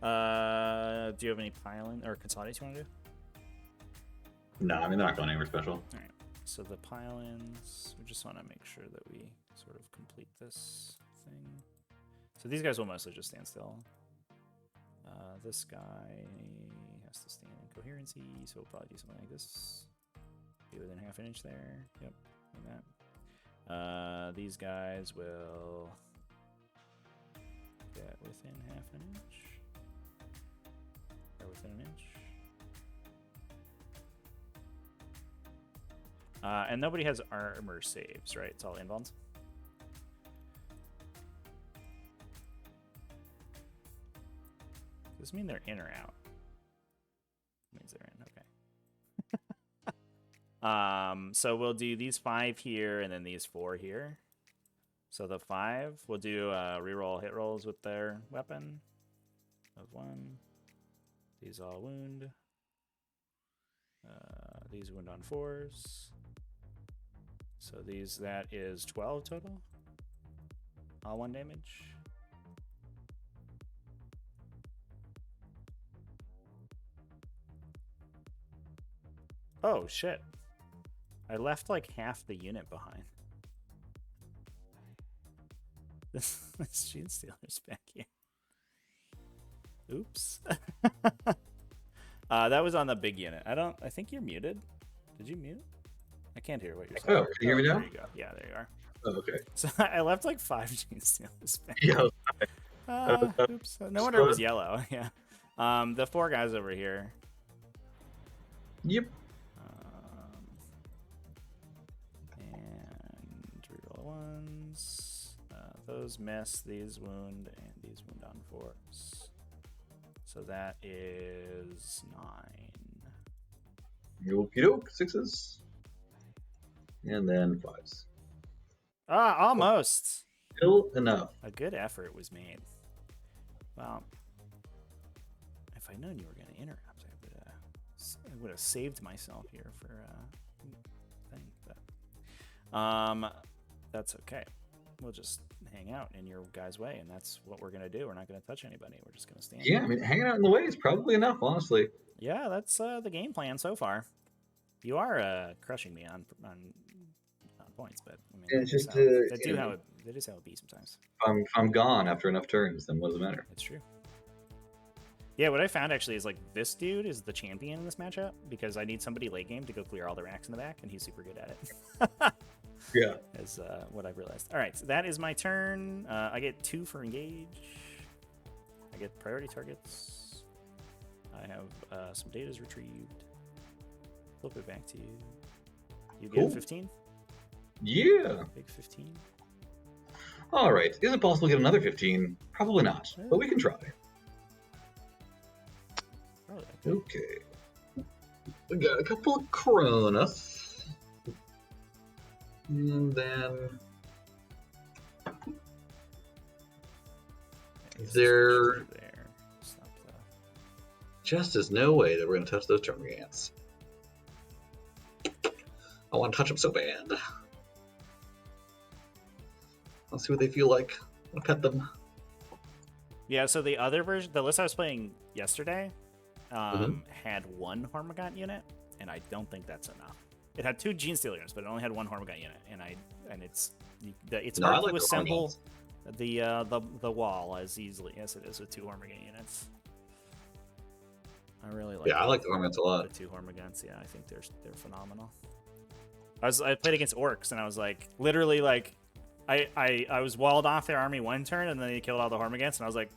Do you have any piling or consolidates you want to do? No, I mean, they're not going anywhere special. All right. So the pile-ins, we just want to make sure that we sort of complete this thing. So these guys will mostly just stand still. This guy has to stand in coherency, so we'll probably do something like this. Be within half an inch there. Yep, like that. These guys will get within half an inch. Or within an inch. And nobody has armor saves, right? It's all invulns. Does this mean they're in or out? Means they're in. Okay. So we'll do these 5 here and then these 4 here. So the 5, we'll do reroll hit rolls with their weapon of 1. These all wound. These wound on 4s. So these, that is 12 total. All 1 damage. Oh shit. I left like half the unit behind. This Gene Stealer's back here. Oops. That was on the big unit. I think you're muted. Did you mute? I can't hear what you're saying. Oh, can you hear me now? There you go. Yeah, there you are. Oh, okay. So I left like 5 Gene Stealers back. Yeah. Oops. No wonder it was yellow. Yeah. The 4 guys over here. Yep. And reroll ones. Those miss. These wound, and these wound on 4s. So that is 9. Okie doke, 6s. And then 5s. Ah, almost. Still enough. A good effort was made. Well, if I'd known you were going to interrupt, I would have saved myself here for thing. But that's okay. We'll just hang out in your guys' way, and that's what we're going to do. We're not going to touch anybody. We're just going to stand. Yeah, I mean, hanging out in the way is probably enough, honestly. Yeah, that's the game plan so far. You are crushing me on points, but I mean, it's just that is how it be sometimes. If I'm gone after enough turns, then what does it matter? It's true. Yeah, what I found actually is like this dude is the champion in this matchup because I need somebody late game to go clear all the racks in the back, and he's super good at it. Yeah. Is what I've realized. All right, so that is my turn. I get 2 for engage. I get priority targets. I have some data's retrieved. Flip it back to you. You get Cool. 15? Yeah. Big 15. All right. Is it possible to get another 15? Probably not, but we can try. Okay. We got a couple of Cronus. And then there just is no way that we're going to touch those Termagants. I want to touch them so bad. Let's see what they feel like. I'll pet them. Yeah, so the other version, the list I was playing yesterday, had 1 Hormagaunt unit, and I don't think that's enough. It had 2 Gene Stealer units, but it only had 1 Hormagaunt unit, and it's hard to assemble the wall as easily as it is with 2 Hormagaunt units. I really like. Yeah, I like the Hormagaunts a lot. The 2 Hormagaunts, yeah, I think they're phenomenal. I played against orcs, and I was like, literally like, I was walled off their army 1 turn, and then they killed all the Hormagaunts, and I was like,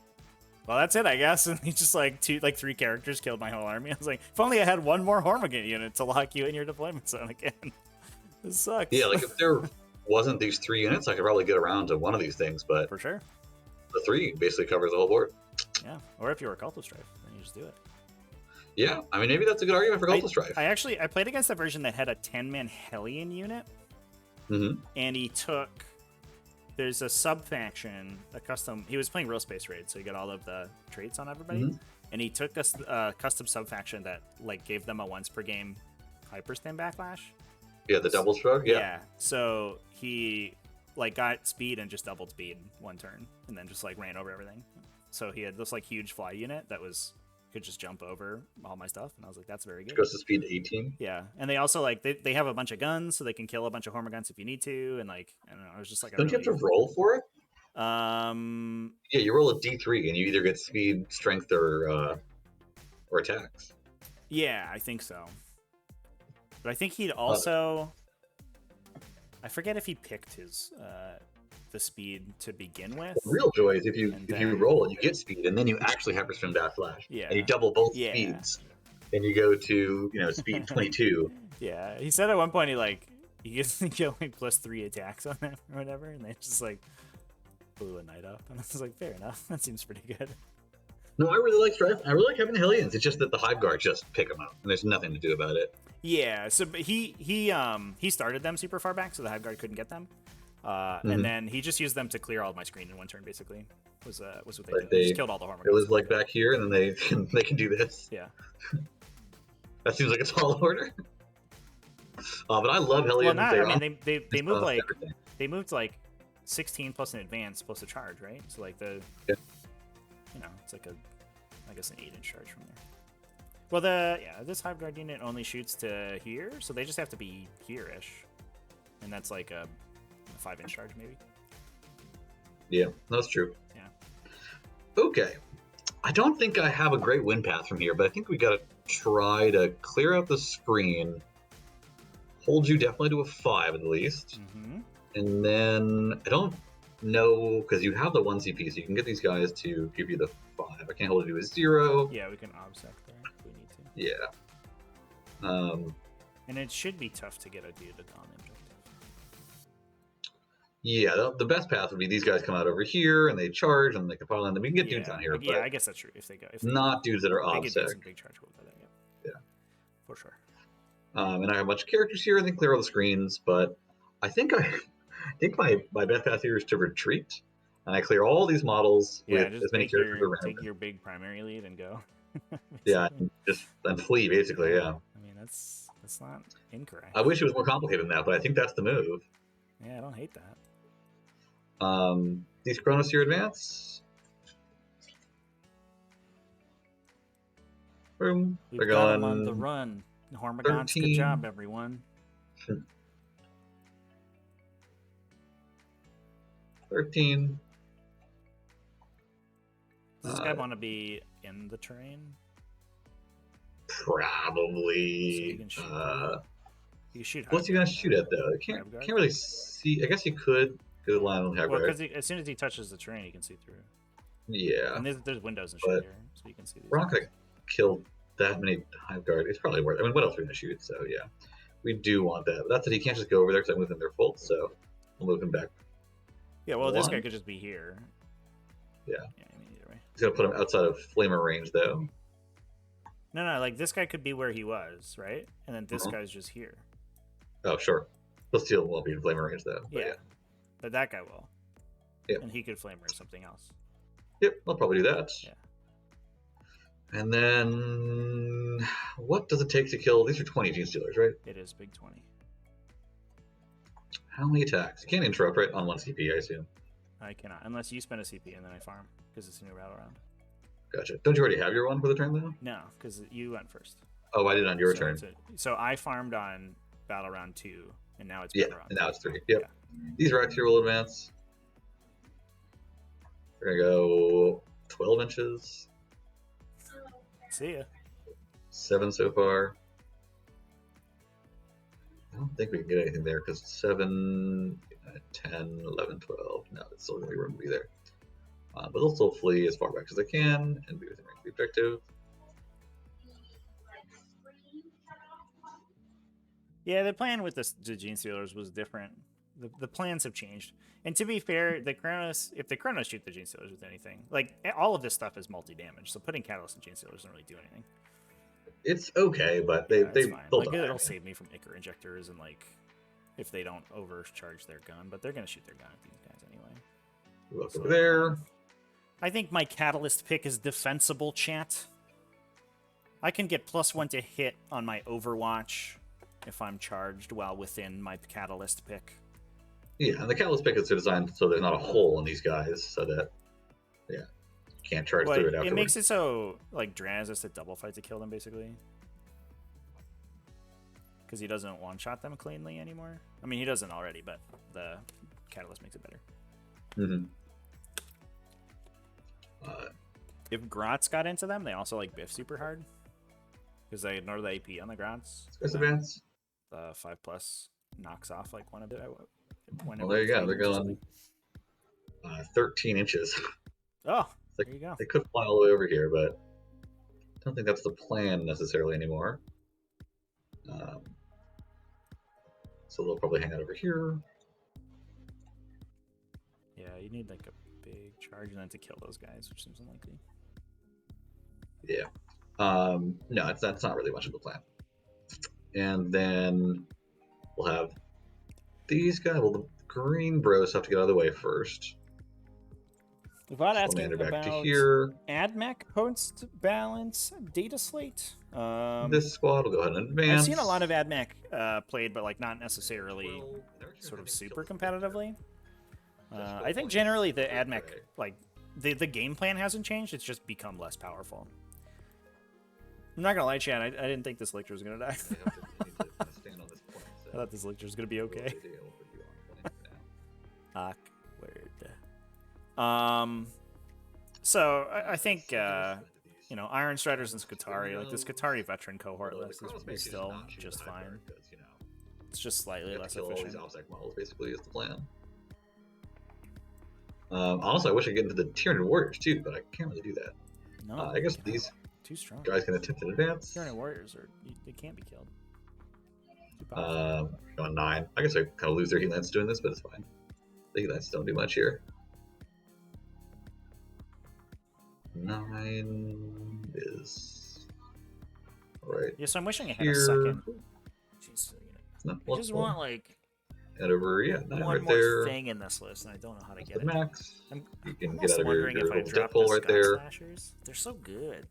well, that's it, I guess. And he just like 3 characters killed my whole army. I was like, if only I had 1 more Hormagaunt unit to lock you in your deployment zone again. This sucks. Yeah, like if there wasn't these 3 units, I could probably get around to one of these things, but for sure, the 3 basically covers the whole board. Yeah, or if you were a Cultist Strife, then you just do it. Yeah, I mean, maybe that's a good argument for Cultist Strife. I played against a version that had a 10-man Hellion unit, and he took. There's a sub-faction, a custom. He was playing Real Space Raid, so he got all of the traits on everybody. And he took a custom sub-faction that like gave them a once per game hyperstand backlash. Yeah, the double shrug. Yeah. So he like got speed and just doubled speed 1 turn, and then just like ran over everything. So he had this like huge fly unit that could just jump over all my stuff, and I was like, that's very good. Goes to speed 18. Yeah, and they also like they have a bunch of guns, so they can kill a bunch of Hormagaunts if you need to, and like I don't know, it was just like. Don't you have to roll for it? Yeah, you roll a D3, and you either get speed, strength, or attacks. Yeah, I think so. But I think he'd also. I forget if he picked his the speed to begin with. The real joy is if you roll and you get speed, and then you actually hyperspin backflash. Yeah. And you double both speeds, and you go to speed 22. Yeah, he said at one point You get like +3 attacks on them or whatever, and they just like blew a knight up. And I was like, fair enough. That seems pretty good. No, I really like Strife. I really like having the Hellions. It's just that the Hive Guard just pick them out, and there's nothing to do about it. Yeah, so but he started them super far back, so the Hive Guard couldn't get them. And then he just used them to clear all of my screen in one turn, basically. Was what they did. They just killed all the Hormagaunts. It was like back here, and then they can do this. Yeah. That seems like a tall order. But I love Hellions. Well, I mean, they moved like everything. They moved like 16 plus an advance plus a charge, right? So like it's like I guess an 8-inch charge from there. Well, this Hive Guard unit only shoots to here, so they just have to be here-ish, and that's like a 5-inch charge maybe. Yeah, that's true. Yeah. Okay, I don't think I have a great win path from here, but I think we gotta try to clear out the screen, hold you definitely to a 5 at least, and then I don't know because you have the 1 CP, so you can get these guys to give you the 5. I can't hold you to a 0. Yeah, we can OtherZach there if we need to. Yeah. And it should be tough to get a dude to Dawn objective. Yeah, the best path would be these guys come out over here and they charge and they can pile in. Then we can get dudes on here. Yeah, I guess that's true. If they not dudes that are OtherZach. Big charge will go there. Yeah, for sure. And I have a bunch of characters here. I think clear all the screens, but I think my best path here is to retreat, and I clear all these models with as many characters around. Take your big primary lead and go. Yeah, and flee basically. Yeah. I mean that's not incorrect. I wish it was more complicated than that, but I think that's the move. Yeah, I don't hate that. These Chronos here advance. Boom. We've got them on the run. Hormagaunts, good job, everyone. 13. Does this guy want to be in the terrain? Probably. So you can shoot. What's he gonna shoot at though? I can't really see. I guess he could. Good line on Hive Guard. Well, because as soon as he touches the terrain, he can see through. Yeah. And there's windows and shit here, so you can see these. We're not gonna kill that many Hive Guard. It's probably worth. I mean, what else are we gonna shoot? So yeah, we do want that. But that's it. He can't just go over there because I moved him there full. So we'll move him back. Yeah. Well, this guy could just be here. Yeah. Yeah. I mean, either way. He's gonna put him outside of flamer range though. No. Like this guy could be where he was, right? And then this guy's just here. Oh sure. He'll still won't be in flamer range though. Yeah. But that guy will. Yeah. And he could flamer something else. Yep. I'll probably do that. Yeah. And then, what does it take to kill? These are 20 Gene Stealers, right? It is big 20. How many attacks? You can't interrupt, right? On 1 CP, I assume. I cannot, unless you spend a CP and then I farm, because it's a new battle round. Gotcha. Don't you already have your one for the turn, though? No, because you went first. Oh, I did on your turn. So I farmed on battle round 2, and now it's battle round and now it's 3. Yep. Yeah. These Racks here will advance. We're gonna go 12 inches. See ya. 7 so far. I don't think we can get anything there because 7, 10, 11, 12. No, it's still going to be room to be there. But they'll still flee as far back as they can and be within range of the objective. Yeah, the plan with the Gene Stealers was different. The plans have changed. And to be fair, if the Chronos shoot the Gene Stealers with anything, like all of this stuff is multi-damage, so putting Catalyst and Gene Stealers doesn't really do anything. It's okay, but they'll like, it'll save me from Ichor Injectors and like if they don't overcharge their gun, but they're gonna shoot their gun at these guys anyway. Look over there. I think my Catalyst pick is defensible, chat. I can get +1 to hit on my Overwatch if I'm charged while within my Catalyst pick. Yeah, and the Catalyst pick is designed so there's not a hole in these guys, so that you can't charge through it afterwards. It makes it so like Draz has to double fight to kill them basically, because he doesn't one-shot them cleanly anymore. I mean, he doesn't already, but the Catalyst makes it better. Mm-hmm. If Grots got into them, they also like biff super hard because they ignore the AP on the Grots. Advance. The 5+ knocks off like one of it. Well, there you go. They're going 13 inches. Oh, there you go. They could fly all the way over here, but I don't think that's the plan necessarily anymore. so they'll probably hang out over here. Yeah, you need like a big charge and then to kill those guys, which seems unlikely. Yeah. No, that's not really much of a plan. And then we'll have these guys. Well, the green bros have to get out of the way first. Without asking Salamander back to about here. AdMech post balance data slate. This squad will go ahead and advance. I've seen a lot of AdMech played, but like not necessarily sort of super competitively. I think generally the AdMech, like the game plan hasn't changed. It's just become less powerful. I'm not gonna lie, Chad. I didn't think this lictor was gonna die. I thought this lictor was gonna be okay. Awkward. So I think you know, Iron Striders and Skitarii, like the Skitarii veteran cohort list is still just fine. It's just slightly less efficient. OtherZach models basically is the plan. Honestly, I wish I could get into the Tyranid warriors too, but I can't really do that. No, I guess these too strong. guys can attempt an advance. Tyranid warriors they can't be killed. Too powerful. Going 9. I guess I kind of lose their heat lance doing this, but it's fine. The heat lance don't do much here. 9 is right. Yeah, so I'm wishing I had a second. Jeez, I just want like and over, yeah, 9 one right more there. thing in this list, and I don't know how to get The it. max. I'm You can almost get out of wondering your if I little drop death hole the right Sky there. Slashers. They're so good.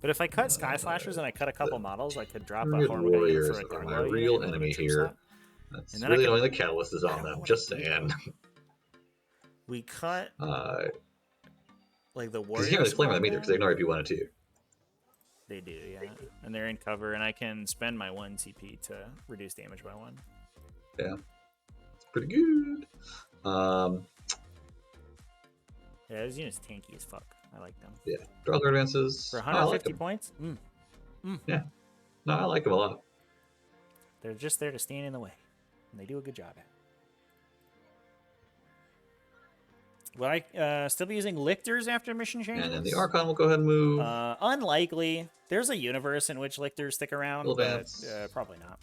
But if I cut Sky Slashers and I cut a couple models, I could drop a Tyranid Hornbeam warriors for a are Gargoyle my unit real and a enemy trip here. slot. That's And then really I could- only the catalyst is I on don't know them. what Just I do. saying. We cut like the Because warriors. you can't really flame them either, because they ignore if you wanted to. They do, yeah. And they're in cover, and I can spend my 1 CP to reduce damage by 1. Yeah, it's pretty good. Yeah, those units tanky as fuck. I like them. Yeah, draw their advances. For Oh, I like 150 them. points? Yeah, no, I like them a lot. They're just there to stand in the way. And they do a good job at it. Will I still be using lictors after mission changes? And then the Archon will go ahead and move. Unlikely. There's a universe in which lictors stick around, Little but dance. probably not.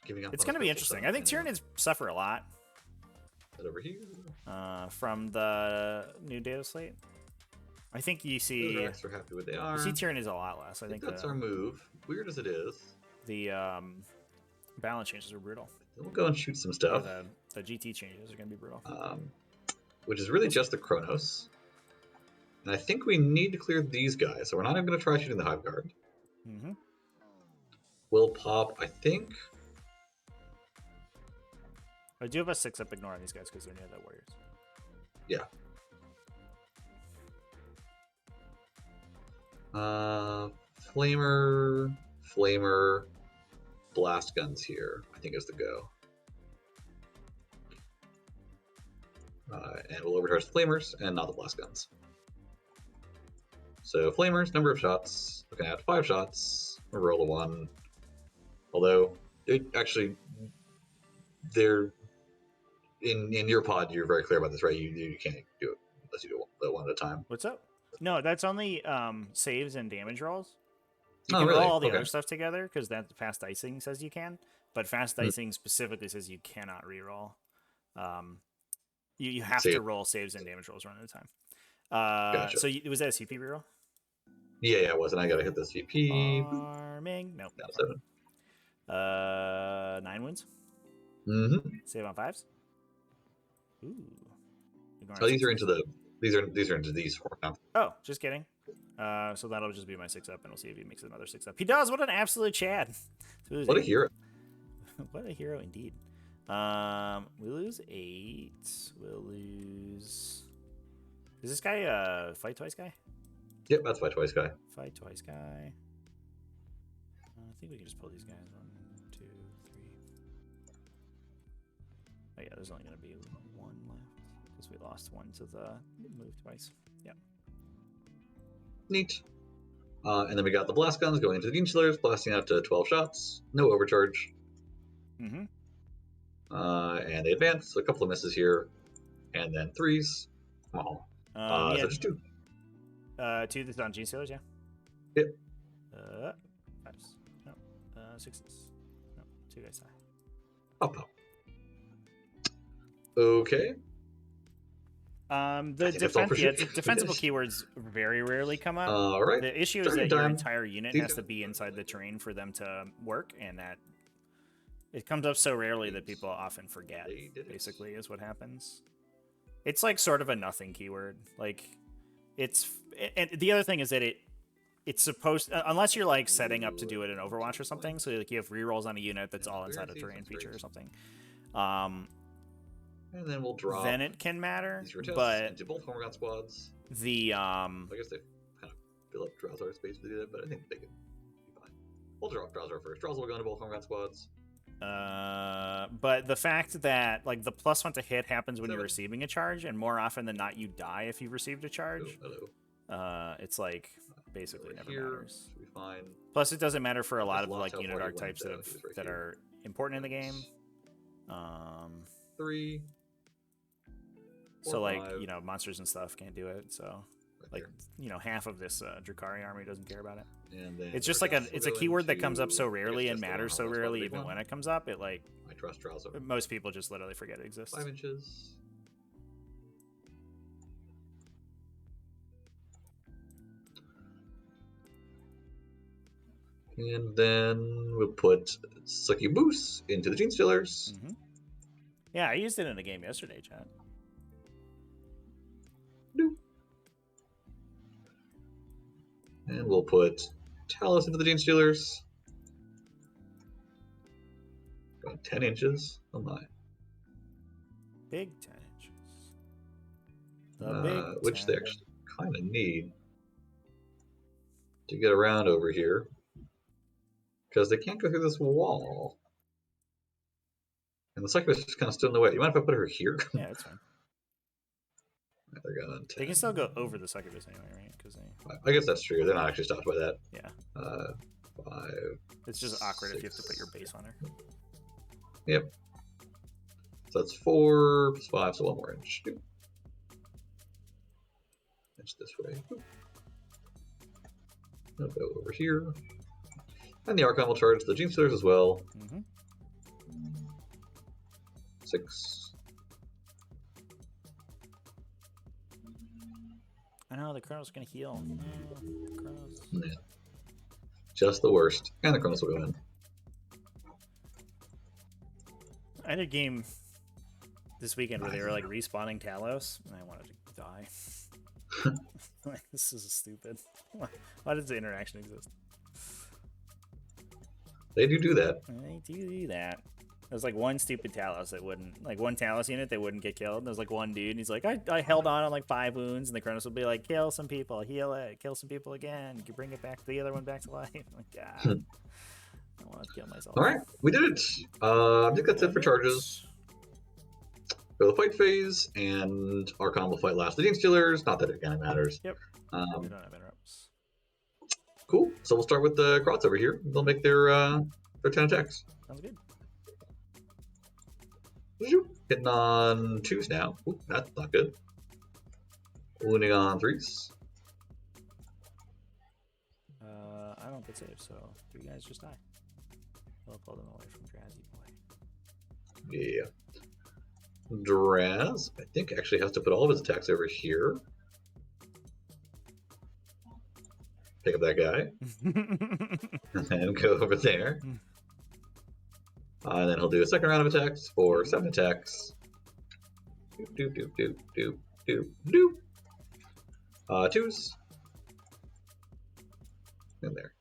Giving up It's on going to be special interesting. stuff. I think Tyranids suffer a lot Head over here. from the new data slate. I think you see OtherZachs are happy with they are. you see Tyranids a lot less. I think that's our move. Weird as it is. the balance changes are brutal. Then we'll go and shoot some Or stuff. the GT changes are going to be brutal. Which is really just the Chronos. And I think we need to clear these guys, so we're not even going to try shooting the Hive Guard. Mm-hmm. We'll pop, I think. I do have a 6-up ignore on these guys because they're near the warriors. Yeah. Flamer, blast guns here, I think is the go. And we'll overcharge the flamers and not the blast guns. So flamers, number of shots, looking at 5 shots, a roll of 1. Although, they're in your pod, you're very clear about this, right? You can't do it unless you do it one at a time. What's up? No, that's only saves and damage rolls. You Oh, can really? roll all the Okay. other stuff together because that fast dicing says you can, but fast dicing specifically says you cannot reroll. You have to roll saves and damage rolls one at a time. Gotcha. So was that a CP reroll? Yeah, it was, and I gotta hit this VP. Farming? Nope. Down 7. 9 wounds. Mm-hmm. Save on 5s. Ooh. Oh, these are into these 4 now. Oh, just kidding. So that'll just be my 6-up, and we'll see if he makes another 6-up. He does. What an absolute Chad. What a hero. What a hero indeed. We lose 8. We'll lose. Is this guy fight twice guy? Yep, that's my twice guy. Fight twice guy. I think we can just pull these guys. 1, 2, 3. Oh yeah, there's only gonna be 1 left because we lost 1 to the move twice. Yeah. Neat. And then we got the blast guns going into the insulars, blasting out to 12 shots. No overcharge. Mm-hmm. And they advance. A couple of misses here. And then 3s. Oh. Yeah. So just 2. 2 that's on G Sailors, yeah? Yep. 5s. No. sixes. No, 2 dice die. Pop. Okay. The defensible keywords very rarely come up. All right. The issue is that your entire unit has to be inside the terrain for them to work, and that it comes up so rarely that people often forget. Basically, is what happens. It's like sort of a nothing keyword. Like and the other thing is that it's supposed, unless you're like setting up to do it in Overwatch or something, so like you have rerolls on a unit that's all inside a terrain feature or something. And then we'll drop. Then it can matter, but into both Hormone squads. The I guess they kind of fill up Drowsar space to do that, but I think they can be fine. We'll drop Drowsar first. Drowsar will go into both Hormone squads. But the fact that like the +1 to hit happens when you're receiving a charge, and more often than not, you die if you've received a charge. Hello. It's like basically never matters. Should be fine. Plus, it doesn't matter for a lot of like unit archetypes that are important in the game. 3. 4, So like 5. Monsters and stuff can't do it. So like half of this Drukhari army doesn't care about it. And then it's just like it's a keyword that comes up so rarely and matters so rarely, even when it comes up. It like I trust Drowsar. Most people just literally forget it exists. 5 inches. And then we'll put Succubus into the Gene Stealers. Mm-hmm. Yeah, I used it in a game yesterday, chat. And we'll put Talus into the Gene Stealers. Going 10 inches. Oh my. Big 10 inches. The which they actually kind of need to get around over here. Because they can't go through this wall. And the Succubus is kind of stood in the way. You mind if I put her here? Yeah, that's fine. They're going 10. They can still go over the Succubus anyway, right? Because I guess that's true. They're not actually stopped by that. Yeah. 5. It's just awkward 6. If you have to put your base on her. Yep. So that's 4 plus 5, so 1 more inch. Inch this way. I'll go over here. And the Archon will charge the Gene Stealers as well. Mm-hmm. 6. I know, the Chronos gonna heal. Chronos. Yeah. Just the worst. And the Chronos will go in. I had a game this weekend where they were like respawning Talos, and I wanted to die. Like, this is stupid. Why does the interaction exist? They do that. They do that. There's like one stupid Talos that wouldn't, like one Talos unit that wouldn't get killed. There's like one dude, and he's like, I held on like 5 wounds, and the Chronos would be like, kill some people, heal it, kill some people again, you bring it back, the other one back to life. I'm like, God, I want to kill myself. All right, we did it. I think that's it for charges. For the fight phase, and Archon will fight last. The Gene Stealers, not that it kind of matters. Yep. We don't have interrupts. Cool. So we'll start with the Krots over here. They'll make their 10 attacks. Sounds good. Hitting on 2s now. Ooh, that's not good. Wounding on 3s. I don't get saved, so 3 guys just die. I'll pull them away from Drazzy Boy. Yeah. Draz, I think, actually has to put all of his attacks over here. Pick up that guy. And then go over there. And then he'll do a second round of attacks for 7 attacks. Doop, doop, doop, doop, doop, doop. 2s. In there.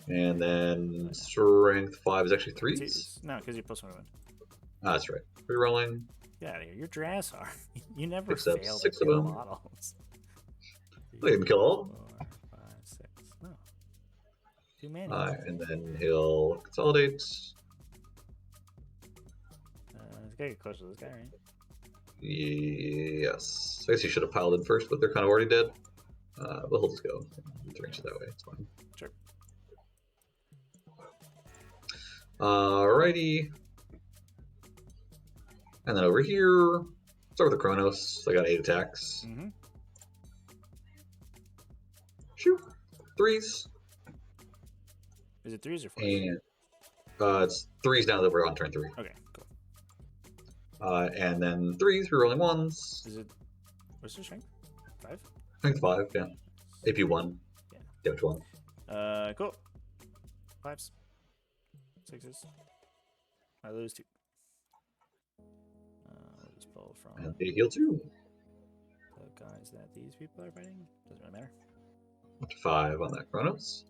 And then strength 5 is actually 3s. No, because you plus 1 win. Ah, that's right. Rerolling. Get out of here. You're Drasar. You never Picks up fail 6 to of kill them. models. Look at him kill all. 4, 5, 6. No. Too many. And then he'll consolidate. This guy get close to this guy, right? Yes. I guess he should have piled in first, but they're kind of already dead. But he'll just go 3 inches that way. It's fine. Sure. Alrighty. And then over here, start with the Chronos. I got 8 attacks. Mm-hmm. Shoot. 3s. Is it 3s or 4s? And it's 3s now that we're on turn 3. Okay, cool. And then 3s, rerolling 1s. Is it... What's the strength? 5? I think 5, yeah. AP 1. Yeah. Damage 1. Cool. 5s. 6s. I lose 2. We'll just pull from And they heal 2. the guys that these people are fighting. Doesn't really matter. 5 on that Chronos.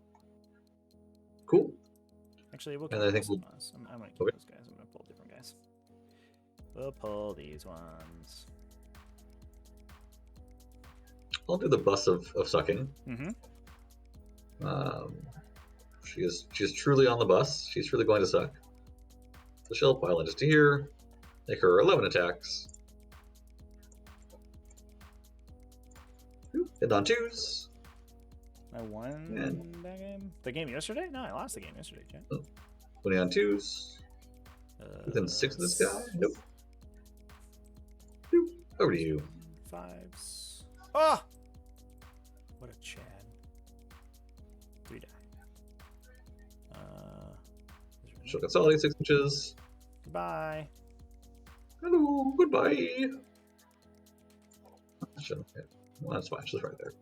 Cool. Actually, we'll And keep I think those we'll... ones. I'm gonna keep Okay. those guys. I'm gonna pull different guys. We'll pull these ones. I'll do the bus of sucking. Mm-hmm. She is truly on the bus. She's truly going to suck. So she'll pile in just to here. Make her 11 attacks. Hit on 2s. I won that game. The game yesterday? No, I lost the game yesterday, Chat. 20 on 2s. Within 6 of this guy? Nope. Nope. Over to you. 5s. Oh! What a Chad. 3 die. She'll consolidate 6 inches. Goodbye. Hello, goodbye. Well, that's fine. She's right there.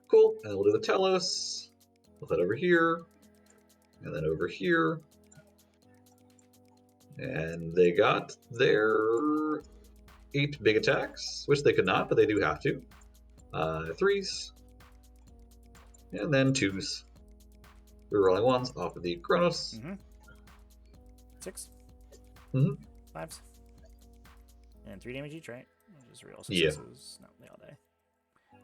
Cool. And we'll do the Talos. We'll head over here. And then over here. And they got their 8 big attacks, which they could not, but they do have to. 3s. And then 2s. We're rolling 1s off of the Chronos. 6. 5s. And 3 damage each, right? Just real successes. No, they all die.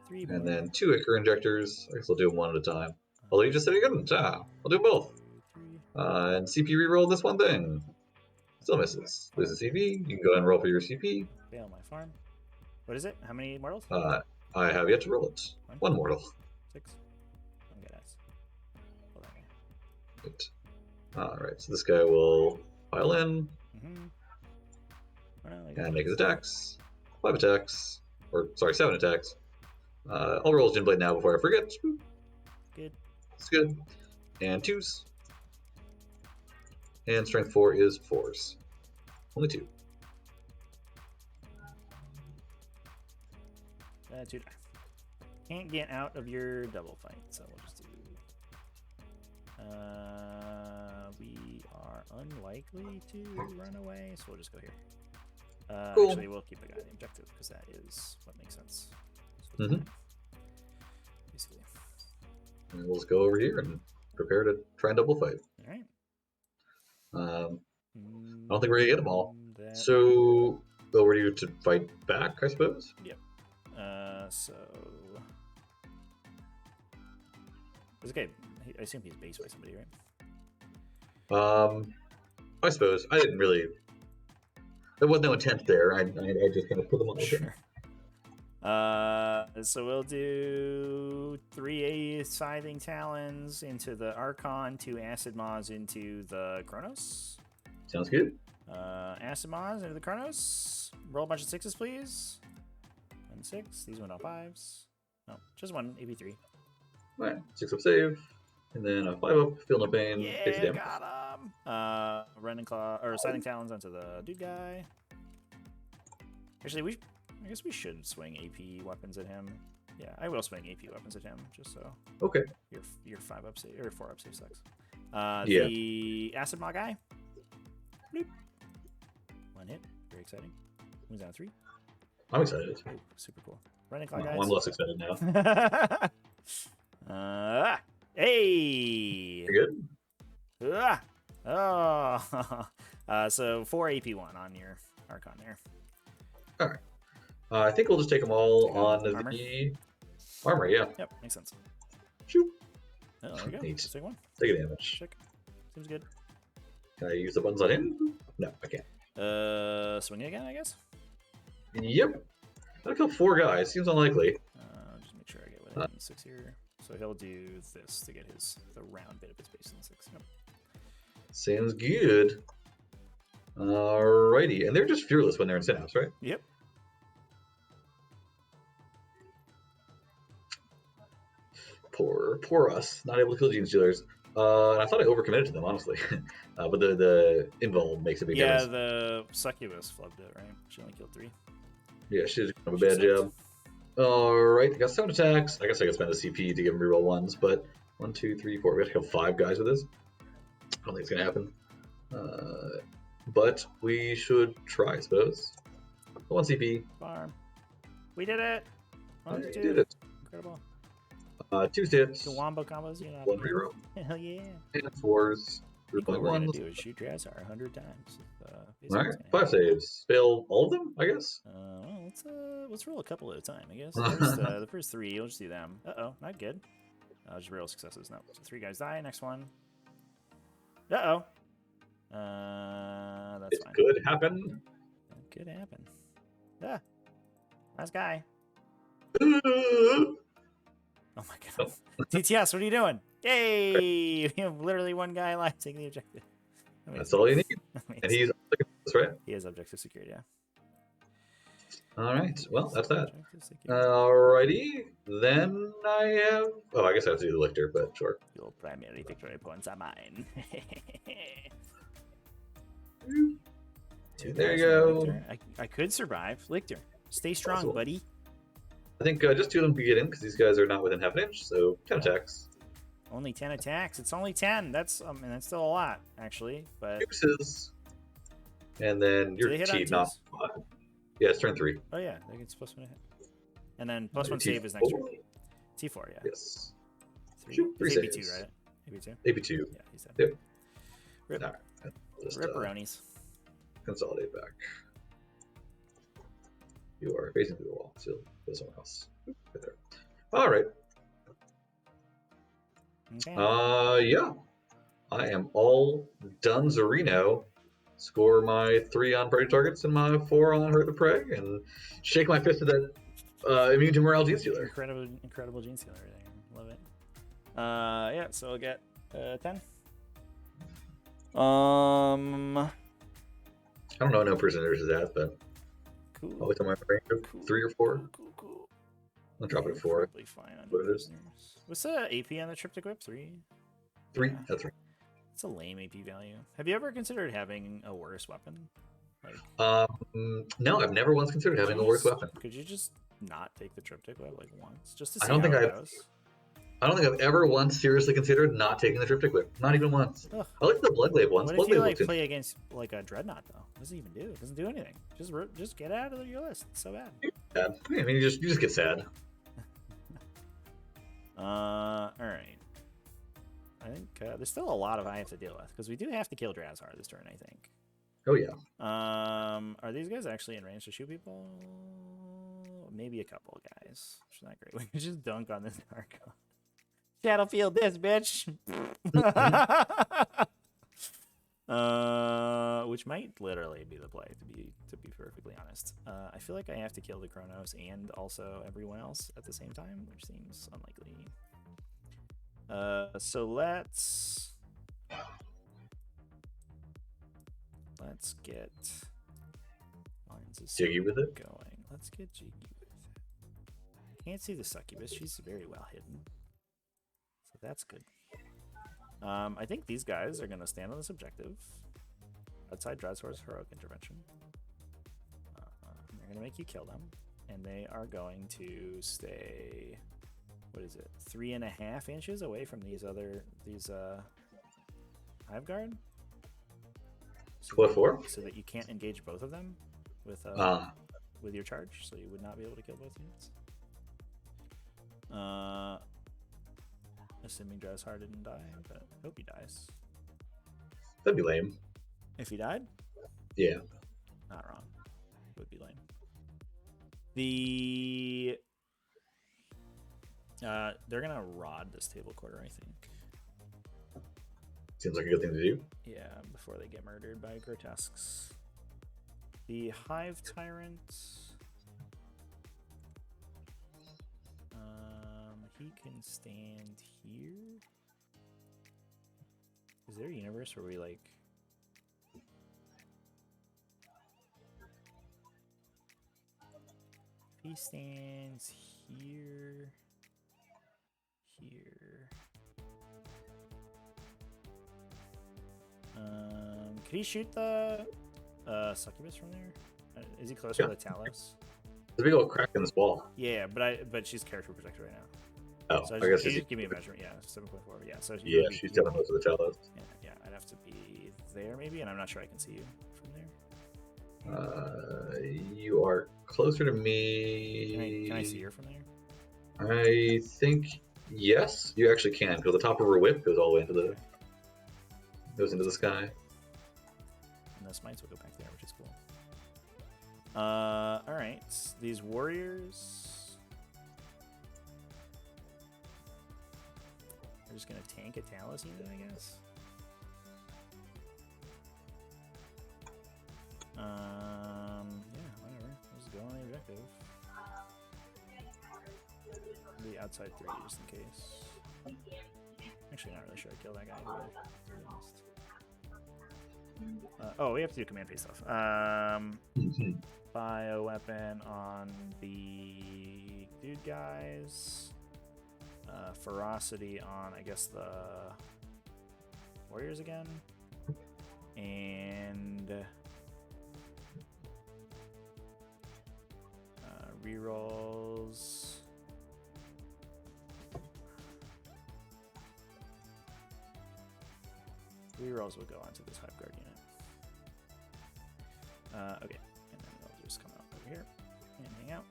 3 And more. then 2 Ichor Injectors. I guess I'll do them one at a time. Although you just said you couldn't. I'll do both. 3. And CP reroll this one thing. Still misses. Lose the CP. You can go ahead and roll for your CP. Fail my farm. What is it? How many mortals? I have yet to roll it. 1 mortal. 6. I'm good ass. Pull that guy. Right. Alright, so this guy will pile in and make his attacks. 5 attacks. Or, sorry, 7 attacks. I'll roll his Gin Blade now before I forget. Good. It's good. And 2s. And strength 4 is 4s. Only 2. 2 die. Can't get out of your double fight, so we'll just do... we are unlikely to run away, so we'll just go here. Cool. Actually, we'll keep the guy the objective, because that is what makes sense. So basically. And we'll just go over here and prepare to try and double fight. Alright. I don't think we're going to get them all. So, over to you to fight back, I suppose? Yep. So... It's okay. I assume he's based by somebody, right? I suppose. I didn't really... There was no intent there. I just kind of put them on. Sure. So we'll do 3 Scything Talons into the Archon, 2 Acid Maws into the Chronos. Sounds good. Acid Maws into the Chronos. Roll a bunch of 6s, please. 1 6. These went on 5s. No, just 1 AP3. Alright, 6 up save. And then a 5 up, feel no pain, takes Yeah, damage. got him. Rending Claw, or Scything Talons onto the dude guy. Actually, I guess we should swing AP weapons at him. Yeah, I will swing AP weapons at him, just so. Okay. Your 5 up save, or 4 up save sucks. Yeah. The Acid Maw guy. Bloop. 1 hit. Very exciting. Moves down 3. I'm excited. Oh, super cool. Rending Claw No, guys. I'm less excited now. Hey! You're good? So 4 AP1 on your Archon there. Alright. I think we'll just take them all on Armor? the armor, yeah. Yep, makes sense. Shoot. Oh, there we go. Neat. Let's take 1. Take a damage. Check. Seems good. Can I use the buttons on him? No, I can't. Swing it again, I guess? Yep. I'll kill 4 guys. Seems unlikely. Just make sure I get within 6 here. So he'll do this to get the round bit of his base in 6. Yep. Sounds good. Alrighty. And they're just fearless when they're in Synapse, right? Yep. Poor us. Not able to kill Gene Stealers. And I thought I overcommitted to them, honestly. But the invul makes a big difference. Yeah, the succubus flubbed it, right? She only killed 3. Yeah, she did kind of a bad job. Alright, I got 7 attacks. I guess I could spend the CP to give him reroll 1s, but 1, 2, 3, 4. We have to kill 5 guys with this. I don't think it's going to happen. But we should try, I suppose. 1 CP. Farm. We did it! Yeah, you did it. Incredible. 2 hits. The wombo combos, you know. 1 reroll. Hell yeah. And 4s. I think what we're going 3.1s. to do is shoot Drazar 100 times. Alright, 5 saves. Fail all of them, I guess? Well, let's roll a couple at a time, I guess. The first 3, you'll just do them. Uh-oh, not good. Just real successes. No, so 3 guys die. Next one. Uh-oh. That's It fine. could happen. That could happen. Ah, nice guy. Oh my god. TTS, what are you doing? Yay! We have literally 1 guy alive taking the objective. That's all you need. And he's right. He has objective secured, yeah. Alright, well, that's that. Alrighty, then I have... Oh, I guess I have to do the Lictor, but sure. Your primary victory points are mine. There you go. I could survive. Lictor, stay strong, Possible. buddy. I think just 2 of them can get in, because these guys are not within half an inch, so 10 attacks. Only 10 attacks. It's only 10. That's that's still a lot, actually. But Deuces. And then Do your they hit on T, not... Yeah, it's turn 3. oh yeah, they get +1 to hit. And then +1 save is next turn. T4, yeah. Yes. 3. Shoot, 3 AP2, saves. right? AP2. AP2. Yeah, he's dead. Yep. Rip. Alright. Just Ripperonis. consolidate back. You are facing through the wall, so go somewhere else. Right there. Alright. Okay. Yeah. I am all done Zorino. Score my 3 on prey targets and my 4 on hurt the prey, and shake my fist at that immune to morale gene stealer. Incredible gene stealer there. Love it. Yeah, so I'll get 10. I don't know what no prisoners is at, but Cool. I'll wait till my range of 3 or 4. Cool. I'll drop it at 4. Probably fine on What it is? prisoners. What's the AP on the triptych whip? 3? 3? Yeah. That's right. It's a lame AP value. Have you ever considered having a worse weapon? Like, No, I've never once considered having a worse weapon. Could you just not take the triptych whip like once, just to see I don't think how it I've- goes? I don't think I've ever once seriously considered not taking the triptych whip. Not even once. Ugh. I like the Bloodglaive ones. What if you Bloodglaive like looks play against like a dreadnought though? What does it even do? It doesn't do anything. Just get out of your list. It's so bad. bad. I mean, you just get sad. All right. I think there's still a lot of I have to deal with because we do have to kill Drazhar this turn. I think. Oh yeah. Are these guys actually in range to shoot people? Maybe a couple guys. Which is not great. We can just dunk on this Narco. Shadowfield this, bitch. Which might literally be the play, to be perfectly honest. I feel like I have to kill the Chronos and also everyone else at the same time, which seems unlikely. So let's get lines of Jiggy with it? going. Let's get jiggy with it. Can't see the succubus. She's very well hidden. So that's good. I think these guys are going to stand on this objective outside Drazhar's heroic intervention. They're going to make you kill them, and they are going to stay, what is it, 3.5 inches away from these Hive Guard. What for? So that you can't engage both of them with your charge, so you would not be able to kill both units. Assuming Drazhar didn't die, but I hope he dies. That'd be lame. If he died? Yeah. Not wrong. Would be lame. They're gonna rod this table quarter, I think. Seems like a good thing to do. Yeah, before they get murdered by grotesques. The Hive Tyrant. He can stand here. Is there a universe where we like? He stands here. Could he shoot the succubus from there? Is he closer to the Talos? There's a big old crack in this wall. Yeah, but she's character protected right now. Oh, So I guess can you just give me a measurement. Yeah, 7.4. Yeah, so she's definitely close to the Talos. Yeah, I'd have to be there maybe, and I'm not sure I can see you from there. You are closer to me. Can I see her from there? I think yes, you actually can, because the top of her whip goes all the way into the sky. And the smites will go back there, which is cool. All right, these warriors. We're just gonna tank a Talos unit, I guess. Yeah, whatever. Let's go on the objective. The outside 3 just in case. Actually, not really sure I'd kill that guy. To be honest. Oh, we have to do command phase stuff. Bioweapon on the dude guys. Ferocity on, I guess, the warriors again. And rerolls. Rerolls will go onto this Hive Guard unit. Okay, and then they'll just come out over here and hang out.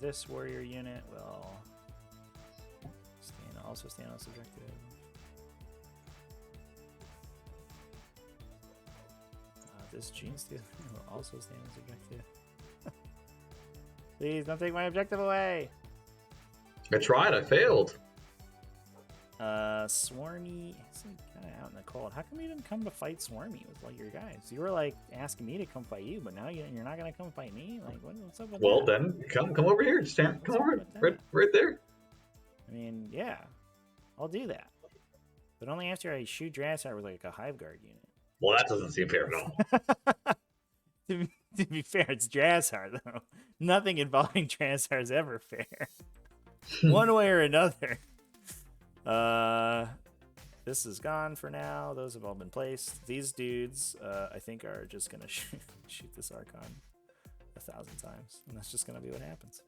This warrior unit will also stand on subjective. This Gene Stealer will also stand on subjective. Please don't take my objective away. I tried. I failed. Swarmy, it's like kind of out in the cold. How come you didn't come to fight Swarmy with like your guys? You were like asking me to come fight you, but now you're not gonna come fight me. Like, what's up with that? Well, then come over here. Stand. Come over. Right there. I mean, yeah, I'll do that, but only after I shoot Drasar with like a Hive Guard unit. Well, that doesn't seem fair at all. To be fair, it's Drasar though. Nothing involving Drasar is ever fair, one way or another. This is gone for now. Those have all been placed. These dudes, I think, are just gonna shoot this Archon 1,000 times, and that's just gonna be what happens.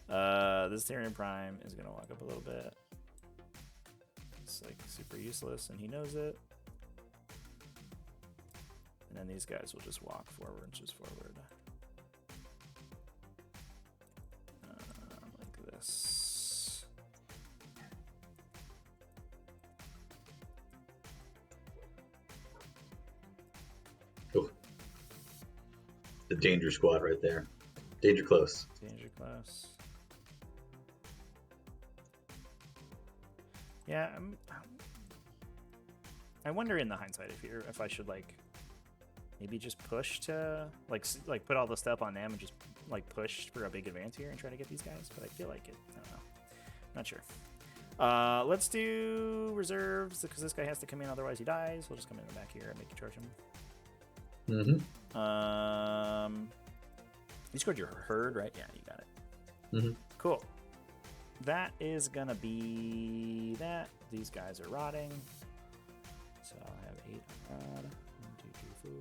This Tyranid Prime is gonna walk up a little bit. It's like super useless, and he knows it. And then these guys will just walk 4 inches forward, like this. The danger squad right there. Danger close. Danger close. Yeah, I wonder in the hindsight if I should like maybe just push to like put all the stuff on them and just like push for a big advance here and try to get these guys. But I feel like it. I don't know. Not sure. Let's do reserves because this guy has to come in, otherwise he dies. We'll just come in the back here and make you charge him. You scored your herd, right? Yeah, you got it. Cool. That is gonna be that. These guys are rotting. So I'll have 8 rod. 1, 2, 3,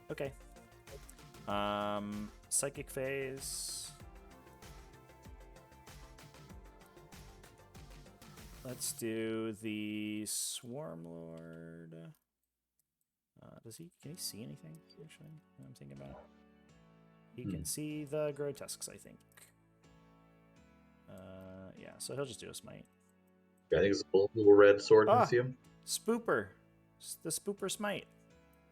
4. Okay. Psychic phase. Let's do the Swarm Lord. Can he see anything, actually? I'm thinking about it. He can see the grotesques, I think. Yeah, so he'll just do a smite. Yeah, I think it's a little red sword. Can you see him? Spooper. The Spooper smite.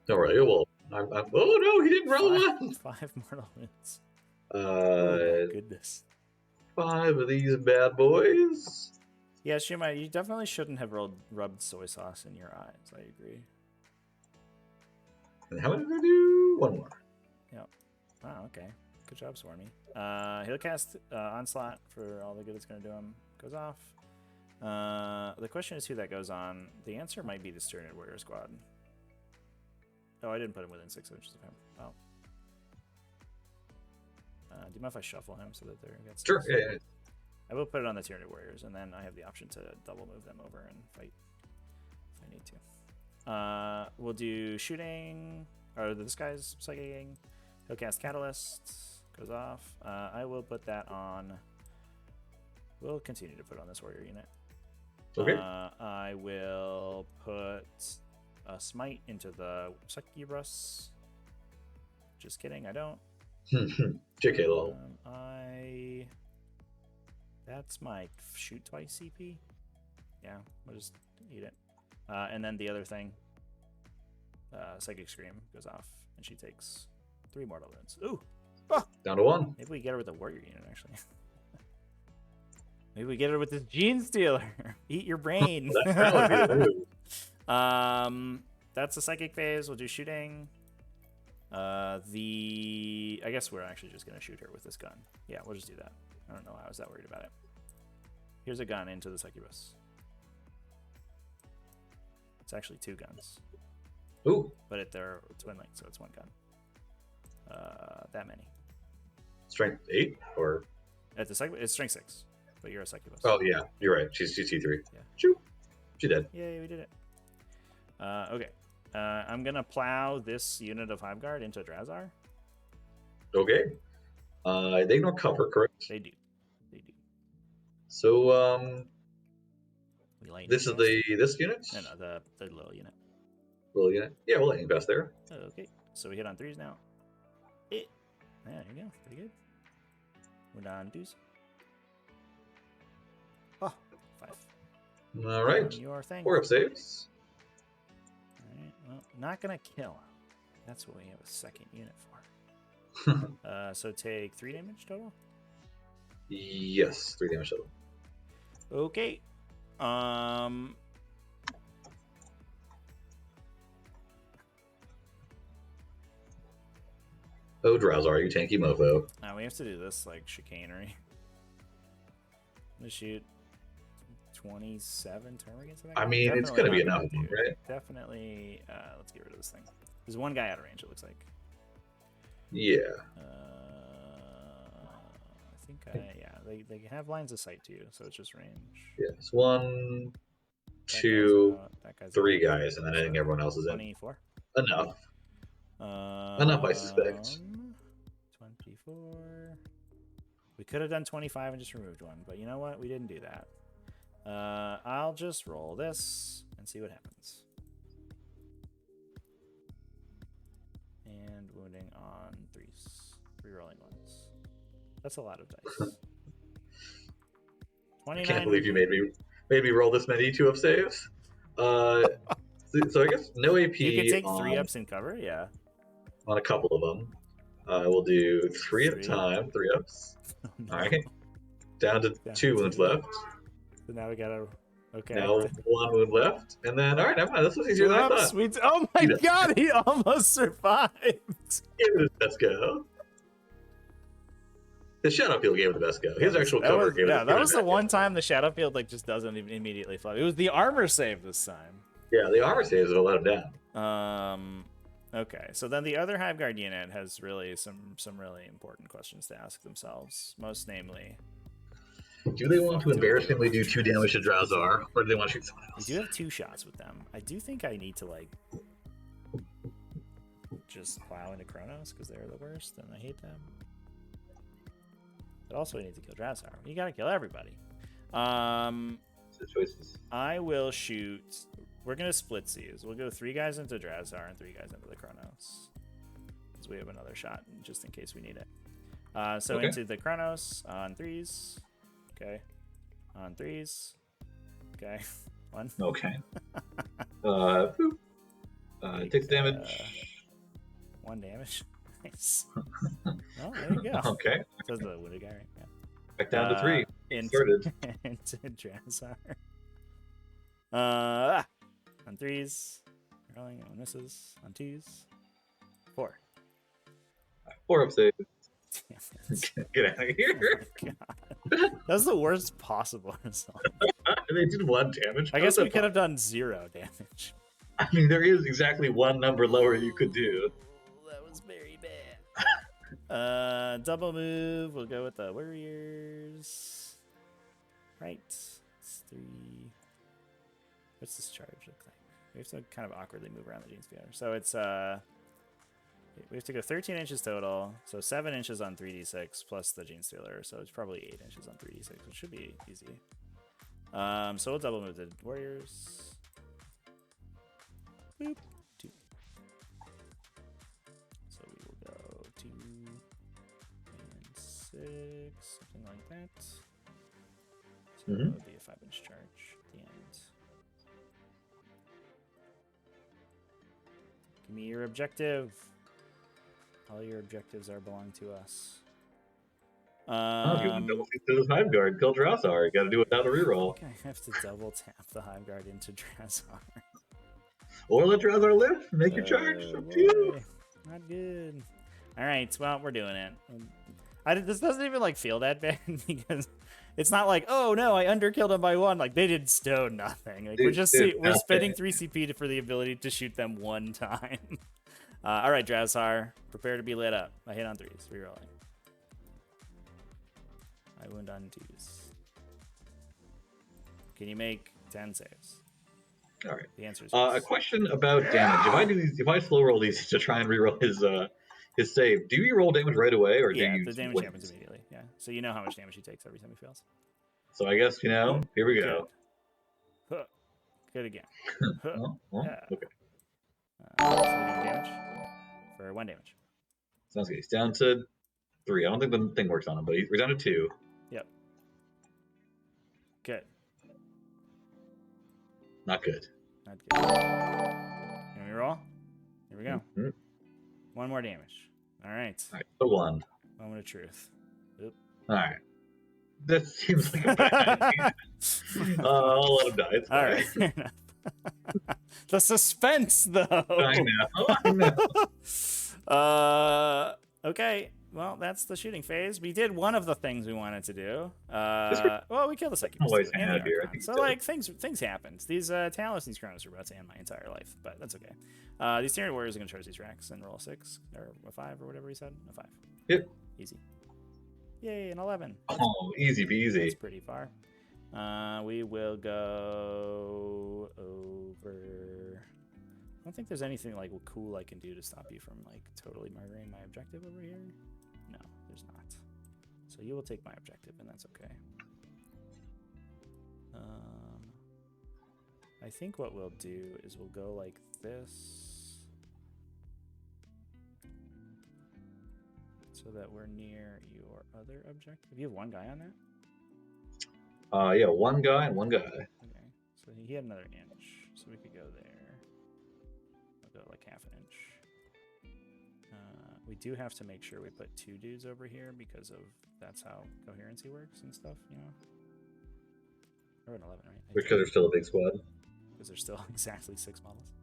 All right, well, oh no, he didn't roll one. 5 mortal wounds. Oh my goodness. 5 of these bad boys. Yeah, Shima, you definitely shouldn't have rubbed soy sauce in your eyes. I agree. And how many did I do? 1 more. Yep. Wow, okay. Good job, Swarmy. He'll cast Onslaught for all the good it's going to do him. Goes off. The question is who that goes on. The answer might be the Tyranid Warrior Squad. Oh, I didn't put him within 6 inches of him. Oh. you mind if I shuffle him so that they're Sure. Yeah. I will put it on the Tyranid warriors, and then I have the option to double move them over and fight if I need to. We'll do shooting. Or this guy's psychicing. He'll cast Catalyst. Goes off. I will put that on. We'll continue to put on this warrior unit. Okay. I will put a smite into the succubus. Just kidding, I don't. JK lol. That's my shoot twice CP. Yeah, we'll just eat it. And then the other thing, Psychic Scream goes off, and she takes 3 mortal wounds. Ooh! Oh! Down to 1. Maybe we get her with the warrior unit, actually. Maybe we get her with this Gene Stealer. Eat your brain. That would be the move. That's the psychic phase. We'll do shooting. I guess we're actually just gonna shoot her with this gun. Yeah, we'll just do that. I don't know why I was that worried about it. Here's a gun into the succubus. It's actually 2 guns. Ooh. But they're twin linked, so it's 1 gun. That many. Strength 8 or? At the it's strength 6, but you're a succubus. Oh yeah, you're right. She's T3. Yeah. Shoot. She did. Yay, we did it. Okay. I'm gonna plow this unit of Hive Guard into Drazar. Okay. They ignore cover, correct? They do. They do. So this is fast. this unit? No, the little unit. Little unit. Yeah, we'll lightning fast there. Okay. So we hit on 3s now. There you go. Pretty good. We're on 2s. Oh, 5. All right. Your thing. 4 up saves. Alright, well, not gonna kill. That's what we have a second unit for. So take 3 damage total? Yes, 3 damage total. Okay. Oh, Drowsar, you tanky mofo. Now we have to do this like chicanery. I'm gonna shoot 27 turn against that guy. I mean, it's gonna be enough, right? Definitely. Let's get rid of this thing. There's 1 guy out of range, it looks like. Yeah. I think they have lines of sight to you, so it's just range. Yes, 1, 2, 3 guys, and then I think everyone else is in. 24. Enough. Enough, I suspect. 24. We could have done 25 and just removed 1, but you know what? We didn't do that. I'll just roll this and see what happens. And wounding on 3s. 3 rolling 1s. That's a lot of dice. I can't believe you made me roll this many 2-up saves. So I guess no AP. You can take 3 ups in cover, yeah. On a couple of them. We'll do 3 at a time, 3 ups. All right. Down to 2 wounds left. So now we gotta. Okay. Now 1 wound left, and then all right, never mind. This was easier than I thought. Oh my god, he almost survived. Give it his best go. The Shadow Field gave it the best go. His actual cover gave it. Yeah, that was the one time the Shadow Field like just doesn't even immediately flop. It was the armor save this time. Yeah, the armor saves will let him down. Okay, so then the other Hive Guard unit has really some really important questions to ask themselves. Most namely, do they want to embarrassingly do 2 damage to Drowsar, or do they want to shoot someone else? We do have 2 shots with them. I do think I need to like just plow into Kronos because they're the worst, and I hate them. But also, we need to kill Drowsar. You gotta kill everybody. The choices. I will shoot. We're gonna split these. We'll go 3 guys into Drowsar and 3 guys into the Kronos, because we have another shot just in case we need it. So okay. Into the Kronos on 3s. Okay. On 3s. Okay. 1. Okay. Takes damage. 1 damage. Nice. Oh, there you go. Okay. That's the wounded guy, right? Yeah. Back down to 3. Into Drowsar. On 3s. Rolling on misses. On 2s. 4. 4 up save. Get out of Oh here. my god. That's the worst possible result. They did 1 damage. I guess we could have done 0 damage. I mean, there is exactly 1 number lower you could do. That was very bad. Double move. We'll go with the warriors. Right. It's 3. What's this charge look like? We have to kind of awkwardly move around the Gene Stealer. So it's we have to go 13 inches total. So 7 inches on 3d6 plus the Gene Stealer. So it's probably 8 inches on 3d6, which should be easy. So we'll double move the warriors. Boop. 2. So we will go 2 and 6, something like that. So that would be a 5-inch charge at the end. Give me your objective. All your objectives belong to us. Double shoot to the Hive Guard. Kill Drossar. You gotta do it without a reroll. I think I have to double tap the Hive Guard into Drossar. Or let Drossar live. Make your charge. Up to you. Not good. All right, well, we're doing it. This doesn't even like feel that bad because it's not like, oh no, I underkilled them by 1. Like they did stone nothing. Like, we're spending 3 CP for the ability to shoot them 1 time. All right, Drossar, prepare to be lit up. I hit on 3s, rerolling. I wound on 2s. Can you make 10 saves? All right. The answer is yes. A question about damage. If I slow roll these to try and reroll his save, do you roll damage right away, or do you? The damage happens immediately. Yeah, so you know how much damage he takes every time he fails. So I guess here we go. Good, Good again. well, Yeah. Okay. So damage for 1 damage. Sounds good. He's down to 3. I don't think the thing works on him, but we're down to 2. Yep. Good. Not good. Not good. Can we roll? Here we go. 1 more damage. All right. All right. So 1. Moment of truth. Oop. All right. That seems like a bad idea. I'll let him die. It's all right. Fair enough. The suspense, though. I know. Okay. Well, that's the shooting phase. We did one of the things we wanted to do. Well, we killed the second. So like things happened. These Talos and these Chronos are about to end my entire life, but that's okay. These Tyranid warriors are gonna charge these racks and roll a 6 or a 5 or whatever he said. A 5. Yep. Easy. Yay, an 11. Oh, easy peasy. That's pretty far. We will go over. I don't think there's anything like cool I can do to stop you from like totally murdering my objective over here. No, there's not. So you will take my objective, and that's okay. I think what we'll do is we'll go like this, so that we're near your other objective. You have 1 guy on that? Yeah, 1 guy and 1 guy. Okay, so he had another inch, so we could go there. We'll go like half an inch. We do have to make sure we put 2 dudes over here because of that's how coherency works and stuff, you know. Or an 11, right? Because they're still a big squad. Because there's still exactly 6 models.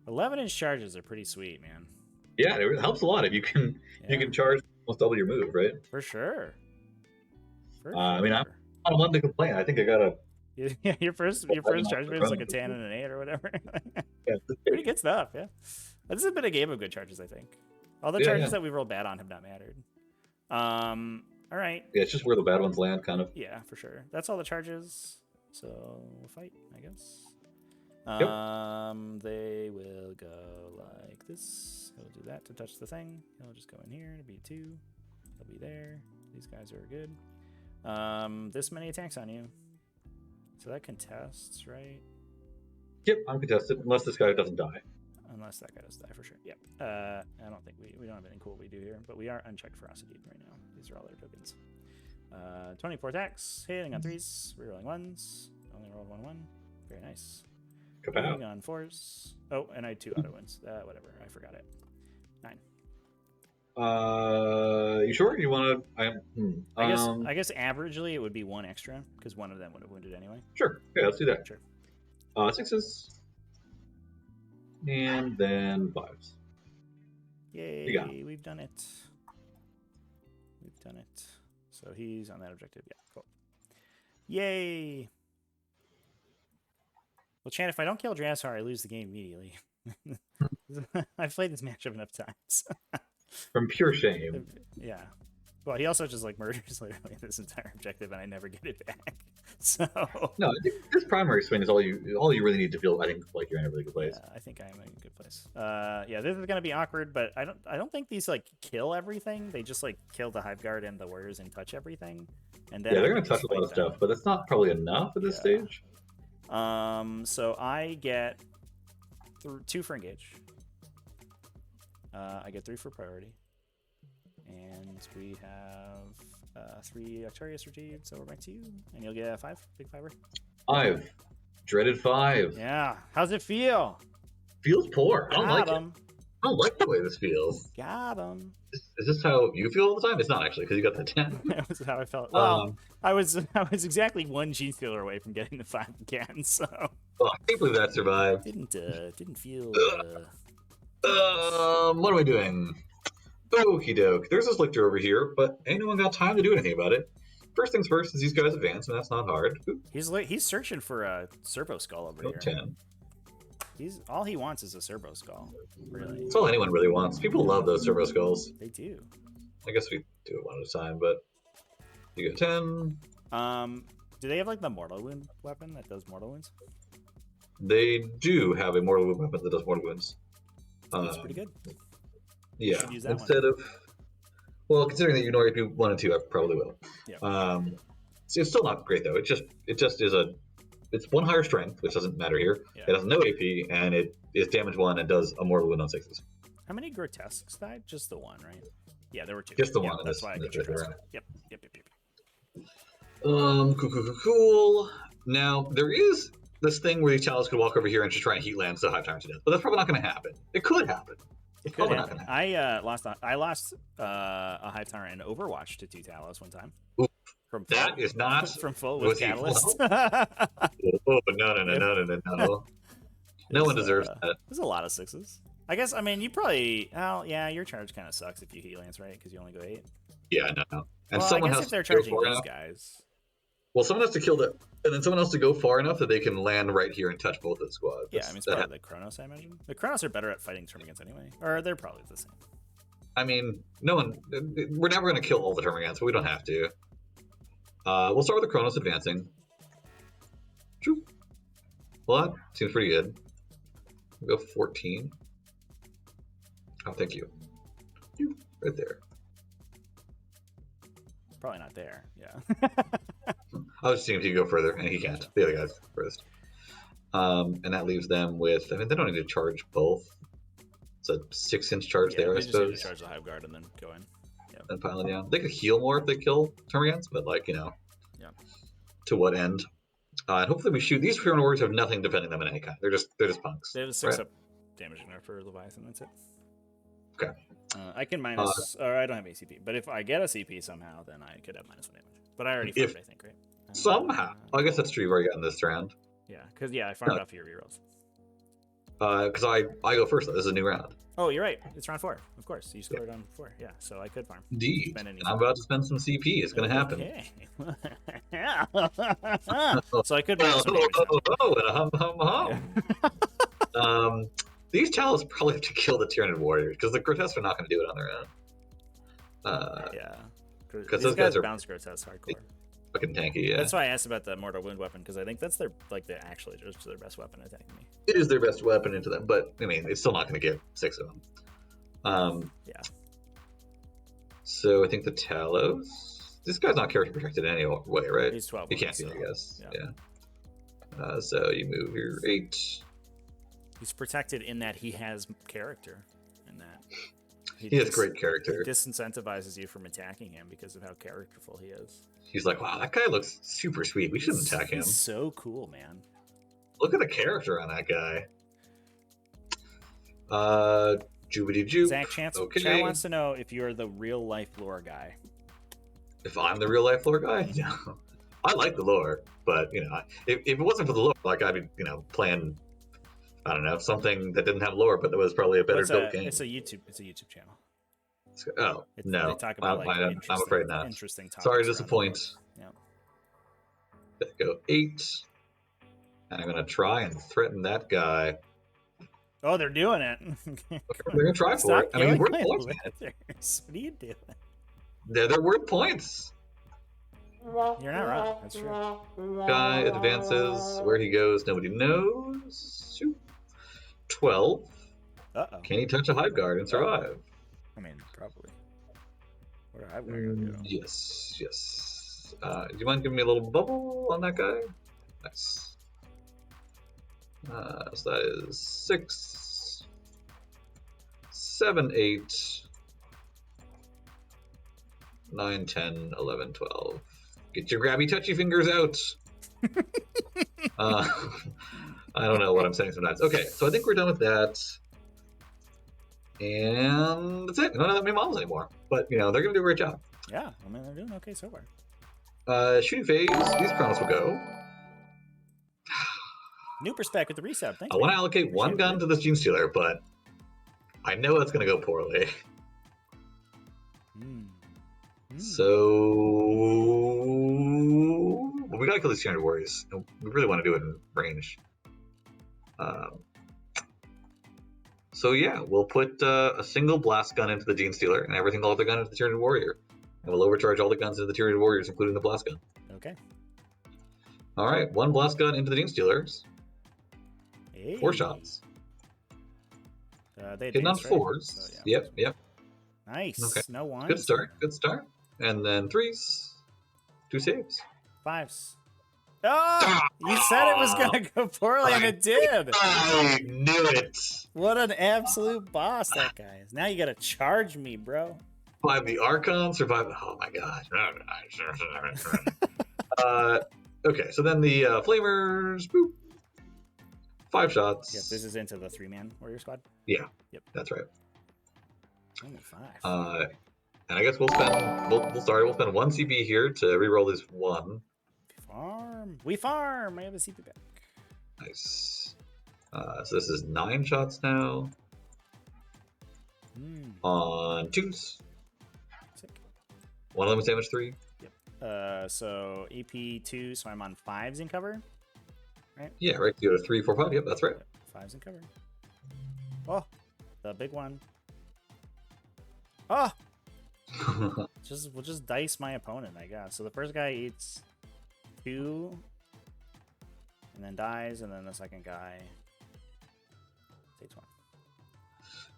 11-inch charges are pretty sweet, man. Yeah, it helps a lot if you can charge almost double your move, right? For sure. I mean, I'm not one to complain. I think I got a. Yeah, your first charge rate is like a 10 and an 8 or whatever. Yeah, pretty good stuff. Yeah, this has been a game of good charges. I think all the charges that we rolled bad on have not mattered. All right. Yeah, it's just where the bad ones land, kind of. Yeah, for sure. That's all the charges. So we'll fight, I guess. Yep. They will go like this. He'll do that to touch the thing. He'll just go in here. It'll be 2. He'll be there. These guys are good. This many attacks on you. So that contests, right? Yep, I'm contested, unless this guy doesn't die. Unless that guy does die, for sure. Yep. I don't think we don't have anything cool we do here, but we are unchecked ferocity right now. These are all their tokens. 24 attacks, hitting on 3s, rerolling 1s. Only rolled 1/1. Very nice. Hitting on 4s. Oh, and I had 2 auto wins. Whatever, I forgot it. 9. You sure? You want to? I guess averagely it would be 1 extra because one of them would have wounded anyway. Sure. Yeah, let's do that. Sure. 6s. And then 5s. Yay! We've done it. We've done it. So he's on that objective. Yeah, cool. Yay! Well, Chan, if I don't kill Drossar, I lose the game immediately. I've played this matchup enough times. From pure shame. Yeah. Well, he also just like murders literally this entire objective, and I never get it back. So No, I think this primary swing is all you really need to feel. I think like you're in a really good place. yeah, I think I'm in a good place. Yeah, this is gonna be awkward, but I don't think these like kill everything. They just like kill the Hive Guard and the warriors and touch everything. And then Yeah, they're I gonna can touch just a lot of fight them. stuff, but that's not probably enough at this Yeah. stage. So I get 2 for engage. I get 3 for priority. And we have 3 Octarius received, so we're back to you. And you'll get a 5, big 5-er. 5. Dreaded 5. Yeah. How's it feel? Feels poor. I don't like Got him. it. I don't like the way this feels. Got him. Is this how you feel all the time? It's not actually, because you got the 10. That was how I felt. Well, I was exactly 1 Gene Stealer away from getting the 5 again, so Oh, I can't believe that survived. didn't feel. What are we doing? Okie doke. There's this lictor over here, but ain't no one got time to do anything about it. First things first is these guys advance, and that's not hard. Oop, He's searching for a Servo Skull over no here. 10. He's all he wants is a Servo Skull. Really, That's all anyone really wants. People love those servo skulls. they do. I guess we do it one at a time, but you get 10. Do they have like the mortal wound weapon that does mortal wounds? They do have a mortal wound weapon that does mortal wounds. That's pretty good. Yeah, should use that instead of... Well, considering that you know if you wanted to, I probably will. Yeah. It's still not great, though. It just is a... It's 1 higher strength, which doesn't matter here. Yeah. It has no AP, and it is damage 1 and does a mortal wound on 6s. How many grotesques died? Just the 1, right? Yeah, there were 2. Just the Yeah, one in That's this- why I in could this trust. right. Yep. Cool. Now, there is this thing where these chalice could walk over here and just try and heat lands the Hive Tyrant to death, but that's probably not going to happen. It could happen. It could Probably not happen. gonna happen. I lost a Hive Tyrant in Overwatch to 2 Talos one time. Ooh, From That is not... from full was with he Catalyst. Oh, no. No one deserves that. There's a lot of 6s. I guess, I mean, you probably... Oh, yeah, your charge kind of sucks if you heat lance, right? Because you only go 8. Yeah, no. And Well, I someone guess has if they're to go charging far these enough. guys... Well, someone has to kill the... And then someone has to go far enough that they can land right here and touch both of the squads. Yeah, I mean, it's probably the Chronos, I imagine. The Chronos are better at fighting Termagants anyway. Or they're probably the same. I mean, no one... We're never going to kill all the Termagants, but we don't have to. We'll start with the Chronos advancing. Choop. Well, that seems pretty good. We'll go 14. Oh, thank you. Right there. Probably not there, yeah. I was just seeing if he could go further, and he can't. The other guy's first. And that leaves them with... I mean, they don't need to charge both. It's a 6-inch charge Yeah, there, they I just need to suppose. charge the Hive Guard and then go in. And pile it down. They could heal more if they kill Termagants, but like, you know, Yeah. to what end? And hopefully we shoot. These Furon Warriors have nothing defending them in any kind. They're just punks. They have a 6 up damage in there for Leviathan, that's it. Okay. I can minus... or I don't have ACP, but if I get a CP somehow, then I could have -1 damage. But I already farmed, I think, right? Somehow. I guess that's true. You've already gotten this round. Yeah, because, I farmed off your rerolls. Because I go first, though. This is a new round. Oh, you're right. It's round 4. Of course. You scored on 4. Yeah, so I could farm. Indeed. Spend any And I'm about to spend some CP. It's going to happen. Okay. So I could minus some damage then. And a hum. These Chalice probably have to kill the Tyranid Warriors, because the Grotesques are not going to do it on their own. Yeah. Because These those guys are bounce grotesque hardcore. fucking tanky, yeah. That's why I asked about the mortal wound weapon, because I think that's actually just their best weapon attacking me. It is their best weapon into them, but, I mean, it's still not going to get 6 of them. Yeah. So I think the Talos... This guy's not character protected in any way, right? He's 12. You can't see so, it, I guess. yeah. Yeah. So you move your 8. He's protected in that he has character, and that He has great character. He disincentivizes you from attacking him because of how characterful he is. He's like, wow, that guy looks super sweet. We shouldn't attack him. He's so cool, man. Look at the character on that guy. Jubity Juke. Zach, Chance Okay. wants to know if you're the real life lore guy. If I'm the real life lore guy? No. I like the lore, but, you know, if it wasn't for the lore, like, I'd be, you know, playing, I don't know, something that didn't have lore, but that was probably a better built game. It's a YouTube channel. Oh, no. They talk about, I'm afraid not. Interesting topics. Sorry to around the disappoint. lore. Go 8. And I'm going to try and threaten that guy. Oh, they're doing it. They're going to try for it. I mean, we're points, man. What are you doing? they're worth points. You're not wrong. That's true. Guy advances. Where he goes, nobody knows. Shoot. 12. Uh-oh. Can he touch a Hive Guard and survive? I mean, probably. What are Hive Guard gonna do? Yes, yes. Do you mind giving me a little bubble on that guy? Nice. So that is 6, 7, 8, 9, 10, 11, 12. Get your grabby touchy fingers out. I don't know what I'm saying sometimes. Okay, so I think we're done with that. And that's it. We don't have that many models anymore. But, you know, they're going to do a great job. Yeah, I mean, they're doing okay so far. Shooting phase, these Chronos will go. New perspective with the resub. Thanks, I want to man. allocate one Appreciate gun it. to this Gene Stealer, but I know it's going to go poorly. So we gotta kill these Tyranid warriors. We really want to do it in range. So yeah, we'll put a single blast gun into the Gene Stealer and every single other gun into the Tyranid warrior, and we'll overcharge all the guns into the Tyranid warriors, including the blast gun. Okay. All right, one blast gun into the Gene Stealers. Hey. 4 shots. They Hitting on advanced, right? 4s. So, yeah. Yep. Nice. Okay. No ones. Good start. Good start. And then 3s. 2 saves. 5s. Oh! You said it was going to go poorly, and it did. I knew it. What an absolute boss that guy is. Now you got to charge me, bro. Survive the Archon. Survive. Oh my gosh. Okay, so then the Flamers. Boop. 5 shots. Yep, this is into the 3-man warrior squad. Yeah. Yep. That's right. Only 5. And I guess we'll spend 1 CP here to reroll this 1. Farm. We farm. I have a CP back. Nice. So this is 9 shots now. On 2s. Sick. 1 of them is damage 3. Yep. So AP 2, so I'm on 5s in cover. Right? Yeah, right. You go to 3, 4, 5. Yep, that's right. 5s in cover. Oh, the big one. Oh! We'll just dice my opponent, I guess. So the first guy eats 2, and then dies, and then the second guy takes 1.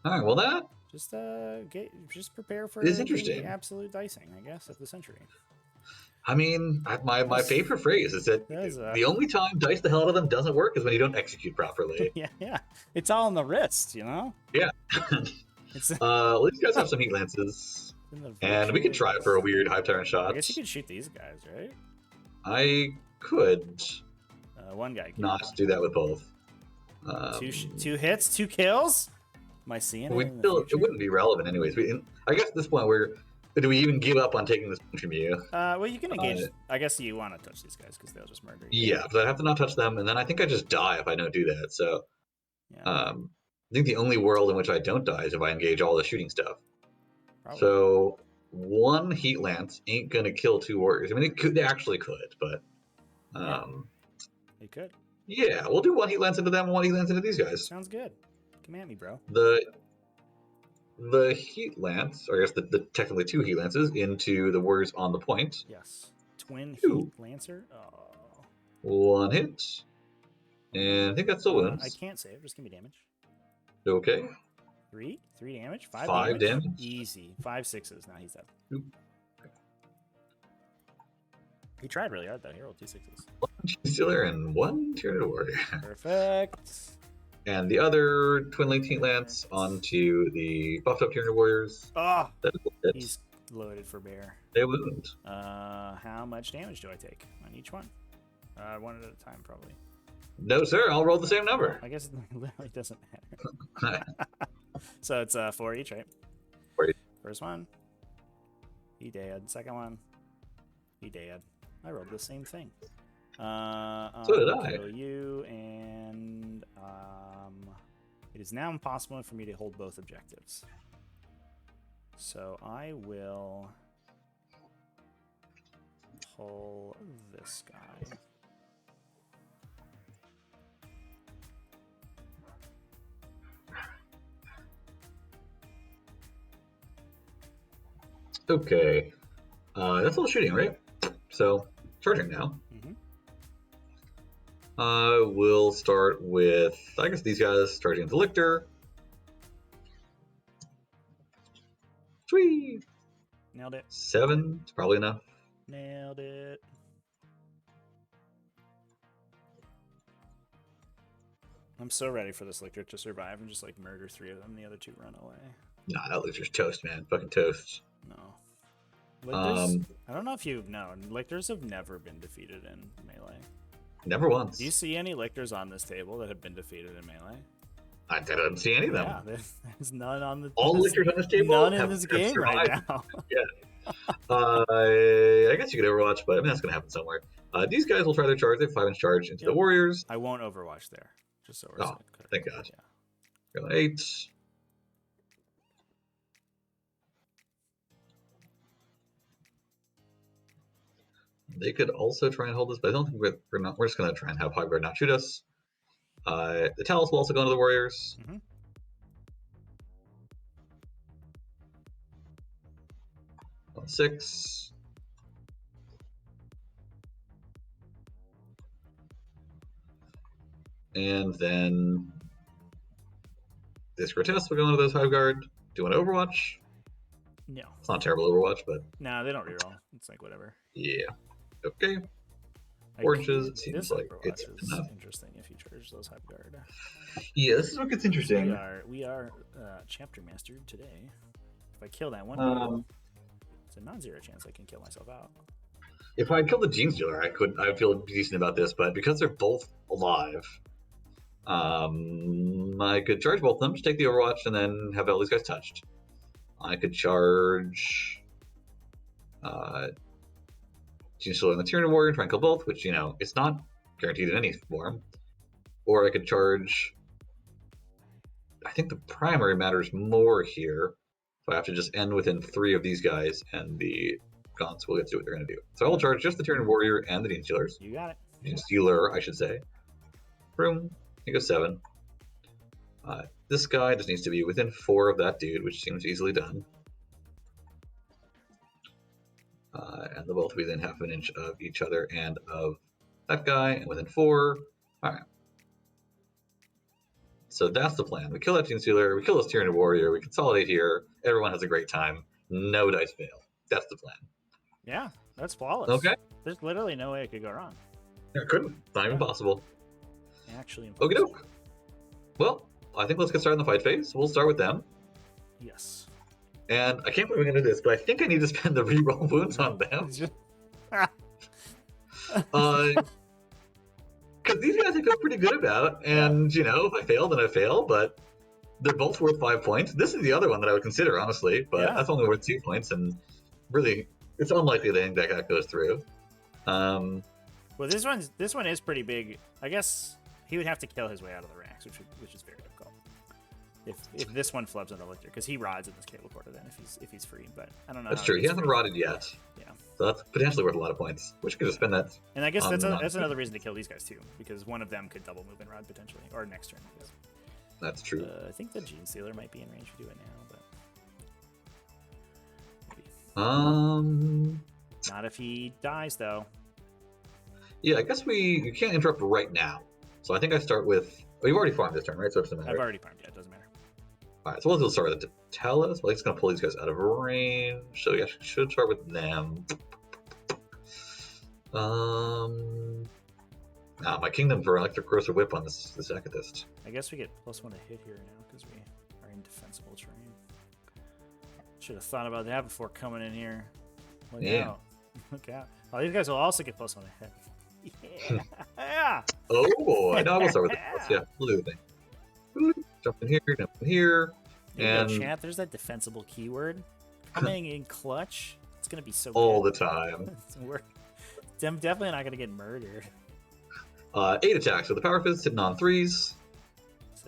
All right. Well, that just prepare for is interesting. The absolute dicing, I guess, of the century. I mean, my favorite phrase is that the only time dice the hell out of them doesn't work is when you don't execute properly. Yeah. It's all in the wrist, you know? Yeah. Well, these guys have some heat lances. And we could try for a weird Hive Tyrant shot. I guess you could shoot these guys, right? I could. One guy can. Not do that with both. 2 hits, 2 kills? Am I seeing it? It wouldn't be relevant anyways. I guess at this point, do we even give up on taking this from you? Well, you can engage. I guess you want to touch these guys because they'll just murder you. Yeah, but I have to not touch them, and then I think I just die if I don't do that. So, yeah. I think the only world in which I don't die is if I engage all the shooting stuff. Probably. So 1 heat lance ain't gonna kill 2 warriors. I mean, they actually could, but they could. Yeah, we'll do 1 heat lance into them and 1 heat lance into these guys. Sounds good. Come at me, bro. The heat lance, or I guess the technically 2 heat lances into the warriors on the point. Yes. Twin heat lancer. Oh. 1 hit, and I think that still wins. I can't save. Just give me damage. Okay. 3 damage. 5 damage. Easy. 5 6s. Now he's dead. Oop. He tried really hard though. He rolled 2 6s. 1 Stealer and 1 Tyranid warrior. Perfect. And the other twin linked heat lance onto the buffed up Tyranid warriors. Oh, he's loaded for bear. They wound. How much damage do I take on each one? 1 at a time, probably. No, sir. I'll roll the same number. I guess it literally doesn't matter. So it's 4 each, right? 4 each. First one, he dead. Second one, he dead. I rolled the same thing. So did I. Kill you, and it is now impossible for me to hold both objectives. So I will pull this guy. Okay. That's all shooting, right? So, charging now. We'll start with, I guess, these guys charging into Lictor. Sweet! Nailed it. 7, it's probably enough. Nailed it. I'm so ready for this Lictor to survive and just like murder 3 of them. The other 2 run away. Nah, that Lictor's toast, man. Fucking toast. No. Lictors, I don't know if you've known, Lictors have never been defeated in melee. Never once. Do you see any Lictors on this table that have been defeated in melee? I didn't see any of them. Yeah, there's none on the. All Lictors on this table? None in this game right now. Yeah. I guess you could Overwatch, but I mean, that's going to happen somewhere. These guys will try their charge. They have 5-inch charge into the Warriors. I won't Overwatch there. Just so we're Oh, thank God. Yeah. Got 8. They could also try and hold this, but I don't think we're not. We're just going to try and have Hogguard not shoot us. The Talus will also go into the Warriors. Mm-hmm. On 6. And then this Grotesque will go into those Hogguard. Do you want to Overwatch? No. It's not terrible Overwatch, but... Nah, they don't reroll. It's like whatever. Yeah. Okay. Like, Oranges, it seems like Overwatch it's is enough. interesting if you charge those Hogguard. Yeah, this is what gets interesting. We are chapter mastered today. If I kill that one, it's a non-zero chance I can kill myself out. If I killed the Gene Stealer, I'd feel decent about this, but because they're both alive, I could charge both of them to take the Overwatch and then have all these guys touched. I could charge Gene Stealer and the Tyranid Warrior and try and kill both, which, you know, it's not guaranteed in any form. Or I could charge... I think the primary matters more here. So I have to just end within 3 of these guys, and the Gaunts will get to do what they're going to do. So I will charge just the Tyranid Warrior and the Gene Stealers. You got it. Gene Stealer, I should say. Boom. He goes 7. This guy just needs to be within 4 of that dude, which seems easily done. And they'll both be within half an inch of each other and of that guy, and within 4. Alright. So that's the plan. We kill that Gene Stealer, we kill this Tyranid Warrior, we consolidate here, everyone has a great time, no dice fail. That's the plan. Yeah, that's flawless. Okay. There's literally no way it could go wrong. It couldn't. Not even possible. Actually, Okie doke. Well, I think let's get started in the fight phase. We'll start with them. Yes. And I can't believe we're going to do this, but I think I need to spend the reroll wounds on them. Because these guys I feel pretty good about, and, you know, if I fail, then I fail, but they're both worth 5 points. This is the other one that I would consider, honestly, but that's only worth 2 points, and really, it's unlikely that goes through. Well, this one is pretty big. I guess he would have to kill his way out of the ranks, which is very difficult. If this one flubs on the Lictor, because he rides in this cable porter then if he's free, but I don't know. That's true. He hasn't rotted yet. Yeah. So that's potentially worth a lot of points. Wish I could have spent that. And I guess that's another reason to kill these guys too, because one of them could double move and rod potentially, or next turn. I guess. That's true. I think the Gene Stealer might be in range to do it now, but maybe. Not if he dies though. Yeah, I guess you can't interrupt right now. So I think I start with. Oh, you've already farmed this turn, right? So it doesn't matter. I've already farmed. Yeah, it doesn't matter. All right, so we'll start with the Talus. Well, it's going to pull these guys out of range, so we actually should start with them. My Kingdom for Electric Corrosive Whip on this Zacatist. I guess we get +1 to hit here now because we are in defensible terrain. Should have thought about that before coming in here. Look out! Look out! Oh, these guys will also get +1 to hit. Yeah. Oh boy! No, we'll start with the Talus. Yeah, we'll do the thing. Jump in here, jump in here. And chat, there's that defensible keyword coming in clutch. It's gonna be so all good. The time. I'm definitely not gonna get murdered. 8 attacks with the Power Fist, hitting on 3s.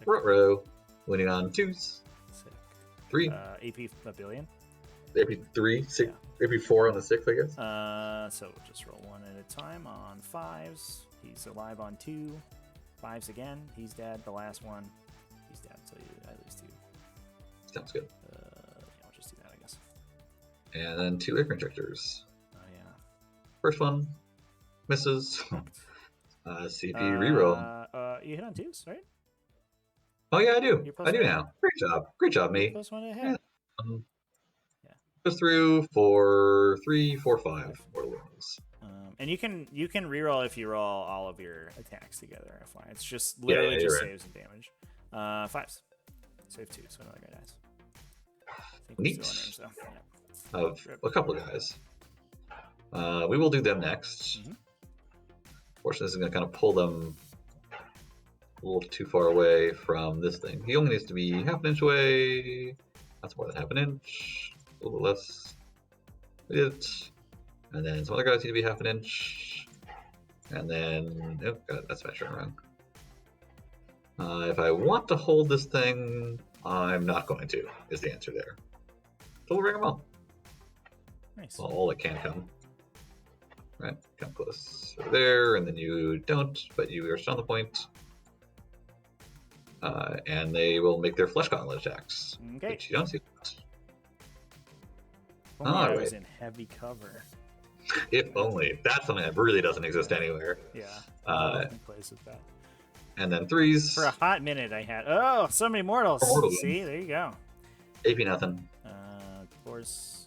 Row, winning on 2s. Sick. 3. AP a billion. AP 3, 6, AP 4 on the 6, I guess. So we'll just roll 1 at a time on 5s. He's alive on 2. 5s again. He's dead. The last one. He's dead, so at least 2. Sounds good. Yeah, I'll just do that, I guess. And then 2 Air Injectors. First one misses. CP reroll. You hit on 2s, right? Oh yeah, I do. You're I do +1. now. Great job, You're mate. +1 to hit. Yeah. Yeah. Goes through for 3, 4, 5 mortal wounds. And you can reroll if you roll all of your attacks together. FYI. It's just Yeah, literally just you're right. saves and damage. 5s. Save 2, so another guy dies. I think we're Neat. still in range though. Of a couple of guys. We will do them next. Fortunately, this is going to kind of pull them a little too far away from this thing. He only needs to be half an inch away. That's more than half an inch. A little less. And then some other guys need to be half an inch. And then, oh god, that's measuring wrong. If I want to hold this thing, I'm not going to, is the answer there. So we'll bring them all. Nice. Well, all that can come. Right, come close over there, and then you don't, but you are still on the point. And they will make their flesh gauntlet attacks. Okay. Which you don't see. I was in heavy cover. If only. That's something that really doesn't exist anywhere. Yeah. Plays with that. And then 3s. For a hot minute, I had so many mortals. See, there you go. AP nothing. 4s,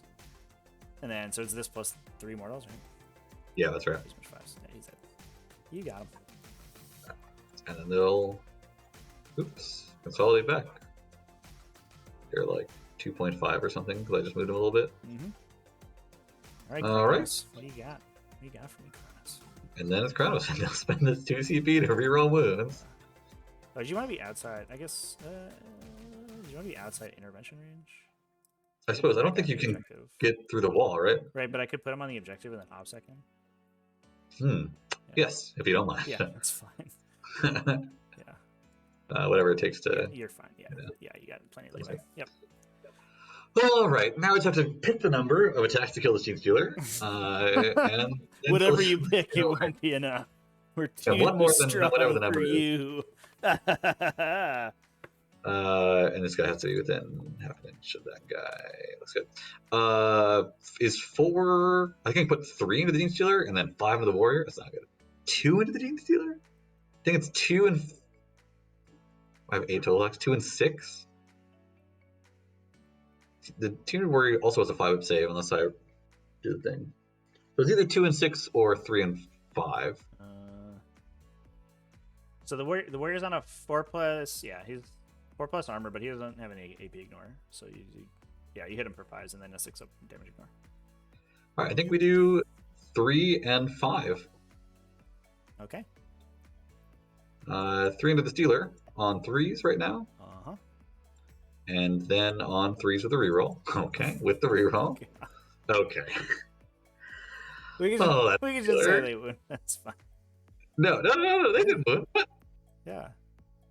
and then so it's this plus 3 mortals, right? Yeah, that's right. Yeah, he's dead. You got him. And then they'll, consolidate back. They're like 2.5 or something because I just moved them a little bit. All right, Kronos. What do you got? What do you got for me, Kronos? And then it's Kronos, and they'll spend this 2 CP to reroll wounds. Oh, do you want to be outside? I guess. Do you want to be outside intervention range? I suppose. I don't think you can get through the wall, right? Right, but I could put him on the objective and then OtherZach him. Yeah. Yes, if you don't mind. Yeah, that's fine. Yeah. Whatever it takes to. You're fine. Yeah. Yeah, you got plenty of leeway. Yep. All right, now we just have to pick the number of attacks to kill the Gene Stealer. And whatever you pick, it won't be enough. We're too one more than strong whatever the number for is. you. And this guy has to be within half an inch of that guy. Looks good. Is 4? I can put 3 into the Gene Stealer and then 5 into the Warrior. That's not good. 2 into the Gene Stealer? I think it's 2 and. I have 8 total attacks. 2 and 6. The Tyranids Warrior also has a 5-up save unless I do the thing. So it's either 2 and 6 or 3 and 5. So the Warrior's on a 4+. Yeah, he's 4+ armor, but he doesn't have any AP ignore. So you hit him for 5s and then a 6-up damage ignore. All right, I think we do 3 and 5. Okay. 3 into the Stealer on 3s right now. And then on 3s with the reroll. Okay, with the reroll. Okay. We can just say they would. That's fine. No, they didn't win. What? Yeah.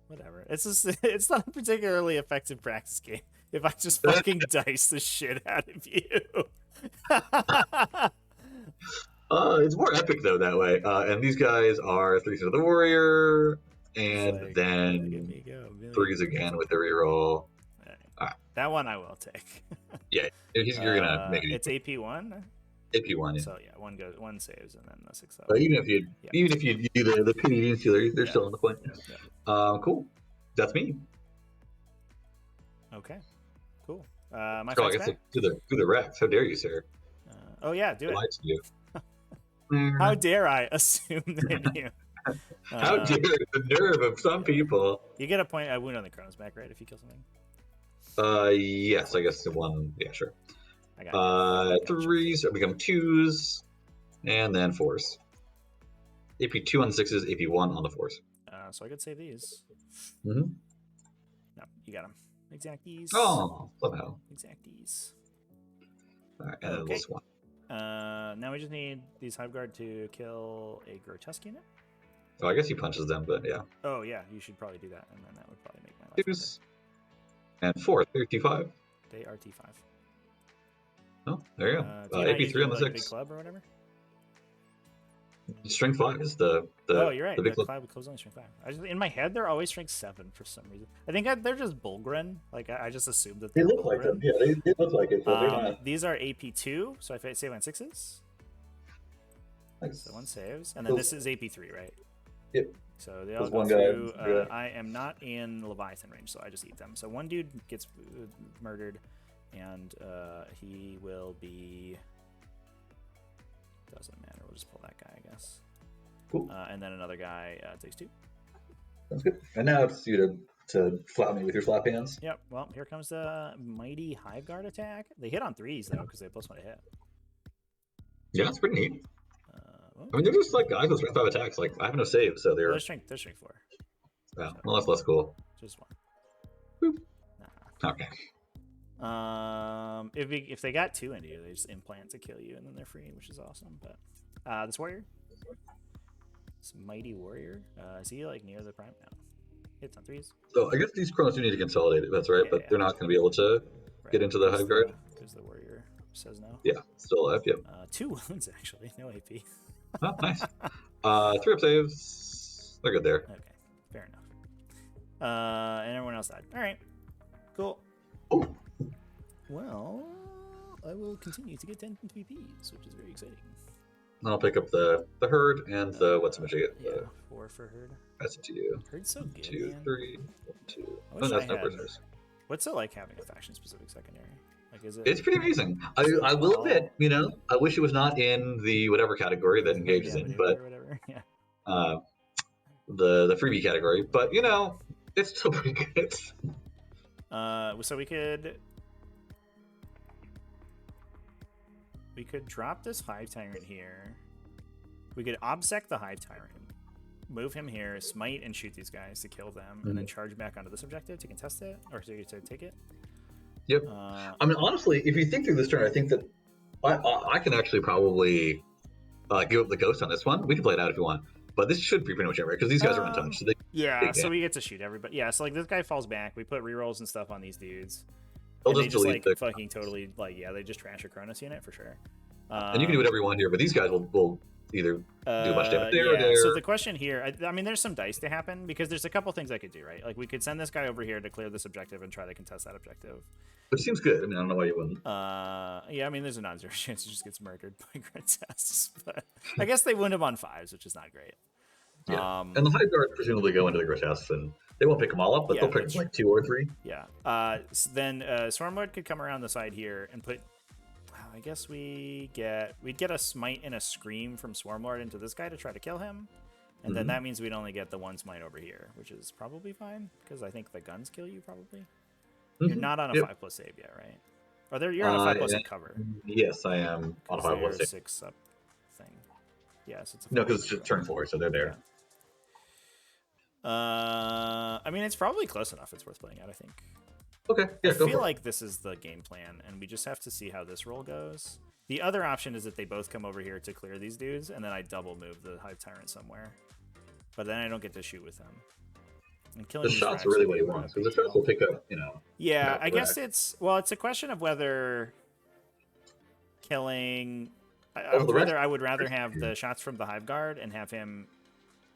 Whatever. It's not a particularly effective practice game if I just fucking dice the shit out of you. It's more epic though that way. And these guys are 3s of the Warrior, and then 3s again with the reroll. That one I will take. Yeah, you're gonna make it. It's AP1. AP1, yeah. So yeah, one saves and then the 6-up. But even if you do the PD Stealer, they're still on the point. Yeah. Cool. That's me. Okay. Cool. My I guess do the Rex. How dare you, sir? Oh yeah, do it. Lied to you. How dare I assume that you? How dare the nerve of some people? You get a point. I wound on the Kronos back, right? If you kill something. Yes, I guess the one. Yeah, sure. I got 3s become 2s, and then 4s. AP 2 on the 6s, AP 1 on the 4s. So I could save these. No, you got them. Exacties. Oh, somehow. Exacties. All right, and then this one. Now we just need these Hiveguard to kill a grotesque unit. Oh, I guess he punches them, but yeah. Oh yeah, you should probably do that, and then that would probably make my life 2s. And 4, they're T5. They are T5. Oh, there you go. AP 3 on the 6. Big club or whatever. Strength 5 is the oh, you're right. The big club. 5 with clubs only strength 5. In my head, they're always strength 7 for some reason. I think they're just Bulgren. Like I just assumed that they look like them. Yeah, they look like it. So these are AP 2, so I save on 6s. Nice. So 1 saves, and then this is AP3, right? Yep. So they all There's go one guy, through. yeah. I am not in Leviathan range, so I just eat them. So one dude gets murdered, and he will be. Doesn't matter. We'll just pull that guy, I guess. Cool. And then another guy takes 2. Sounds good. And now it's you to flap me with your slap hands. Yep. Well, here comes the mighty Hive Guard attack. They hit on 3s though, because they +1 to hit. Yeah, it's pretty neat. Okay. I mean, they're just like guys with strength 5 attacks. Like I have no save, so they're. Well, they're strength 4. Yeah, So, well, that's less cool. just 1. Boop. Nah. Okay. If they got 2 into you, they just implant to kill you, and then they're free, which is awesome. But this warrior, this mighty warrior, is he like near the prime now? Hits on 3s. So I guess these chronos do need to consolidate. That's right, Yeah, but yeah. they're not going to be able to get into the Hive Guard. Because the warrior says no. Yeah, still alive. Yep. 2 wounds actually, no AP. Oh, nice. 3 up saves. They're good there. Okay, fair enough. And everyone else died. All right, cool. Oh. Well, I will continue to get 10 VPs, which is very exciting. I'll pick up the herd and the what's the get? Yeah, 4 for herd. That's it to you. Herd's so good, 2, man. 3, 1, 2. I Oh, wish that's I no had- prisoners. What's it like having a faction-specific secondary? Like, is it? It's pretty amazing. I will admit, I wish it was not in the whatever category that engages in, but or whatever. Yeah. The freebie category. But it's still pretty good. So we could drop this Hive Tyrant here. We could OtherZach the Hive Tyrant, move him here, smite and shoot these guys to kill them, and then charge back onto this objective to contest it, or to take it. Yep. I mean, honestly, if you think through this turn, I think that I can actually probably give up the ghost on this one. We can play it out if you want, but this should be pretty much it, right? Because these guys are untouched. So so we get to shoot everybody. Yeah, so like this guy falls back. We put rerolls and stuff on these dudes. They'll And just they just delete like fucking totally they just trash a Cronus unit for sure. and you can do whatever you want here, but these guys will either do a bunch of damage there or there. So the question here, I mean, there's some dice to happen because there's a couple things I could do, right? Like we could send this guy over here to clear this objective and try to contest that objective. Which seems good. I mean, I don't know why you wouldn't. Yeah, I mean, there's a non-zero chance he just gets murdered by Grotesques, but I guess they wound him on 5s, which is not great. Yeah. And the Hive Guard presumably go into the Grotesques, and they won't pick them all up, but they'll pick like 2 or 3. Yeah. So then Swarmlord could come around the side here and put. I guess we'd get a smite and a scream from Swarmlord into this guy to try to kill him, and then that means we'd only get the 1 smite over here, which is probably fine because I think the guns kill you probably. You're not on a 5+ save yet, right? Or you're on a 5+ cover. Yes, I am on a 5+ save. 6 up thing. Yes, it's a no, because it's just turn 4, so they're there. Yeah. I mean, it's probably close enough. It's worth playing out, I think. Okay, yeah, I feel like this is the game plan, and we just have to see how this roll goes. The other option is that they both come over here to clear these dudes, and then I double move the Hive Tyrant somewhere. But then I don't get to shoot with them. And killing the shots are really what he wants, because the shots will pick up, Yeah, I guess it's a question of whether killing. I would rather have the shots from the Hive Guard and have him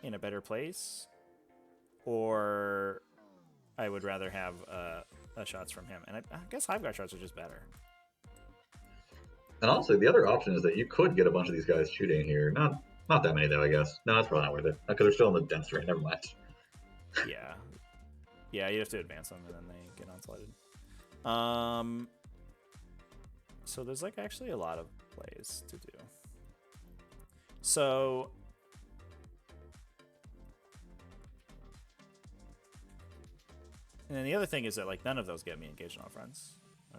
in a better place, or I would rather have shots from him, and I guess Hive Guard shots are just better. And also, the other option is that you could get a bunch of these guys shooting here. Not that many though, I guess. No, that's probably not worth it because they're still in the dense terrain. Never mind. Yeah, you have to advance them, and then they get onslaughted. So there's like actually a lot of plays to do. So. And then the other thing is that like none of those get me engaged on all fronts.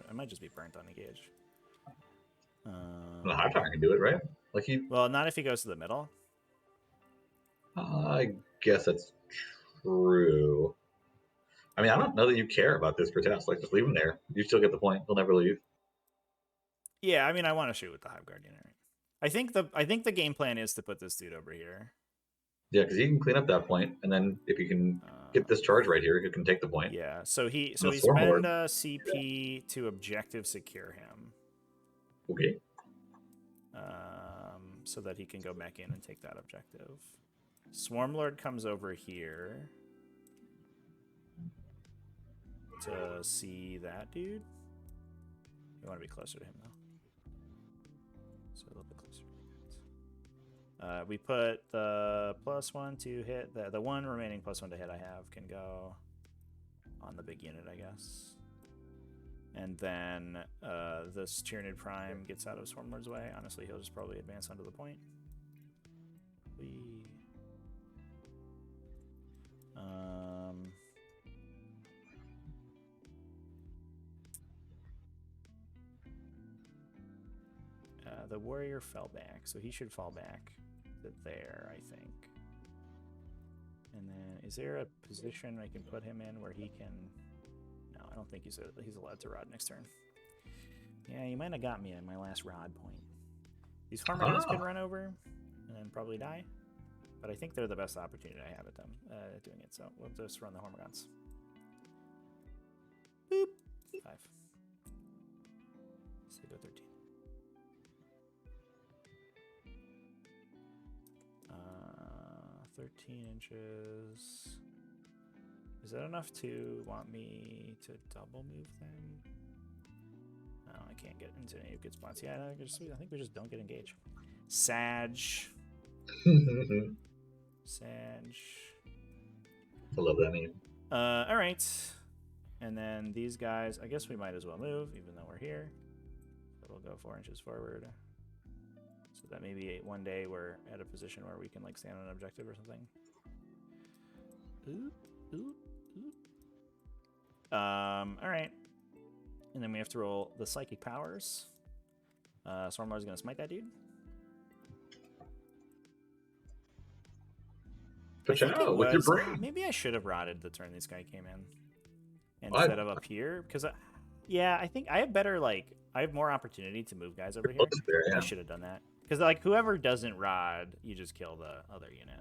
I might just be burnt on engage. The Hive Tyrant can do it, right? Like Well, not if he goes to the middle. I guess that's true. I mean, I don't know that you care about this Grotesque. Like, just leave him there. You still get the point. He'll never leave. Yeah, I mean, I want to shoot with the Hive Guardian. Right? I think the game plan is to put this dude over here. Yeah, because he can clean up that point, and then if you can get this charge right here, you can take the point. Yeah, so he spend a CP to objective secure him. Okay. So that he can go back in and take that objective. Swarmlord comes over here to see that dude. You want to be closer to him though. So a little bit closer. We put the +1 to hit. The one remaining +1 to hit I have can go on the big unit, I guess. And then this Tyranid Prime gets out of Swarmlord's way. Honestly, he'll just probably advance onto the point. The warrior fell back, so he should fall back to there, I think. And then, is there a position I can put him in where he can... No, I don't think he's allowed to rod next turn. Yeah, you might have got me at my last rod point. These Farmers could run over and then probably die. But I think they're the best opportunity I have at them doing it, so we'll just run the Hormigons. Boop! 5. So go 13. 13 inches. Is that enough to want me to double move them? No, I can't get into any good spots. Yeah, I think we just don't get engaged. Sag. Sag. I love that name. All right. And then these guys, I guess we might as well move, even though we're here. So we'll go 4 inches forward. So that maybe one day we're at a position where we can like stand on an objective or something. Ooh, ooh, ooh. All right. And then we have to roll the psychic powers. Stormlord's gonna smite that dude. Push out with your brain. Maybe I should have rotted the turn this guy came in instead of up here, because yeah, I think I have better I have more opportunity to move guys over here. Yeah. I should have done that, because like whoever doesn't rod, you just kill the other unit.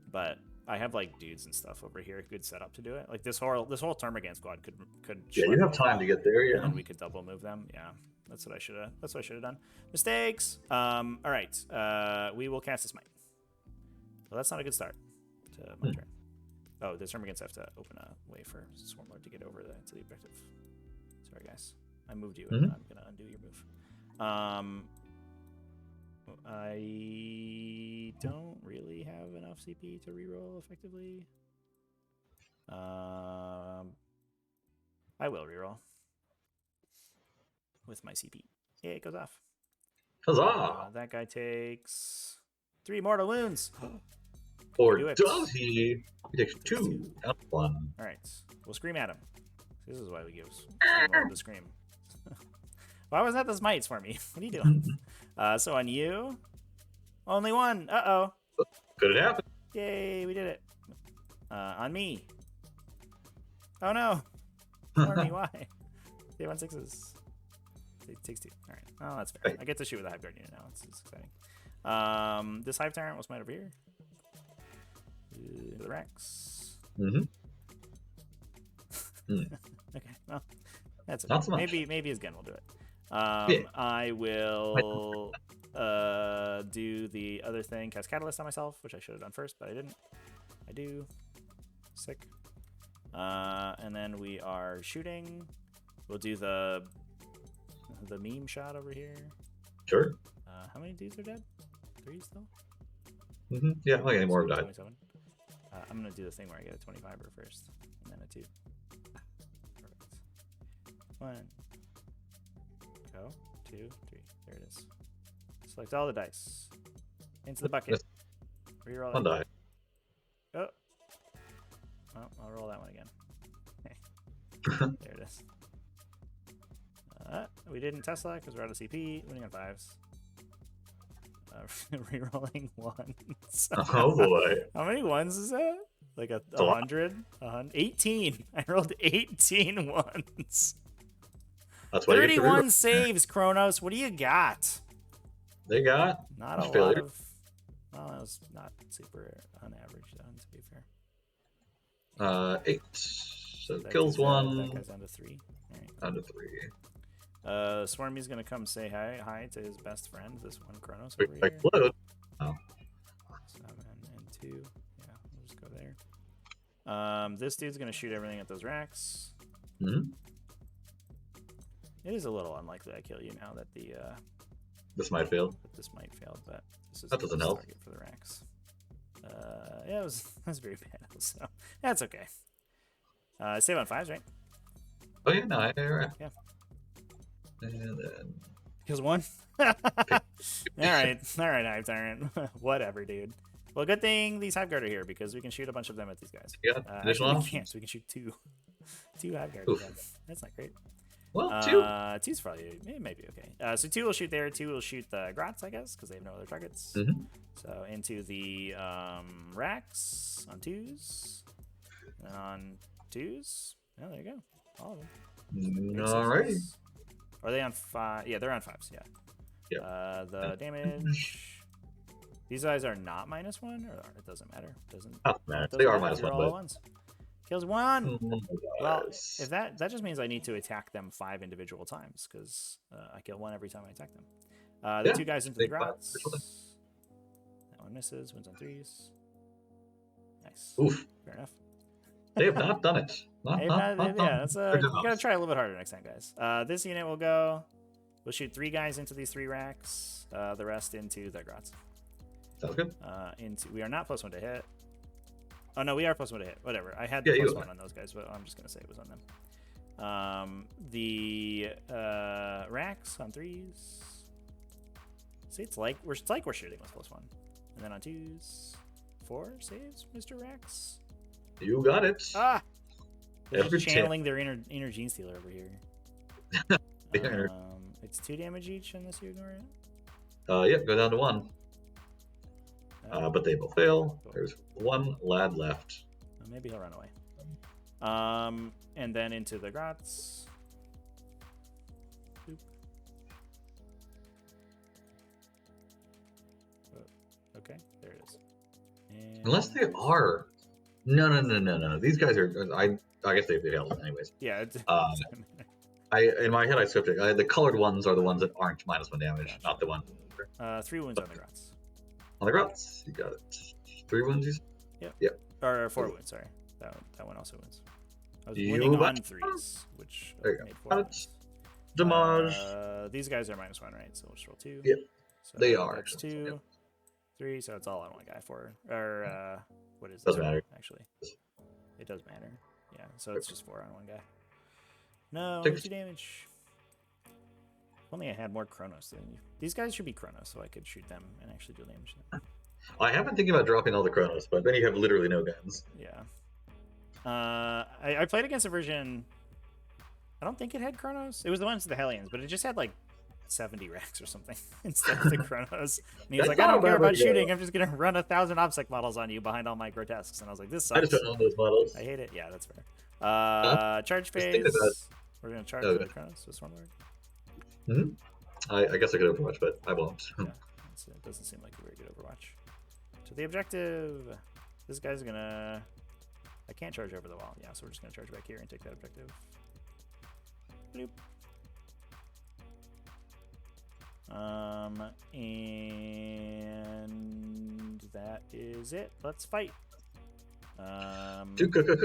But I have like dudes and stuff over here, good setup to do it. Like this whole Termagant squad could. Yeah, you have time to get there. Yeah, and we could double move them. Yeah, that's what I should have. That's what I should have done. Mistakes. All right. We will cast a smite. Well, that's not a good start to my turn. Oh, the Termagants have to open a way for Swarmlord to get over to the objective. Sorry, guys. I moved you, and I'm gonna undo your move. I don't really have enough CP to reroll effectively. I will reroll with my CP. Yeah, it goes off. Huzzah! That guy takes 3 mortal wounds. Or does he? He takes 2 out of 1. All right, we'll scream at him. This is why we give the scream. Why was that the smites for me? What are you doing? So on you, only 1. Uh-oh. Could it happen? Yay, we did it. On me. Oh no. For me, why? They want 6s. It takes 2. All right. Oh, that's fair. I get to shoot with a Hive Guard unit now. It's exciting. This Hive Tyrant will smite over here. The Rex. Okay, well, that's okay. Not so much. Maybe his gun will do it. I will do the other thing, cast Catalyst on myself, which I should have done first, but I didn't. I do. Sick. And then we are shooting. We'll do the meme shot over here. Sure. How many dudes are dead? 3 still? Yeah, like any more have died. 27. I'm gonna do the thing where I get a 25er first, and then a 2. Perfect. 1. Go. 2, 3. There it is. Select all the dice. Into the bucket. Reroll. 1 die. Oh. Well, I'll roll that one again. There it is. We didn't Tesla because we're out of CP. Winning on 5s. Rerolling 1s. Oh boy. How many 1s is that? Like 100? 18. I rolled 18 1s. That's why 31 saves, Kronos. What do you got? They got not a failure. lot of. Well, that was not super on average, though, to be fair. 8. So That kills guy's 1. That guy's down to 3. All right. Down to 3. Swarmy's gonna come say hi to his best friend, this one Kronos over here. Explode. Oh. 7 and 2. Yeah, we'll just go there. This dude's gonna shoot everything at those racks. It is a little unlikely I kill you now that this might fail, but This is That doesn't help. target for the racks. Yeah, it was very bad. So that's okay. Save on 5s, right? Oh yeah, no, right. Yeah. And then Kills 1. all right, Hive Tyrant. Whatever, dude. Well, good thing these Hive Guard are here because we can shoot a bunch of them at these guys. yeah, additional Actually, we options. can't. So we can shoot 2 Hive Guard. That's not great. Well, 2's probably maybe okay. So 2 will shoot there. 2 will shoot the Grots, I guess, because they have no other targets. Mm-hmm. So into the racks on 2s, and on 2s. Oh, there you go. All of them. Alrighty. Are they on 5? Yeah, they're on 5s. Yeah. Yeah. The damage. These guys are not -1, or it doesn't matter. Doesn't matter. They are -1, all but ones. Kills 1. Well, yes. if that just means I need to attack them 5 individual times because I kill 1 every time I attack them. The 2 guys into the Grots. That one misses. Wins on 3s. Nice. Oof. Fair enough. They have not done it. Yeah, that's you gotta try a little bit harder next time, guys. This unit will go. We'll shoot 3 guys into these 3 racks. The rest into the Grots. Sounds good. We are not +1 to hit. Oh no, we are +1 to hit. Whatever. I had +1 on those guys, but I'm just gonna say it was on them. The racks on 3s. See, it's like we're shooting with +1, and then on 2s, 4 saves, Mr. Rax. You got it. Ah, they're Every channeling their inner Gene Stealer over here. It's 2 damage each unless you ignore it. Yep, go down to 1. But they will fail. There's 1 lad left. Maybe he'll run away. And then into the Grots. Boop. Oh, okay, there it is. And Unless they are. No. These guys are. I guess they failed anyways. Yeah. In my head I scripted. The colored ones are the ones that aren't -1 damage, Gotcha. not the one. 3 wounds on the Grots. On the Grots, you got it. 3 wounds. You said? Yep. Or 4 wounds. Sorry, that one also wins. I was You winning on bet. 3s, which There you go. made 4 Got it. wounds. Damage. These guys are -1, right? So we'll just roll 2. Yep. So They are, That's actually. 2, Yep. 3. So it's all on one guy. 4 or what is this? Doesn't matter. Actually, it does matter. Yeah. So it's just 4 on one guy. No, 6. 2 damage. If only I had more Chronos than you. These guys should be Chronos, so I could shoot them and actually do damage to them. I have been thinking about dropping all the Chronos, but then you have literally no guns. Yeah. I played against a version. I don't think it had Chronos. It was the ones with the Hellions, but it just had like 70 racks or something instead of the Chronos. And he was That's like, I not don't a care bad about idea. shooting. I'm just gonna run 1,000 obstacle models on you behind all my grotesques. And I was like, this sucks. I just don't own those models. I hate it. Yeah, that's fair. Charge phase. thinking about- We're gonna charge Okay. for the Chronos. Just one word. I guess I could Overwatch, but I won't. Yeah, it doesn't seem like a very good Overwatch. To the objective. This guy's gonna. I can't charge over the wall. Yeah, so we're just gonna charge back here and take that objective. Bloop. And that is it. Let's fight.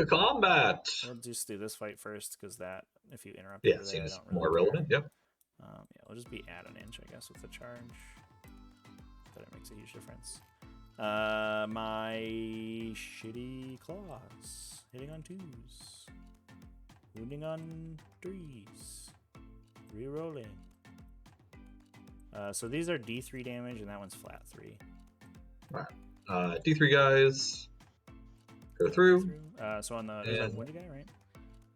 Combat. We'll just do this fight first because that, if you interrupt, Yeah, over it there, I seems don't really more care. relevant. Yep. Yeah, we'll just be at an inch, I guess, with the charge. But it makes a huge difference. My shitty claws. Hitting on 2s. Wounding on 3s. Rerolling. So these are D3 damage, and that one's flat 3. D3 guys. Go through. So on the there's a And- wounded guy, right?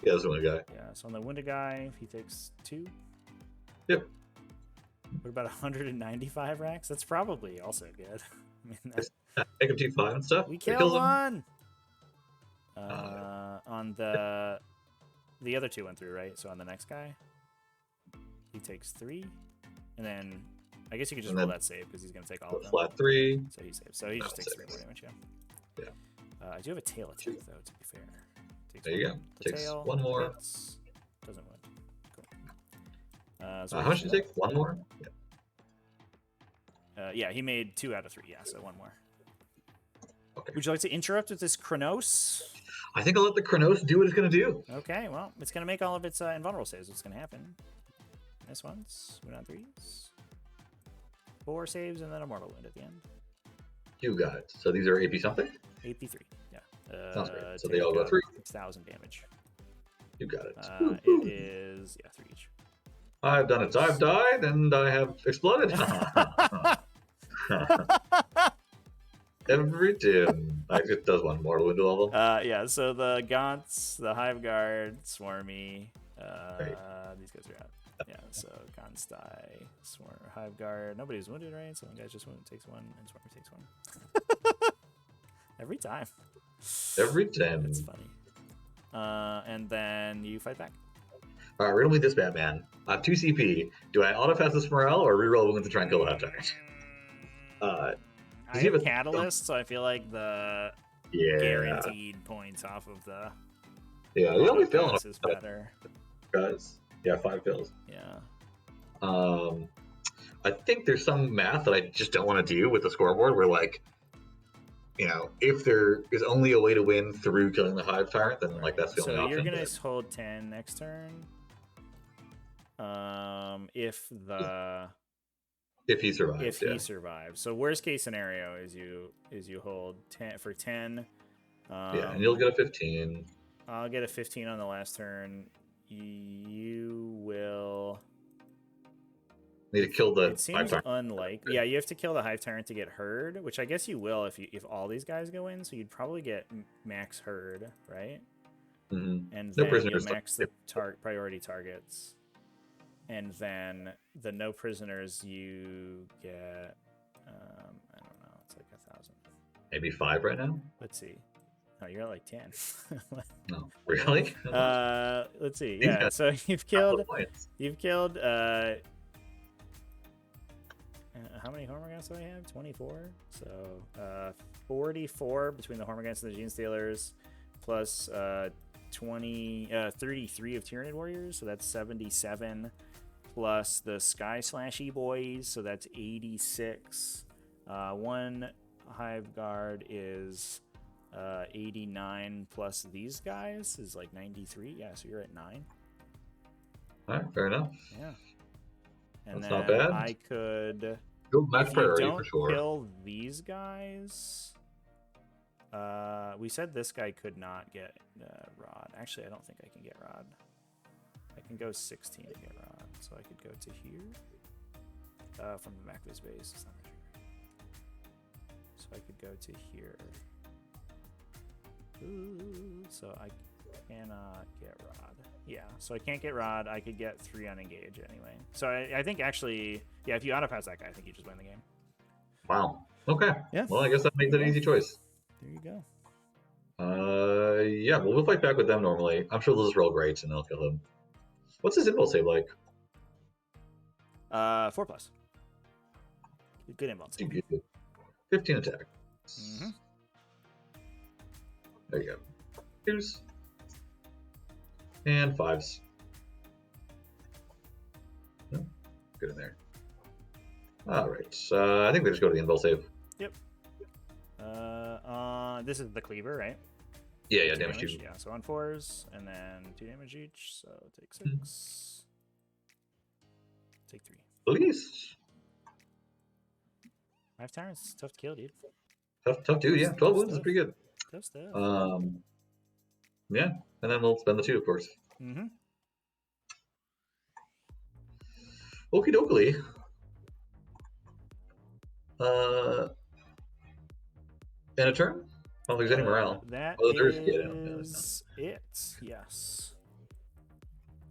Yeah, this one guy. Yeah, so on the wounded guy, he takes 2. Yep. What about 195 racks? That's probably also good. I mean, Make him T5 and stuff. we It kill kills him. one! On the other 2 went through, right? So on the next guy, he takes 3. And then, I guess you could just And roll then that save because he's going to take all of them. Flat 3. So he saves. So he just takes 3 more saves. damage, yeah. Yeah. I do have a tail attack, though, to be fair. Takes There you one. go. The Takes tail, 1 more. hits, doesn't win. Cool. So How much did it take? 1 more? Yeah. yeah, he made 2 out of 3. Yeah, so 1 more. Okay. Would you like to interrupt with this Chronos? I think I'll let the Chronos do what it's going to do. Okay, well, it's going to make all of its invulnerable saves. What's going to happen? Miss once, win on 3s. 4 saves and then a mortal wound at the end. You got it. So these are AP something? AP 3, yeah. Sounds great. So they all go 3. 6,000 damage. You got it. It is, yeah, 3 each. I've done it. So I've died and I have exploded. Every dim. It does one mortal wound level. Yeah, so the Gaunts, the Hive Guard, Swarmy, these guys are out. Yeah, so Gaunts die, Swarm, Hive Guard. Nobody's wounded, right? So one guy just takes 1, and Swarmy takes 1. Every time. Every time. It's funny. And then you fight back. All right, riddle me this, Batman. I have 2 CP. Do I auto-pass this morale or reroll wounds to try and kill the Hive Tyrant? I have a Catalyst, so I feel like the guaranteed points off of the the only fail is better. Guys, yeah, 5 kills. Yeah. I think there's some math that I just don't want to do with the scoreboard where, like, you know, if there is only a way to win through killing the Hive Tyrant, then like that's the only option. So you're gonna hold 10 next turn. If he survives. So worst case scenario is you hold 10 for 10. Yeah, and you'll get a 15. I'll get a 15 on the last turn. You will need to kill the. It seems unlikely. Yeah, you have to kill the Hive Tyrant to get Herd, which I guess you will if all these guys go in. So you'd probably get max Herd, right? Mm-hmm. And then you max the priority targets. And then the no prisoners you get, I don't know, it's like 1,000. Maybe 5 right now? Let's see. Oh, you're at like 10. No, really? Let's see. Yeah, so you've killed, how many Hormagaunts do I have? 24. So 44 between the Hormagaunts and the Gene Stealers, plus 33 of Tyranid Warriors, so that's 77. Plus the Sky Slashy Boys, so that's 86. One Hive Guard is 89, plus these guys is like 93. Yeah, so you're at 9. All right, fair enough. Yeah. And that's not bad. I could... Max priority for sure. Kill these guys... we said this guy could not get Rod. Actually, I don't think I can get Rod. I can go 16 to get Rod. So I could go to here from the Macvis base. It's not sure. So I could go to here. Ooh, so I cannot get Rod. Yeah, so I can't get Rod. I could get 3 unengaged anyway. So I think actually, yeah, if you auto-pass that guy, I think you just win the game. Wow. Okay. Yeah. Well, I guess that makes it an easy choice. There you go. Yeah, well, we'll fight back with them normally. I'm sure they'll just roll greats and they'll kill him. What's his impulse save like? 4+. Good impulse. 15 attack. Mm-hmm. There you go. 2s. And 5s. No, good in there. Alright, I think we just go to the impulse save. Yep. This is the cleaver, right? Yeah, damage 2. Yeah, so on 4s, and then 2 damage each, so take 6. Take 3. Please. Hive Tyrant's tough to kill, dude. Tough dude, yeah. 12 wounds is pretty good. Tough stuff. Yeah, and then we'll spend the 2, of course. Mm-hmm. Okie dokie. And a turn? I don't think there's any morale. That is it. Yes.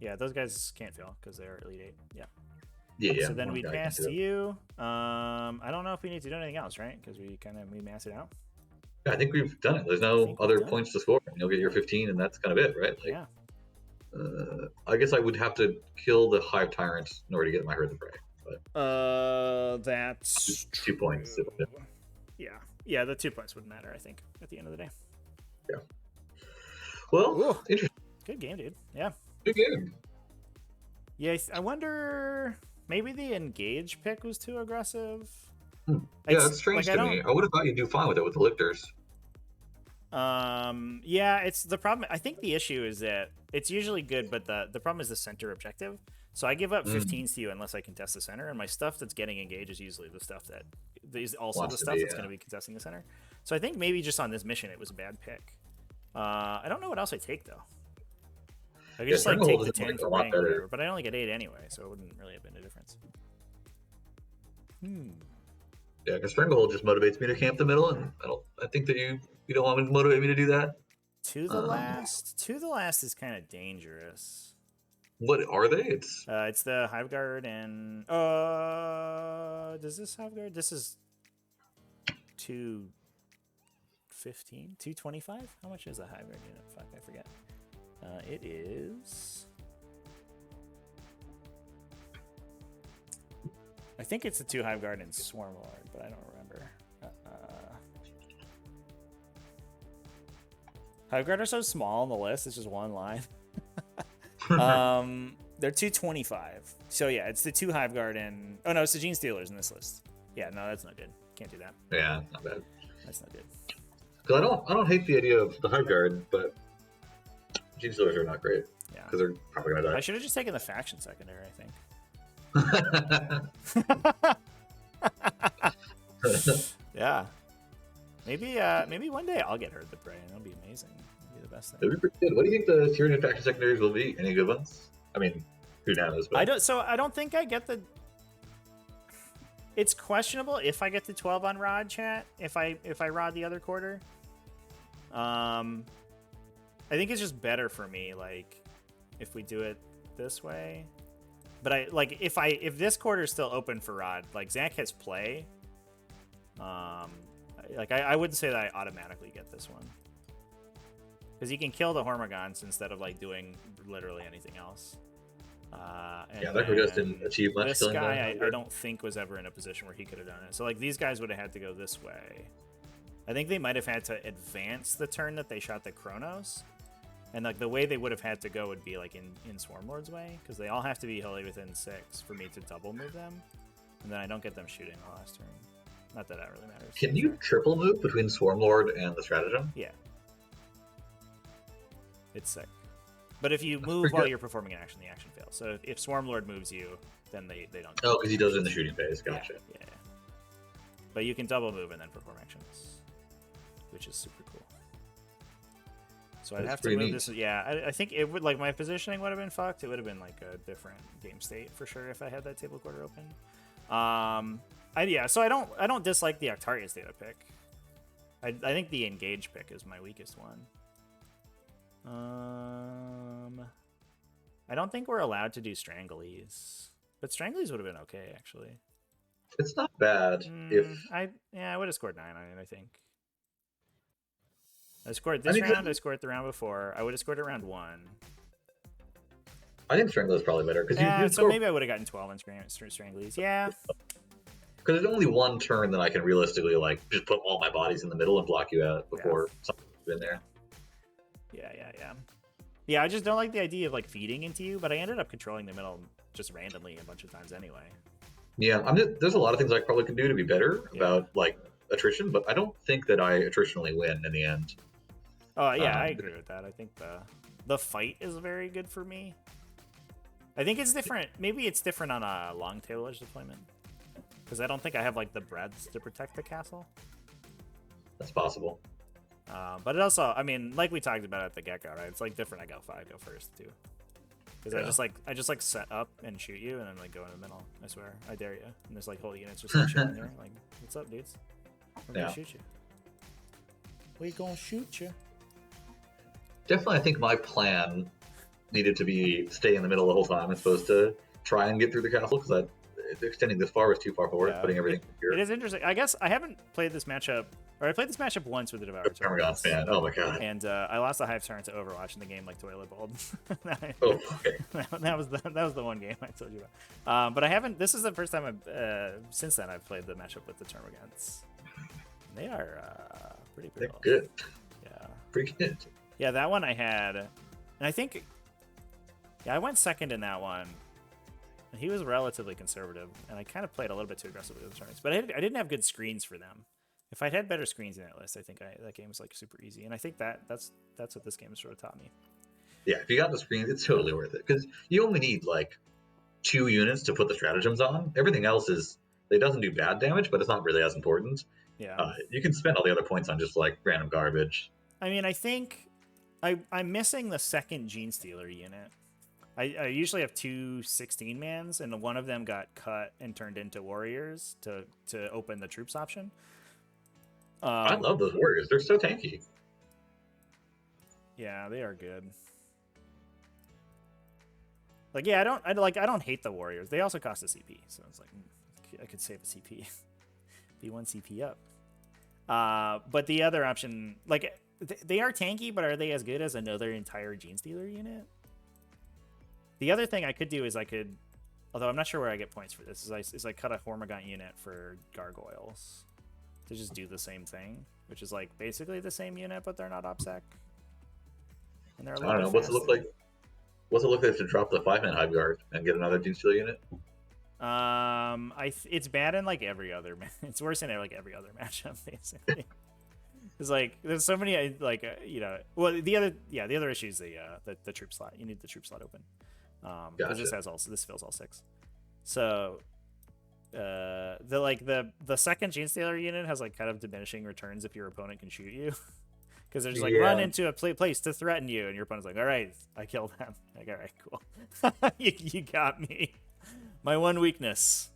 Yeah, those guys can't fail because they're Elite 8. Yeah. Yeah. So then we'd pass to you. I don't know if we need to do anything else, right? Because we mass it out. Yeah, I think we've done it. There's no other points to score. You'll get your 15, and that's kind of it, right? Like, yeah. I guess I would have to kill the Hive Tyrant in order to get my Herd of Prey. But that's 2 points. Yeah, the 2 points wouldn't matter, I think, at the end of the day. Yeah. Well, interesting. Good game, dude. Yeah. Good game. Yeah, I wonder... Maybe the engage pick was too aggressive. Yeah, that's strange to me. I would have thought you'd do fine with it with the lictors. Yeah, it's the problem. I think the issue is that it's usually good, but the problem is the center objective. So I give up 15s to you unless I contest the center, and my stuff that's getting engaged is usually the stuff that is also the stuff that's going to be contesting the center. So I think maybe just on this mission it was a bad pick. I don't know what else I take though. I could just like take the 10 for winning or whatever, but I only get 8 anyway, so it wouldn't really have been a difference. Yeah, because Stranglehold just motivates me to camp the middle, and I think that you don't want me to motivate me to do that. To the last is kind of dangerous. What are they? It's the Hive Guard and does this Hive Guard? This is 215, 225. How much is a Hive Guard unit? Fuck, I forget. It is. I think it's the 2 Hive Guard and Swarm Lord, but I don't remember. Hive Guard are so small on the list; it's just one line. They're 225. So yeah, it's the 2 Hive Guard and no, it's the Gene Stealers in this list. Yeah, no, that's not good. Can't do that. Yeah, not bad. That's not good. Because I don't hate the idea of the Hive Guard, but Gene Stealers are not great. Yeah, because they're probably gonna die. I should have just taken the faction secondary, I think. Yeah, maybe one day I'll get Herd the Prey and it'll be amazing. It'll be the best thing. It'll be pretty good. What do you think the Tyranid faction secondaries will be? Any good ones? I mean, who knows? But... I don't think I get the. It's questionable if I get the 12 on Rod, chat. If I Rod the other quarter. I think it's just better for me, like, if we do it this way. But if this quarter is still open for Rod, like Zach has play. Like I wouldn't say that I automatically get this one, because he can kill the Hormigons instead of like doing literally anything else. Yeah, that just didn't achieve much. This guy I don't think was ever in a position where he could have done it. So like these guys would have had to go this way. I think they might have had to advance the turn that they shot the Chronos. And like the way they would have had to go would be like in Swarmlord's way, because they all have to be wholly within 6 for me to double move them, and then I don't get them shooting the last turn. Not that that really matters. Can you triple move between Swarmlord and the Stratagem? Yeah, it's sick. But if you move while you're performing an action, the action fails. So if Swarmlord moves you, then they don't. Oh, because he does it in the shooting phase. Gotcha. Yeah. But you can double move and then perform actions, which is super cool. So I'd have to move this. Yeah, I think it would, like, my positioning would have been fucked. It would have been like a different game state for sure if I had that table quarter open. So I don't dislike the Octarius data pick. I think the engage pick is my weakest one. I don't think we're allowed to do Stranglese, but Stranglese would have been okay actually. It's not bad. I would have scored 9 on it, I think. I scored this round. I scored the round before. I would have scored it round 1. I think Stranglese is probably better. So maybe I would have gotten 12 on Stranglese. Yeah. Because there's only one turn that I can realistically like just put all my bodies in the middle and block you out before something's been there. Yeah, I just don't like the idea of like feeding into you, but I ended up controlling the middle just randomly a bunch of times anyway. Yeah, there's a lot of things I probably could do to be better about like attrition, but I don't think that I attritionally win in the end. Oh yeah, I agree with that. I think the fight is very good for me. I think it's different. Maybe it's different on a long table edge deployment, because I don't think I have like the breadths to protect the castle. That's possible. But it also, I mean, like we talked about at the get-go, right? It's like different. I go first too, because I just like set up and shoot you, and then like go in the middle. I swear, I dare you. And there's like whole units just like chilling there. Like, what's up, dudes? We're gonna shoot you. We gonna shoot you. Definitely, I think my plan needed to be stay in the middle the whole time, as opposed to try and get through the castle, because extending this far was too far forward, putting everything here. It is interesting. I guess I haven't played this matchup, or I played this matchup once with the Devourer. Man, oh my god! And I lost the Hive turn to Overwatch in the game like toilet bowl. Okay. that was the one game I told you about. But I haven't. This is the first time since then I've played the matchup with the Termagants. They are pretty brutal. They're good. Yeah. Pretty good. Yeah, that one I had, and I think, I went second in that one. And he was relatively conservative, and I kind of played a little bit too aggressively with the turns. But I didn't have good screens for them. If I'd had better screens in that list, I think that game was like super easy. And I think that's what this game sort of taught me. Yeah, if you got the screens, it's totally worth it, because you only need like 2 units to put the stratagems on. Everything else it doesn't do bad damage, but it's not really as important. Yeah. You can spend all the other points on just like random garbage. I mean, I think I'm missing the second Gene Stealer unit. I usually have 2 16-mans, and one of them got cut and turned into warriors to open the troops option. I love those warriors. They're so tanky. Yeah, they are good. Like, yeah, I don't hate the warriors. They also cost a CP, so it's like I could save a CP. Be 1 CP up. But the other option, like, they are tanky, but are they as good as another entire Gene Stealer unit? The other thing I could do is although I'm not sure where I get points for this, is I cut a Hormigaunt unit for gargoyles to just do the same thing, which is like basically the same unit, but they're not OtherZach. And they're a little I don't know. What's it look like? What's it look like to drop the 5-man Hive Guard and get another Gene Stealer unit? It's bad in like every other. It's worse in like every other matchup basically. It's like there's so many Well, the other issue is the troop slot. You need the troop slot open. Because this fills all 6. So the second Gene Stealer unit has like kind of diminishing returns if your opponent can shoot you. Because they're just like run into a place to threaten you, and your opponent's like, all right, I killed them. Like, all right, cool. you got me. My one weakness,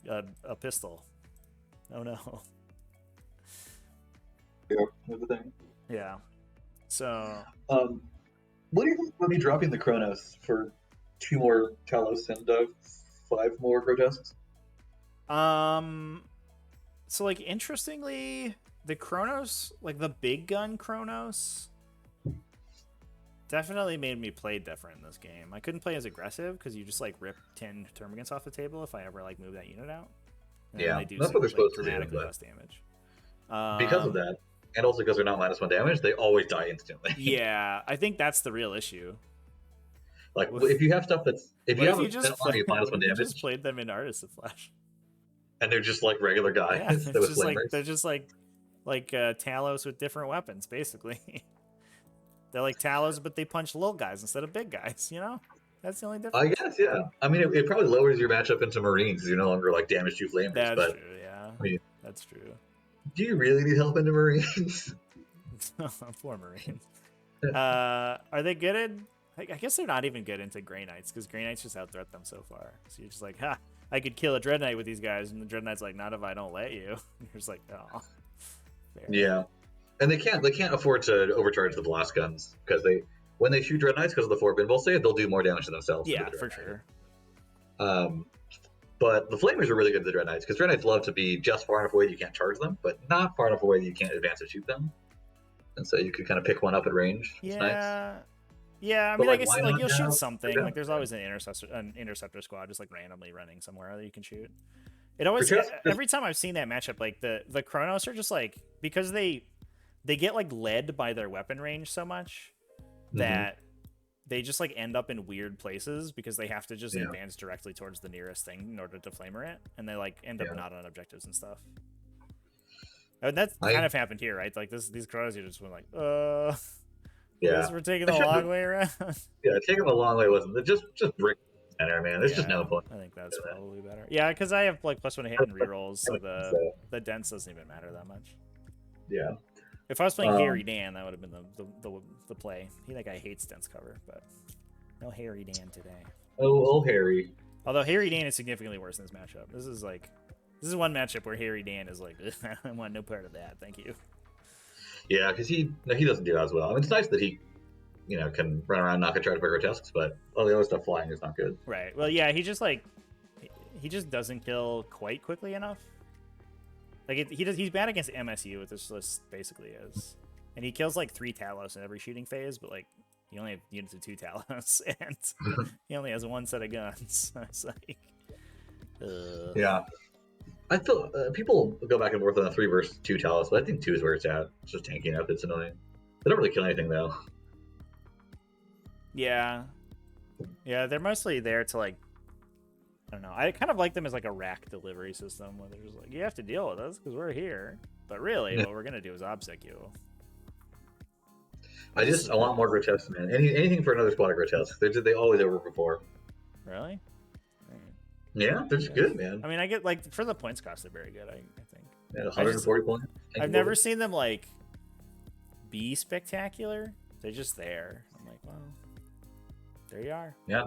a pistol. Oh no. Yeah, that's the thing. Yeah. So. What do you think about me dropping the Chronos for 2 more Talos and 5 more Grotesques? So like interestingly, the Chronos, like the big gun Chronos, definitely made me play different in this game. I couldn't play as aggressive because you just like rip 10 termagants off the table if I ever like move that unit out. And yeah, they do that's what they're supposed to do. Dramatically less damage. Because of that, and also because they're not -1 damage, they always die instantly. Yeah, I think that's the real issue. Like if you have stuff that's if you just played them in Artists of Flesh, and they're just like regular guys. Yeah, they're just like Talos with different weapons, basically. They're like Talos, but they punch little guys instead of big guys. You know, that's the only difference. I guess, yeah. I mean, it probably lowers your matchup into Marines because you're no longer like damage 2 flamers. That's true. Yeah, I mean, that's true. Do you really need help into Marines? 4 Marines. Are they good at? I guess they're not even good into Grey Knights because Grey Knights just outthreat them so far. So you're just like, ha, I could kill a Dread Knight with these guys, and the Dread Knight's like, not if I don't let you. And you're just like, oh. Fair. Yeah, and they can't afford to overcharge the blast guns because when they shoot Dread Knights because of the 4 pinball save, they'll do more damage to themselves. Yeah, for sure. But the Flamers are really good at the Dread Knights because Dread Knights love to be just far enough away that you can't charge them, but not far enough away that you can't advance and shoot them. And so you could kind of pick one up at range. Yeah. It's nice. Yeah, I mean, I guess like you'll shoot something. Like there's always an interceptor squad just like randomly running somewhere that you can shoot. It always every time I've seen that matchup, like the Chronos are just like because they get like led by their weapon range so much that they just like end up in weird places because they have to just advance directly towards the nearest thing in order to flamer it, and they like end up not on objectives and stuff. And that's kind of happened here, right? Like these Chronos, you just went like, yeah, we're taking the long way around. Yeah, taking the long way wasn't just break center, man. There's just no point. I think that's probably better. Yeah, because I have like +1 hit and rerolls, so the dense doesn't even matter that much. Yeah. If I was playing Harry Dan, that would have been the play. That guy hates dense cover, but no Harry Dan today. Oh, Harry. Although Harry Dan is significantly worse in this matchup. This is one matchup where Harry Dan is like, I want no part of that. Thank you. Yeah, because he doesn't do that as well. I mean, it's nice that he, can run around, knock a charge by grotesques, but all the other stuff flying is not good. Right. Well, yeah, he just doesn't kill quite quickly enough. Like he's bad against MSU, what this list basically is, and he kills like 3 Talos in every shooting phase, but like he only have units of 2 Talos, and he only has 1 set of guns. It's like, yeah. I feel people go back and forth on a 3 versus 2 Talos, but I think 2 is where it's at. It's just tanking up. It's annoying. They don't really kill anything though. Yeah, they're mostly there to like. I don't know. I kind of like them as like a rack delivery system where they're just like, you have to deal with us because we're here. But really, what we're gonna do is ObSec you. I want more grotesques, man. Anything for another squad of grotesques. They always overperform. Really? Yeah, they're just good, man. I mean, I get like for the points cost, they're very good. I think. Yeah, 140 points. I've never seen them like be spectacular. They're just there. I'm like, well, there you are. Yeah.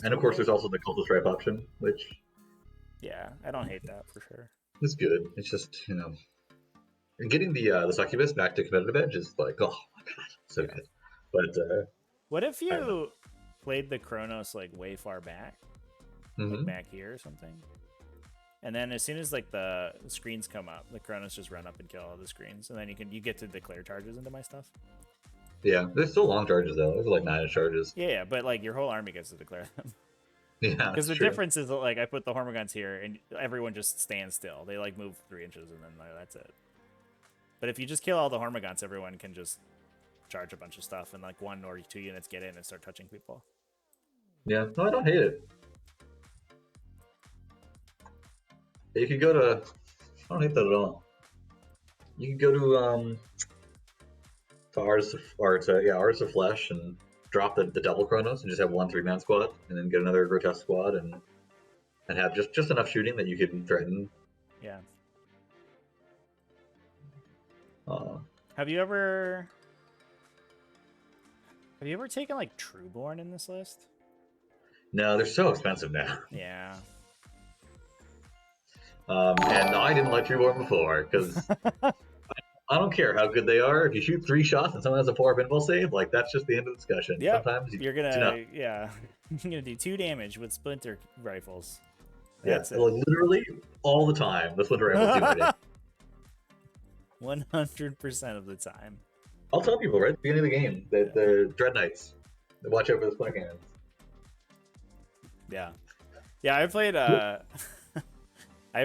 And of course, there's also the cultist stripe option, which. Yeah, I don't hate that for sure. It's good. It's just, you know, getting the succubus back to competitive edge is like, oh my god, so good. But what if you played the Kronos like way far back, like back here or something, and then as soon as like the screens come up, the Kronos just run up and kill all the screens, and then you get to declare charges into my stuff. Yeah, there's still long charges though. There's like 9 charges. Yeah, but like your whole army gets to declare them. Yeah, because the difference is that like I put the Hormigons here and everyone just stands still. They like move 3 inches and then that's it. But if you just kill all the Hormigons, everyone can just charge a bunch of stuff and like 1 or 2 units get in and start touching people. Yeah, no, I don't hate it. You could go to. I don't hate that at all. You can go to Artists of Flesh and drop the double Chronos and just have 1 3-man squad, and then get another grotesque squad and have just enough shooting that you can threaten. Yeah. Have you ever taken like Trueborn in this list? No, they're so expensive now. Yeah. And I didn't like Trueborn before because I don't care how good they are. If you shoot 3 shots and someone has a 4 pinball save, like that's just the end of the discussion. Yep. Sometimes you're gonna you're gonna do 2 damage with splinter rifles. That's it. Like literally all the time. The splinter rifles do it. 100% of the time. I'll tell people right at the beginning of the game that the Dread Knights, they watch out for the splinter cannons. Yeah, I played I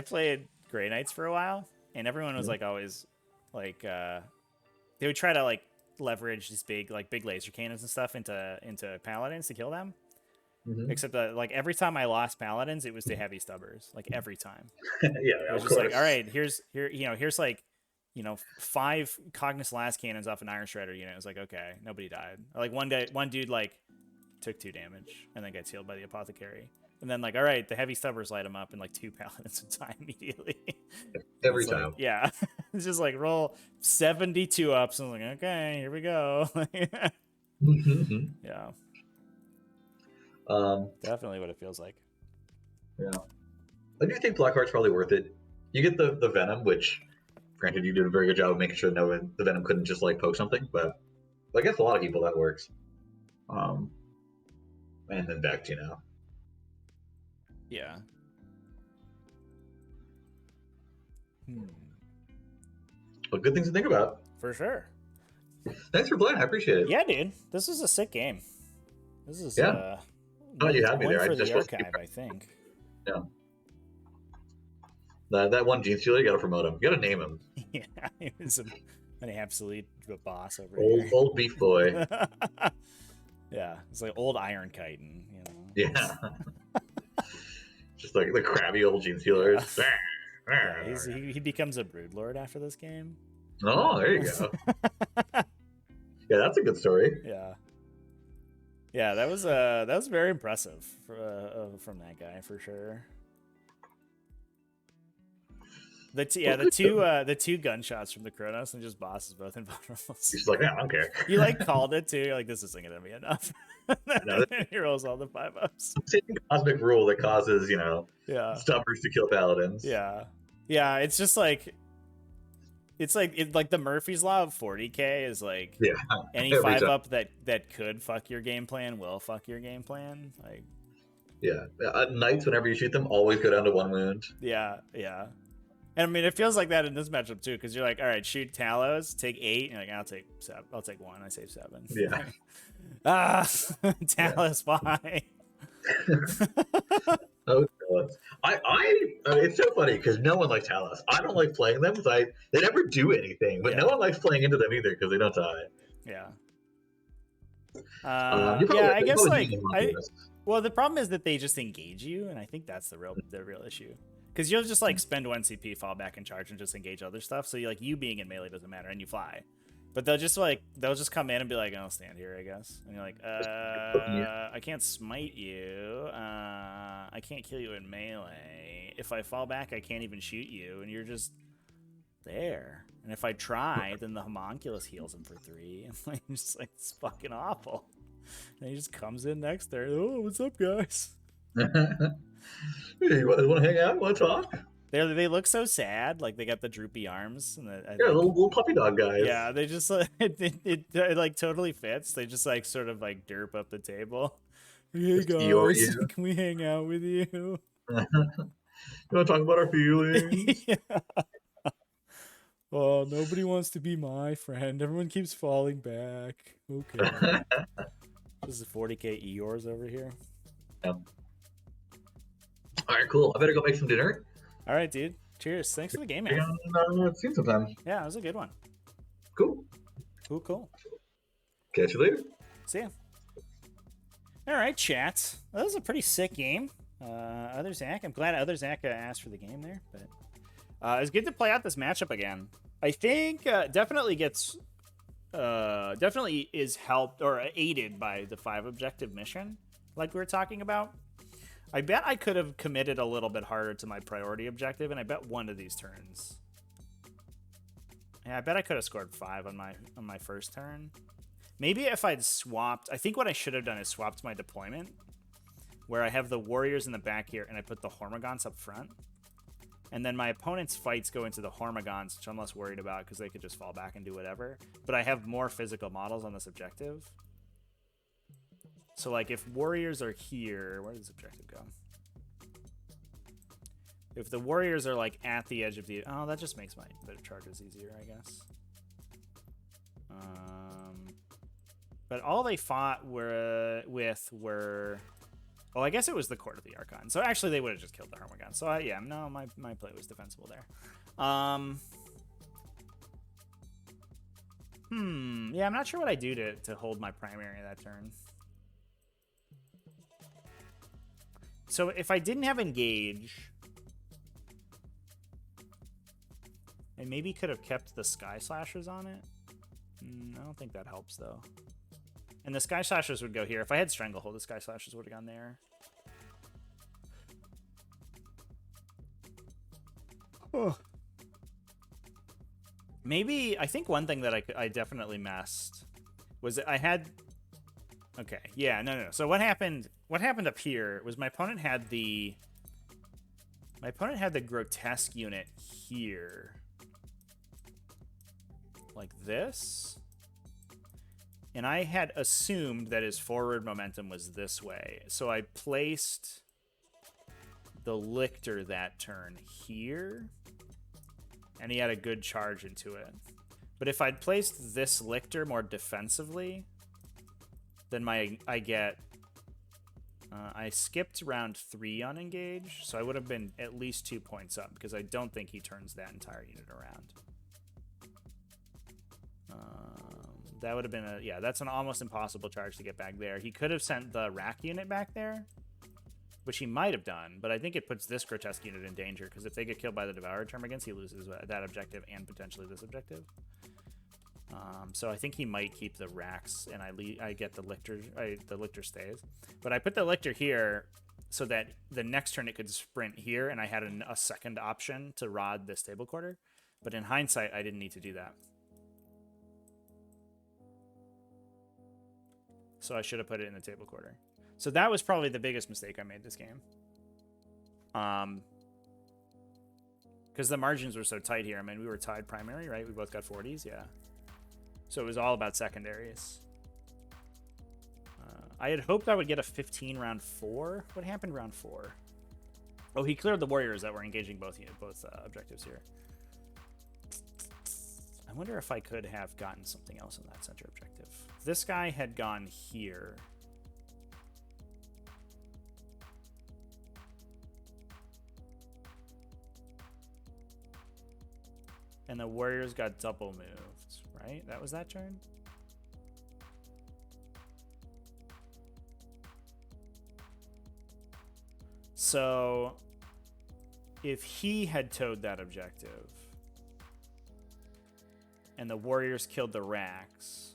played Grey Knights for a while, and everyone was like always like they would try to like leverage these big laser cannons and stuff into paladins to kill them. Except that like every time I lost paladins, it was to heavy stubbers. Like every time. Yeah, it was just like, all right, here's like 5 Cognis Las cannons off an Iron Shredder unit. It was like, okay, nobody died. Like one dude like took 2 damage and then gets healed by the apothecary. And then like, all right, the heavy stubbers light him up and like 2 paladins would die immediately. Every time. Like, yeah. It's just like roll 72 ups and I was like, okay, here we go. Yeah. Definitely what it feels like. Yeah. I do think Blackheart's probably worth it. You get the Venom, which granted you did a very good job of making sure the Venom couldn't just like poke something, but I guess a lot of people that works. And then back to Yeah. Well, good things to think about. For sure. Thanks for playing. I appreciate it. Yeah, dude. This was a sick game. This is oh, you had me there. For the archive, I think. Yeah. That one Gene Stealer, you gotta promote him. You gotta name him. Yeah, he was an absolute boss over here. Old beef boy. Yeah, it's like old Iron Chitin, you know. Yeah. Just like the crabby old Gene Stealer. Yeah, he becomes a Broodlord after this game. Oh, there you go. Yeah, that's a good story. Yeah. Yeah, that was very impressive from that guy for sure. The two gunshots from the Kronos and just bosses both invulnerables. He's like, I don't care. You like called it too. You're like, this isn't gonna be enough. No, he rolls all the 5-ups. Same cosmic rule that causes stubbers to kill paladins. Yeah, it's just like. It's like the Murphy's Law of 40k is like any 5-up that could fuck your game plan will fuck your game plan. Like Knights, whenever you shoot them, always go down to 1 wound. Yeah. And I mean, it feels like that in this matchup too, because you're like, all right, shoot Talos, take 8. You're like, I'll take 7. I'll take 1. I save 7. Yeah. Talos, bye. Oh, it's so funny because no one likes Talos. I don't like playing them because they never do anything, but no one likes playing into them either because they don't die. Yeah. I guess well, the problem is that they just engage you, and I think that's the real issue. Because you'll just like spend 1 CP, fall back and charge, and just engage other stuff. So you being in melee doesn't matter, and you fly. But they'll just come in and be like, I'll stand here, I guess. And you're like, I can't smite you. I can't kill you in melee. If I fall back, I can't even shoot you, and you're just there. And if I try, then the homunculus heals him for 3. And like, just like, it's fucking awful. And he just comes in next there. Oh, what's up, guys? Hey, you want to hang out? Want to talk? They look so sad, like they got the droopy arms. And Yeah, little puppy dog guys. Yeah, they just like it like totally fits. They just like sort of like derp up the table. Hey guys, can we hang out with you? You want to talk about our feelings? Yeah. Oh, nobody wants to be my friend. Everyone keeps falling back. Okay. This is 40k Eeyores over here. Yep. All right, cool. I better go make some dinner. All right, dude. Cheers. Thanks for the game, man. See you sometime. Yeah, it was a good one. Cool. Cool. Catch you later. See ya. All right, chat. That was a pretty sick game. OtherZach. I'm glad OtherZach asked for the game there, but it's good to play out this matchup again. I think definitely is helped or aided by the 5 objective mission, like we were talking about. I bet I could have committed a little bit harder to my priority objective, and I bet one of these turns. Yeah, I bet I could have scored 5 on my first turn. Maybe if I'd swapped, I think what I should have done is swapped my deployment, where I have the warriors in the back here, and I put the Hormagaunts up front. And then my opponent's fights go into the Hormagaunts, which I'm less worried about because they could just fall back and do whatever. But I have more physical models on this objective. So, like, if warriors are here, where does this objective go? If the warriors are, like, at the edge of the... Oh, that just makes the charges easier, I guess. But all they fought with were... Well, I guess it was the Court of the Archon. So, actually, they would have just killed the Hormagaunts. So, yeah, no, my play was defensible there. Yeah, I'm not sure what I do to hold my primary that turn. So if I didn't have engage, I maybe could have kept the Sky Slashers on it. I don't think that helps though. And the Sky Slashers would go here. If I had Stranglehold, the Sky Slashers would have gone there. Oh. Maybe, I think one thing that I definitely messed was that I had... Okay, yeah, no. So what happened up here was my opponent had the grotesque unit here. Like this. And I had assumed that his forward momentum was this way. So I placed the Lictor that turn here. And he had a good charge into it. But if I'd placed this Lictor more defensively, then I skipped round 3 on engage, so I would have been at least 2 points up, because I don't think he turns that entire unit around. That would have been that's an almost impossible charge to get back there. He could have sent the rack unit back there, which he might have done, but I think it puts this grotesque unit in danger, because if they get killed by the Devourer Termagants, he loses that objective and potentially this objective. So I think he might keep the racks, and I get the Lictor. The Lictor stays, but I put the Lictor here so that the next turn it could sprint here, and I had a second option to rod this table quarter. But in hindsight, I didn't need to do that. So I should have put it in the table quarter. So that was probably the biggest mistake I made this game. Because the margins were so tight here. I mean, we were tied primary, right? We both got 40s, yeah. So it was all about secondaries. I had hoped I would get a 15 round 4. What happened round 4? Oh, he cleared the warriors that were engaging both objectives here. I wonder if I could have gotten something else in that center objective. If this guy had gone here. And the warriors got double moved, right? That was that turn? So if he had towed that objective, and the warriors killed the Rax,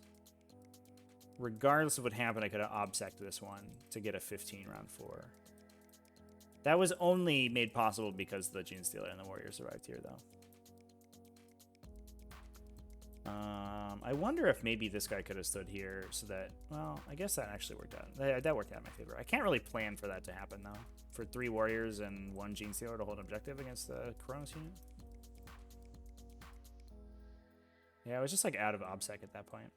regardless of what happened, I could have ObSec'd this one to get a 15 round 4. That was only made possible because the Genestealer and the warrior survived here, though. I wonder if maybe this guy could have stood here so that, well, I guess that actually worked out. That worked out in my favor. I can't really plan for that to happen, though. For 3 warriors and 1 Genestealer to hold an objective against the Kronos unit. Yeah, I was just like out of ObSec at that point.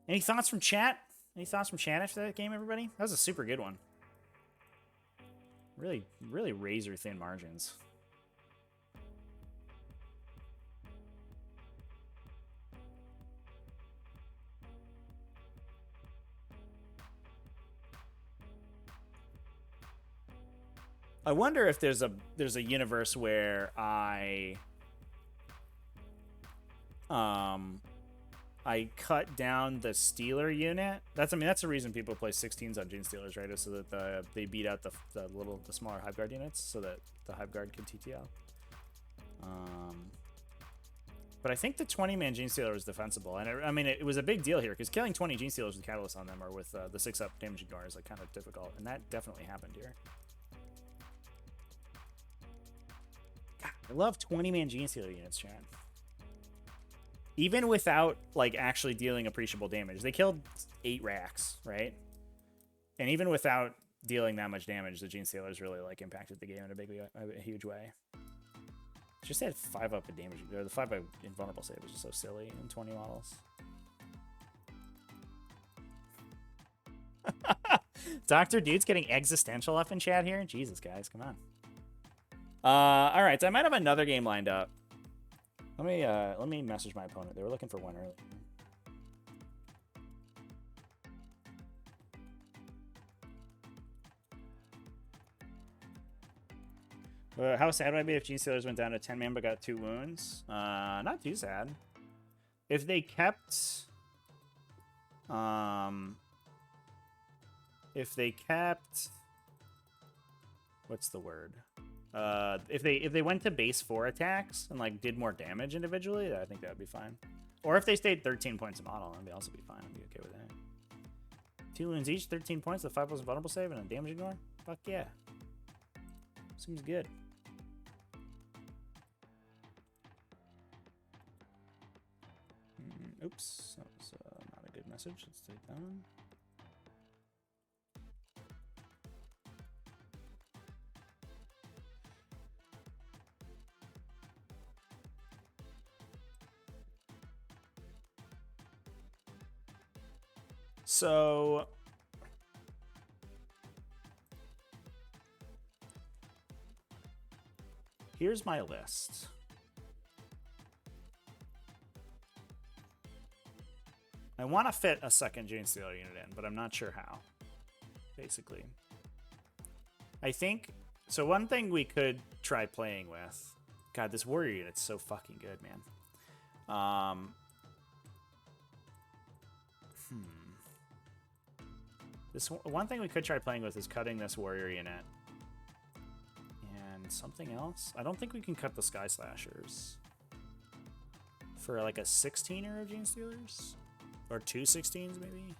Any thoughts from chat? Any thoughts from chat after that game, everybody? That was a super good one. Really, really razor thin margins. I wonder if there's a universe where I cut down the Stealer unit. That's the reason people play 16s on Genestealers, right? Is so that they beat out the smaller Hive Guard units, so that the Hive Guard can TTL. But I think the 20-man Genestealer was defensible, and it was a big deal here because killing 20 Genestealers with Catalyst on them or with the 6-up damage ignore is like kind of difficult, and that definitely happened here. God, I love 20-man Genestealer units, chat. Even without, like, actually dealing appreciable damage. They killed 8 racks, right? And even without dealing that much damage, the Genestealers really, like, impacted the game in a huge way. Just had 5-up in damage. The 5-up invulnerable save was just so silly in 20 models. Dr. Dude's getting existential up in chat here? Jesus, guys, come on. Alright, so I might have another game lined up. Let me message my opponent. They were looking for one early. How sad would I be if Genestealers went down to 10-man but got 2 wounds? Not too sad. If they kept... What's the word? If they went to base 4 attacks and like did more damage individually, I think that would be fine. Or if they stayed 13 points a model, that'd also be fine. I'd be okay with that. 2 wounds each, 13 points, the 5+ vulnerable save, and a damage ignore. Fuck yeah. Seems good. Oops, that was not a good message. Let's take that one. So here's my list. I want to fit a second Genestealer unit in, but I'm not sure how, basically. I think, so one thing we could try playing with, God, this warrior unit's so fucking good, man. This one thing we could try playing with is cutting this warrior unit. And something else? I don't think we can cut the Sky Slashers. For like a 16er of Genestealers? Or 2 16s, maybe?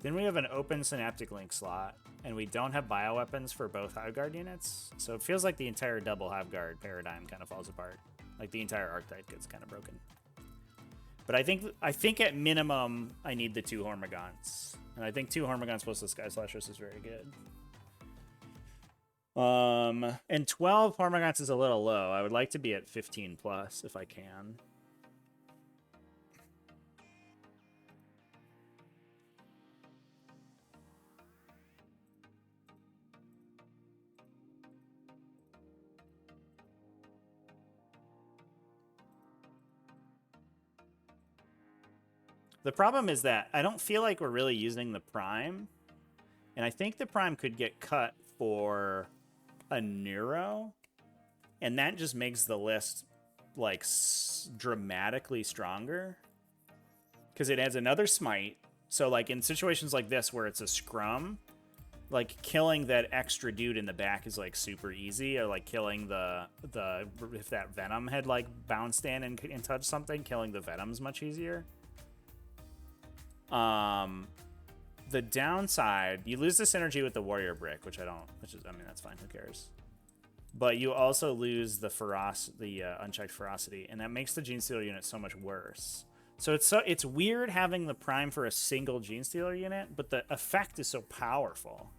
Then we have an open Synaptic Link slot, and we don't have bioweapons for both Hive Guard units, so it feels like the entire double Hive Guard paradigm kind of falls apart. Like the entire archetype gets kind of broken. But I think at minimum I need the 2 Hormagaunts. And I think 2 Hormagaunts plus the Sky Slashers is very good. And 12 Hormagaunts is a little low. I would like to be at 15 plus if I can. The problem is that I don't feel like we're really using the Prime. And I think the Prime could get cut for a Neuro. And that just makes the list, like, dramatically stronger. Because it adds another Smite. So, like, in situations like this where it's a Scrum, like killing that extra dude in the back is like super easy, or like killing the if that venom had like bounced in and touched something, killing the venom's much easier. The downside, you lose the synergy with the warrior brick, which I mean, that's fine, who cares? But you also lose the unchecked ferocity, and that makes the Gene Stealer unit so much worse. So it's weird having the prime for a single Gene Stealer unit, but the effect is so powerful.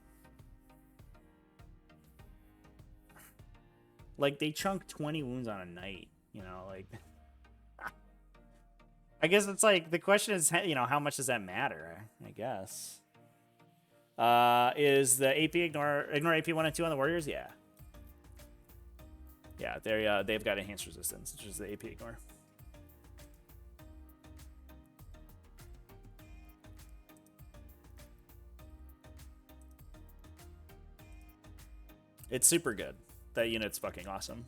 Like, they chunk 20 wounds on a knight, you know, like... I guess it's like, the question is, you know, how much does that matter, I guess. Is the AP ignore AP 1 and 2 on the warriors? Yeah. Yeah, they've got enhanced resistance, which is the AP ignore. It's super good. That unit's fucking awesome.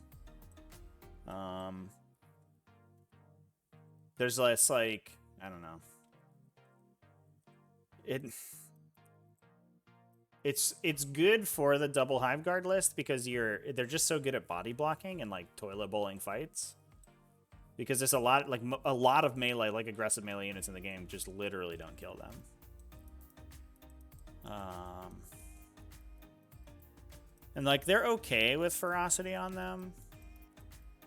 There's less, like, I don't know. It's good for the double Hive Guard list because they're just so good at body blocking and like toilet bowling fights. Because there's a lot of melee, like aggressive melee units in the game just literally don't kill them. And like they're okay with ferocity on them,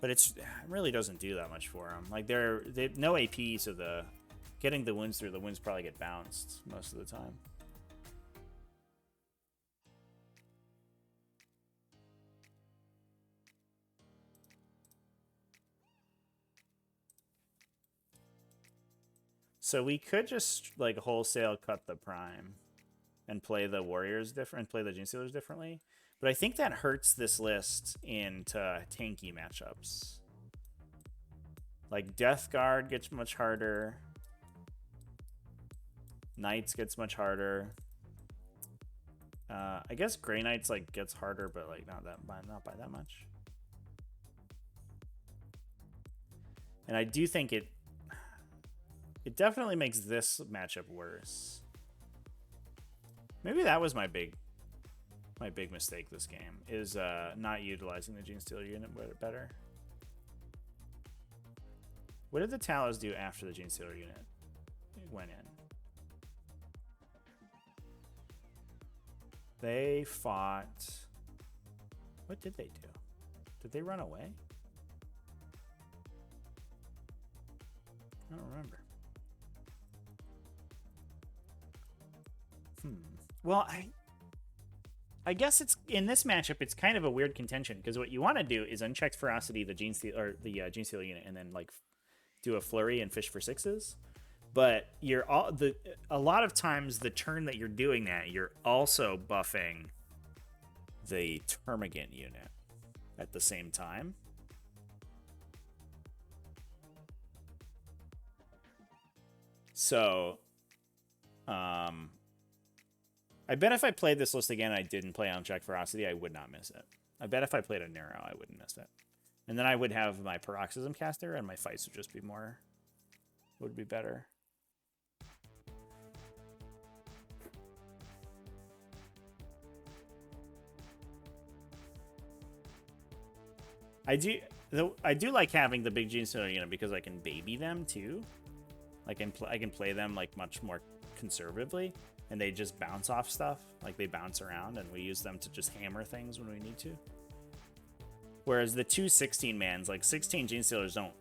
but it really doesn't do that much for them. Like they no AP, so getting the wounds through, the wounds probably get bounced most of the time. So we could just like wholesale cut the prime and play the warriors different, play the Gene Stealers differently. But I think that hurts this list into tanky matchups. Like Death Guard gets much harder. Knights gets much harder. I guess Grey Knights like gets harder, but like not by that much. And I do think it definitely makes this matchup worse. Maybe that was my big mistake this game, is not utilizing the Gene Stealer unit better. What did the Talos do after the Gene Stealer unit went in? They fought... What did they do? Did they run away? I don't remember. Well, I guess it's in this matchup. It's kind of a weird contention because what you want to do is unchecked ferocity the Gene Stealer Gene Stealer unit, and then like do a flurry and fish for sixes. But a lot of times the turn that you're doing that, you're also buffing the Termagant unit at the same time. So, I bet if I played this list again and I didn't play Unchecked Ferocity, I would not miss it. I bet if I played a Neuro, I wouldn't miss it. And then I would have my Paroxysm Caster, and my fights would just be would be better. I do like having the big Gene Stealer unit because I can baby them too. I can play them like much more conservatively, and they just bounce off stuff. Like they bounce around, and we use them to just hammer things when we need to. Whereas the two 16-mans, like 16 Gene Stealers don't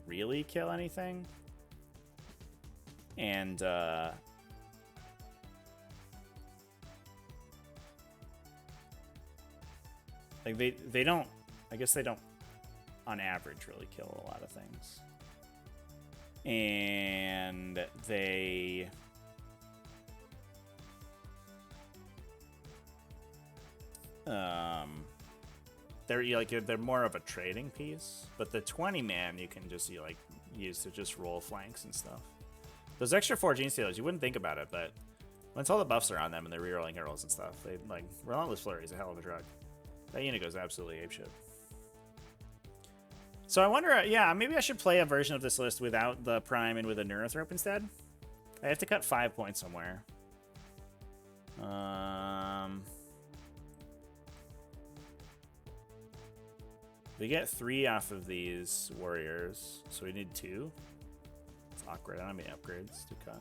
really kill anything. And like they don't, I guess they don't on average really kill a lot of things. And they're more of a trading piece, but the 20-man you can just use to just roll flanks and stuff. Those extra 4 Gene Stealers, you wouldn't think about it, but once all the buffs are on them and they're rerolling heralds and stuff, they like Relentless Flurry is a hell of a drug. That unit goes absolutely apeshit. So I wonder, yeah, maybe I should play a version of this list without the Prime and with a Neurothrope instead. I have to cut 5 points somewhere. I We get 3 off of these warriors, so we need 2. It's awkward. I don't have any upgrades to cut.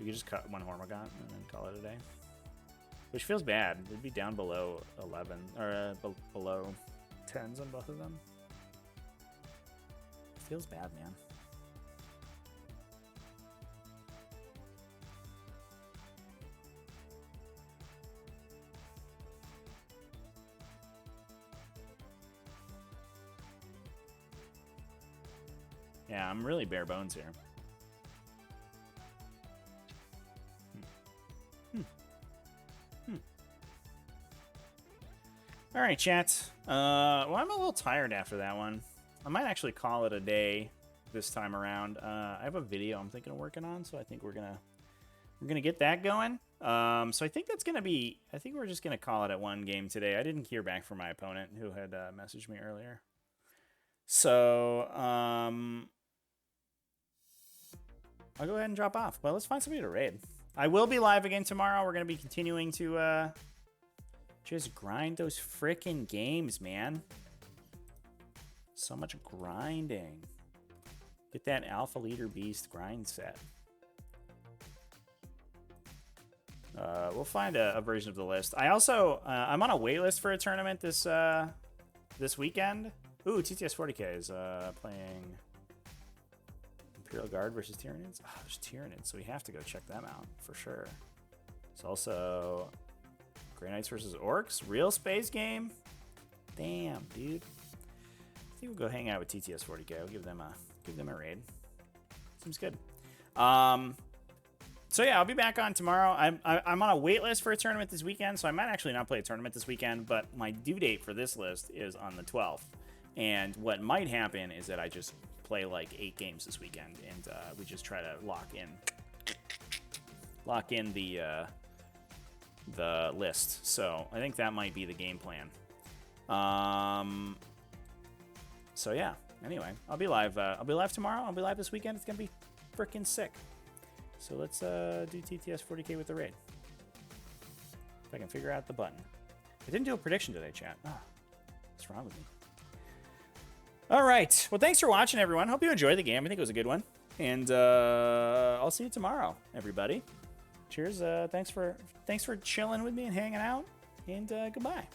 We could just cut 1 Hormigaunt and then call it a day. Which feels bad. We'd be down below 11, or below 10s on both of them. It feels bad, man. Yeah, I'm really bare bones here. All right, chat. Well, I'm a little tired after that one. I might actually call it a day this time around. I have a video I'm thinking of working on, so I think we're gonna get that going. So I think that's gonna be. I think we're just gonna call it at 1 game today. I didn't hear back from my opponent who had messaged me earlier. So I'll go ahead and drop off. Well, let's find somebody to raid. I will be live again tomorrow. We're gonna be continuing to just grind those frickin' games, man. So much grinding. Get that Alpha Leader Beast grind set. We'll find a version of the list. I also, I'm on a wait list for a tournament this weekend. Ooh, TTS 40K is playing Imperial Guard versus Tyranids. Oh, there's Tyranids, so we have to go check them out for sure. It's also Grey Knights versus Orcs, real space game. Damn, dude. I think we'll go hang out with TTS 40K. We'll give them a raid. Seems good. So yeah, I'll be back on tomorrow. I'm on a wait list for a tournament this weekend, so I might actually not play a tournament this weekend. But my due date for this list is on the 12th, and what might happen is that I just play like 8 games this weekend, and we just try to lock in the list. So I think that might be the game plan. So yeah, anyway, I'll be live tomorrow. I'll be live this weekend. It's gonna be freaking sick. So let's do TTS 40K with the raid. If I can figure out the button. I didn't do a prediction today, chat. What's wrong with me? All right, well, thanks for watching, everyone. Hope you enjoyed the game. I think it was a good one, and I'll see you tomorrow, everybody. Cheers. Thanks for chilling with me and hanging out, and goodbye.